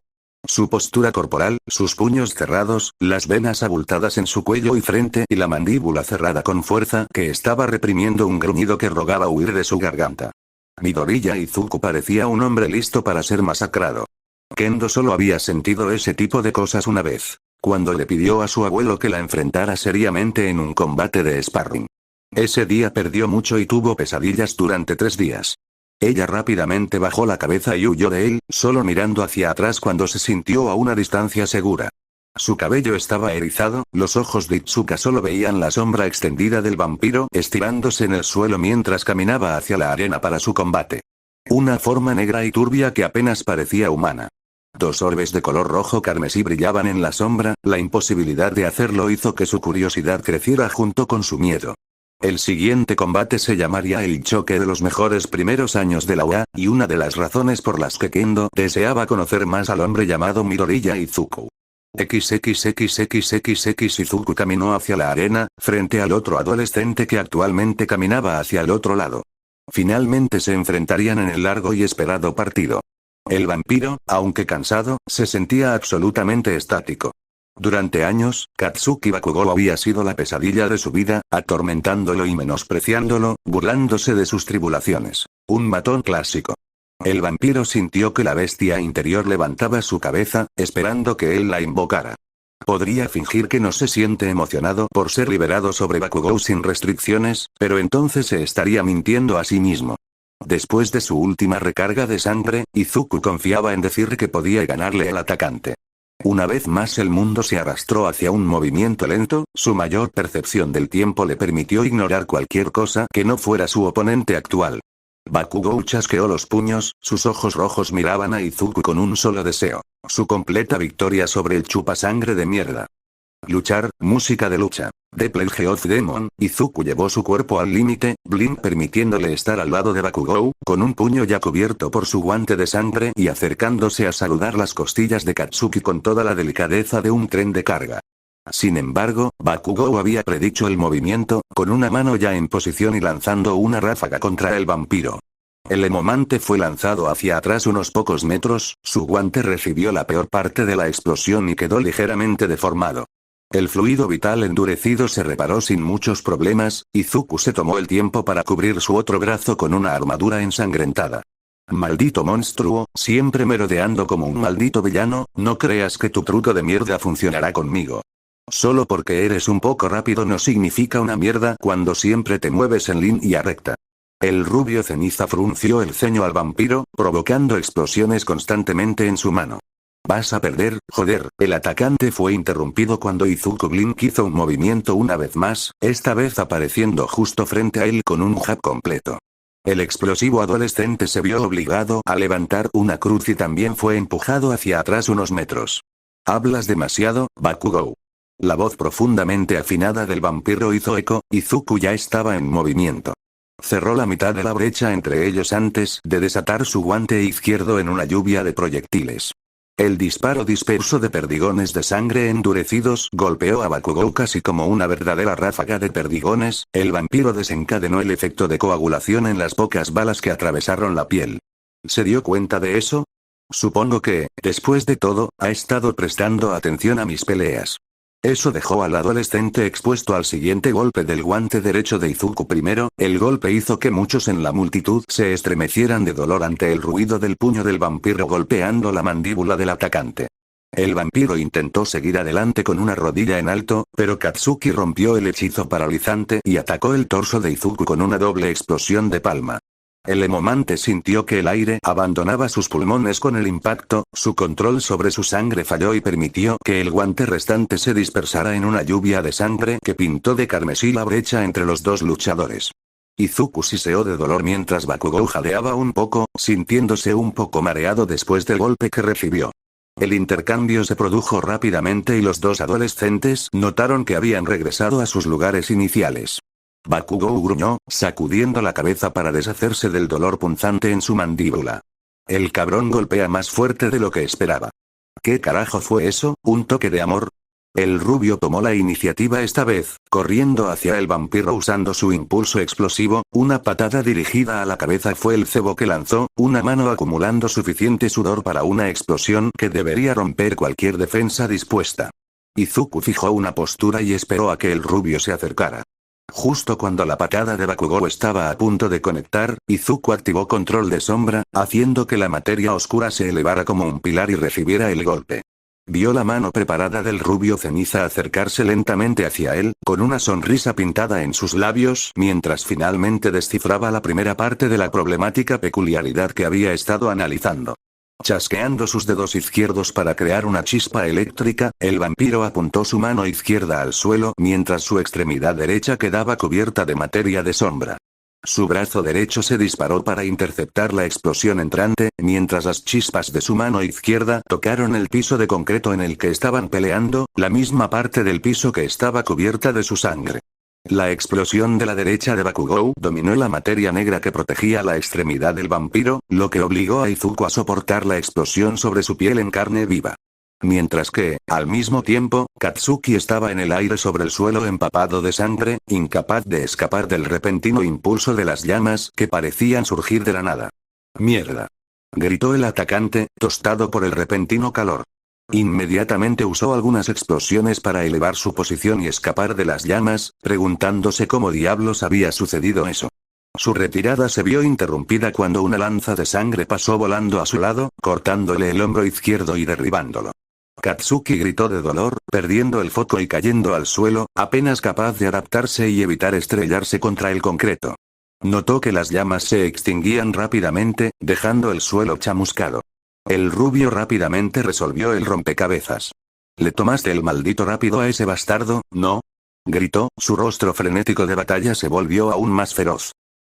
Su postura corporal, sus puños cerrados, las venas abultadas en su cuello y frente y la mandíbula cerrada con fuerza que estaba reprimiendo un gruñido que rogaba huir de su garganta. Midoriya Izuku parecía un hombre listo para ser masacrado. Kendo solo había sentido ese tipo de cosas una vez, cuando le pidió a su abuelo que la enfrentara seriamente en un combate de sparring. Ese día perdió mucho y tuvo pesadillas durante 3 días. Ella rápidamente bajó la cabeza y huyó de él, solo mirando hacia atrás cuando se sintió a una distancia segura. Su cabello estaba erizado, los ojos de Itsuka solo veían la sombra extendida del vampiro estirándose en el suelo mientras caminaba hacia la arena para su combate. Una forma negra y turbia que apenas parecía humana. 2 orbes de color rojo carmesí brillaban en la sombra, la imposibilidad de hacerlo hizo que su curiosidad creciera junto con su miedo. El siguiente combate se llamaría el choque de los mejores primeros años de la UA, y una de las razones por las que Kendo deseaba conocer más al hombre llamado Midoriya Izuku. XXXXXX Izuku caminó hacia la arena, frente al otro adolescente que actualmente caminaba hacia el otro lado. Finalmente se enfrentarían en el largo y esperado partido. El vampiro, aunque cansado, se sentía absolutamente estático. Durante años, Katsuki Bakugou había sido la pesadilla de su vida, atormentándolo y menospreciándolo, burlándose de sus tribulaciones. Un matón clásico. El vampiro sintió que la bestia interior levantaba su cabeza, esperando que él la invocara. Podría fingir que no se siente emocionado por ser liberado sobre Bakugou sin restricciones, pero entonces se estaría mintiendo a sí mismo. Después de su última recarga de sangre, Izuku confiaba en decir que podía ganarle al atacante. Una vez más el mundo se arrastró hacia un movimiento lento, su mayor percepción del tiempo le permitió ignorar cualquier cosa que no fuera su oponente actual. Bakugou chasqueó los puños, sus ojos rojos miraban a Izuku con un solo deseo: su completa victoria sobre el chupasangre de mierda. Luchar, música de lucha. The Plague of Demon, Izuku llevó su cuerpo al límite, Blink permitiéndole estar al lado de Bakugou, con un puño ya cubierto por su guante de sangre y acercándose a saludar las costillas de Katsuki con toda la delicadeza de un tren de carga. Sin embargo, Bakugou había predicho el movimiento, con una mano ya en posición y lanzando una ráfaga contra el vampiro. El emomante fue lanzado hacia atrás unos pocos metros, su guante recibió la peor parte de la explosión y quedó ligeramente deformado. El fluido vital endurecido se reparó sin muchos problemas, Izuku se tomó el tiempo para cubrir su otro brazo con una armadura ensangrentada. Maldito monstruo, siempre merodeando como un maldito villano, no creas que tu truco de mierda funcionará conmigo. Solo porque eres un poco rápido no significa una mierda cuando siempre te mueves en línea recta. El rubio ceniza frunció el ceño al vampiro, provocando explosiones constantemente en su mano. Vas a perder, joder. El atacante fue interrumpido cuando Izuku Blink hizo un movimiento una vez más, esta vez apareciendo justo frente a él con un jab completo. El explosivo adolescente se vio obligado a levantar una cruz y también fue empujado hacia atrás unos metros. Hablas demasiado, Bakugou. La voz profundamente afinada del vampiro hizo eco, Izuku ya estaba en movimiento. Cerró la mitad de la brecha entre ellos antes de desatar su guante izquierdo en una lluvia de proyectiles. El disparo disperso de perdigones de sangre endurecidos golpeó a Bakugou casi como una verdadera ráfaga de perdigones, el vampiro desencadenó el efecto de coagulación en las pocas balas que atravesaron la piel. ¿Se dio cuenta de eso? Supongo que, después de todo, ha estado prestando atención a mis peleas. Eso dejó al adolescente expuesto al siguiente golpe del guante derecho de Izuku primero, el golpe hizo que muchos en la multitud se estremecieran de dolor ante el ruido del puño del vampiro golpeando la mandíbula del atacante. El vampiro intentó seguir adelante con una rodilla en alto, pero Katsuki rompió el hechizo paralizante y atacó el torso de Izuku con una doble explosión de palma. El emomante sintió que el aire abandonaba sus pulmones con el impacto, su control sobre su sangre falló y permitió que el guante restante se dispersara en una lluvia de sangre que pintó de carmesí la brecha entre los dos luchadores. Izuku siseó de dolor mientras Bakugou jadeaba un poco, sintiéndose un poco mareado después del golpe que recibió. El intercambio se produjo rápidamente y los dos adolescentes notaron que habían regresado a sus lugares iniciales. Bakugou gruñó, sacudiendo la cabeza para deshacerse del dolor punzante en su mandíbula. El cabrón golpea más fuerte de lo que esperaba. ¿Qué carajo fue eso? ¿Un toque de amor? El rubio tomó la iniciativa esta vez, corriendo hacia el vampiro usando su impulso explosivo, una patada dirigida a la cabeza fue el cebo que lanzó, una mano acumulando suficiente sudor para una explosión que debería romper cualquier defensa dispuesta. Izuku fijó una postura y esperó a que el rubio se acercara. Justo cuando la patada de Bakugou estaba a punto de conectar, Izuku activó control de sombra, haciendo que la materia oscura se elevara como un pilar y recibiera el golpe. Vio la mano preparada del rubio ceniza acercarse lentamente hacia él, con una sonrisa pintada en sus labios, mientras finalmente descifraba la primera parte de la problemática peculiaridad que había estado analizando. Chasqueando sus dedos izquierdos para crear una chispa eléctrica, el vampiro apuntó su mano izquierda al suelo mientras su extremidad derecha quedaba cubierta de materia de sombra. Su brazo derecho se disparó para interceptar la explosión entrante, mientras las chispas de su mano izquierda tocaron el piso de concreto en el que estaban peleando, la misma parte del piso que estaba cubierta de su sangre. La explosión de la derecha de Bakugou dominó la materia negra que protegía la extremidad del vampiro, lo que obligó a Izuku a soportar la explosión sobre su piel en carne viva. Mientras que, al mismo tiempo, Katsuki estaba en el aire sobre el suelo empapado de sangre, incapaz de escapar del repentino impulso de las llamas que parecían surgir de la nada. ¡Mierda!, gritó el atacante, tostado por el repentino calor. Inmediatamente usó algunas explosiones para elevar su posición y escapar de las llamas, preguntándose cómo diablos había sucedido eso. Su retirada se vio interrumpida cuando una lanza de sangre pasó volando a su lado, cortándole el hombro izquierdo y derribándolo. Katsuki gritó de dolor, perdiendo el foco y cayendo al suelo, apenas capaz de adaptarse y evitar estrellarse contra el concreto. Notó que las llamas se extinguían rápidamente, dejando el suelo chamuscado. El rubio rápidamente resolvió el rompecabezas. ¿Le tomaste el maldito rápido a ese bastardo, no?, gritó, su rostro frenético de batalla se volvió aún más feroz.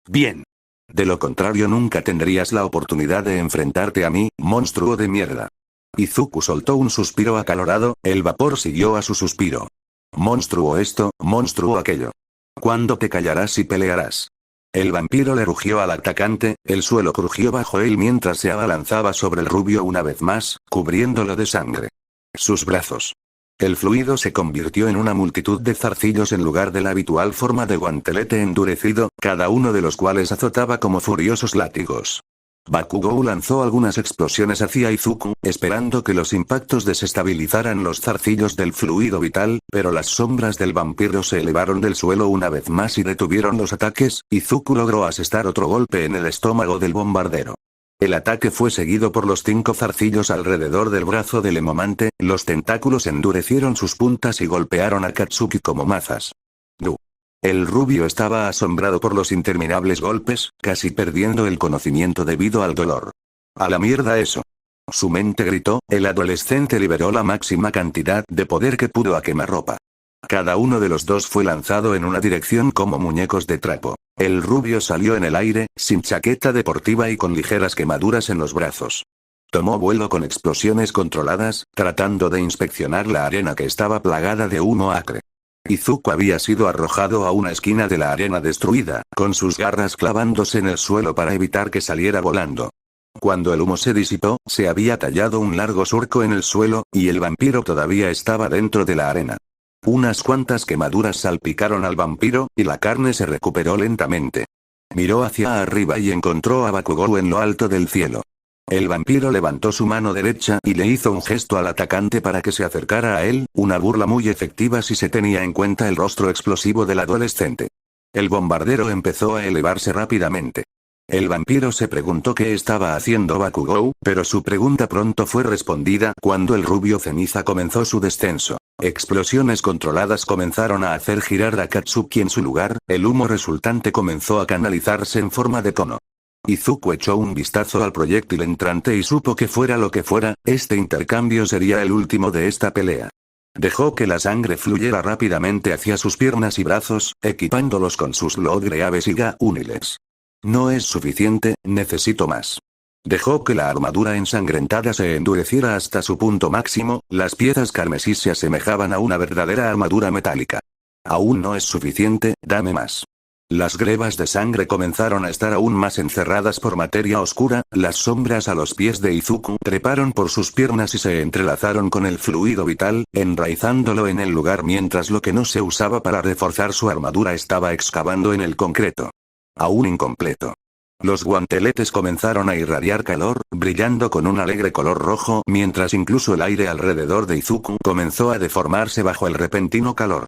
Bien. De lo contrario nunca tendrías la oportunidad de enfrentarte a mí, monstruo de mierda. Izuku soltó un suspiro acalorado, el vapor siguió a su suspiro. Monstruo esto, monstruo aquello. ¿Cuándo te callarás y pelearás? El vampiro le rugió al atacante, el suelo crujió bajo él mientras se abalanzaba sobre el rubio una vez más, cubriéndolo de sangre. Sus brazos. El fluido se convirtió en una multitud de zarcillos en lugar de la habitual forma de guantelete endurecido, cada uno de los cuales azotaba como furiosos látigos. Bakugou lanzó algunas explosiones hacia Izuku, esperando que los impactos desestabilizaran los zarcillos del fluido vital, pero las sombras del vampiro se elevaron del suelo una vez más y detuvieron los ataques. Izuku logró asestar otro golpe en el estómago del bombardero. El ataque fue seguido por los 5 zarcillos alrededor del brazo del Emomante, los tentáculos endurecieron sus puntas y golpearon a Katsuki como mazas. ¡Du! El rubio estaba asombrado por los interminables golpes, casi perdiendo el conocimiento debido al dolor. ¡A la mierda eso! Su mente gritó, el adolescente liberó la máxima cantidad de poder que pudo a quemarropa. Cada uno de los dos fue lanzado en una dirección como muñecos de trapo. El rubio salió en el aire, sin chaqueta deportiva y con ligeras quemaduras en los brazos. Tomó vuelo con explosiones controladas, tratando de inspeccionar la arena que estaba plagada de humo acre. Izuku había sido arrojado a una esquina de la arena destruida, con sus garras clavándose en el suelo para evitar que saliera volando. Cuando el humo se disipó, se había tallado un largo surco en el suelo, y el vampiro todavía estaba dentro de la arena. Unas cuantas quemaduras salpicaron al vampiro, y la carne se recuperó lentamente. Miró hacia arriba y encontró a Bakugou en lo alto del cielo. El vampiro levantó su mano derecha y le hizo un gesto al atacante para que se acercara a él, una burla muy efectiva si se tenía en cuenta el rostro explosivo del adolescente. El bombardero empezó a elevarse rápidamente. El vampiro se preguntó qué estaba haciendo Bakugou, pero su pregunta pronto fue respondida cuando el rubio ceniza comenzó su descenso. Explosiones controladas comenzaron a hacer girar a Katsuki en su lugar, el humo resultante comenzó a canalizarse en forma de cono. Izuku echó un vistazo al proyectil entrante y supo que fuera lo que fuera, este intercambio sería el último de esta pelea. Dejó que la sangre fluyera rápidamente hacia sus piernas y brazos, equipándolos con sus Logreaves y Ga Uniles. No es suficiente, necesito más. Dejó que la armadura ensangrentada se endureciera hasta su punto máximo, las piezas carmesí se asemejaban a una verdadera armadura metálica. Aún no es suficiente, dame más. Las grebas de sangre comenzaron a estar aún más encerradas por materia oscura, las sombras a los pies de Izuku treparon por sus piernas y se entrelazaron con el fluido vital, enraizándolo en el lugar mientras lo que no se usaba para reforzar su armadura estaba excavando en el concreto. Aún incompleto. Los guanteletes comenzaron a irradiar calor, brillando con un alegre color rojo mientras incluso el aire alrededor de Izuku comenzó a deformarse bajo el repentino calor.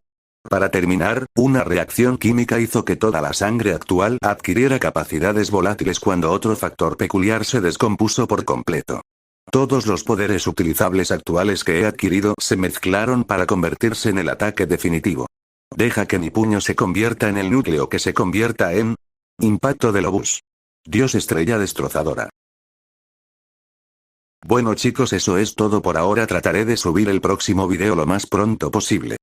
Para terminar, una reacción química hizo que toda la sangre actual adquiriera capacidades volátiles cuando otro factor peculiar se descompuso por completo. Todos los poderes utilizables actuales que he adquirido se mezclaron para convertirse en el ataque definitivo. Deja que mi puño se convierta en el núcleo que se convierta en... Impacto del obús. Dios estrella destrozadora. Bueno chicos, eso es todo por ahora, trataré de subir el próximo video lo más pronto posible.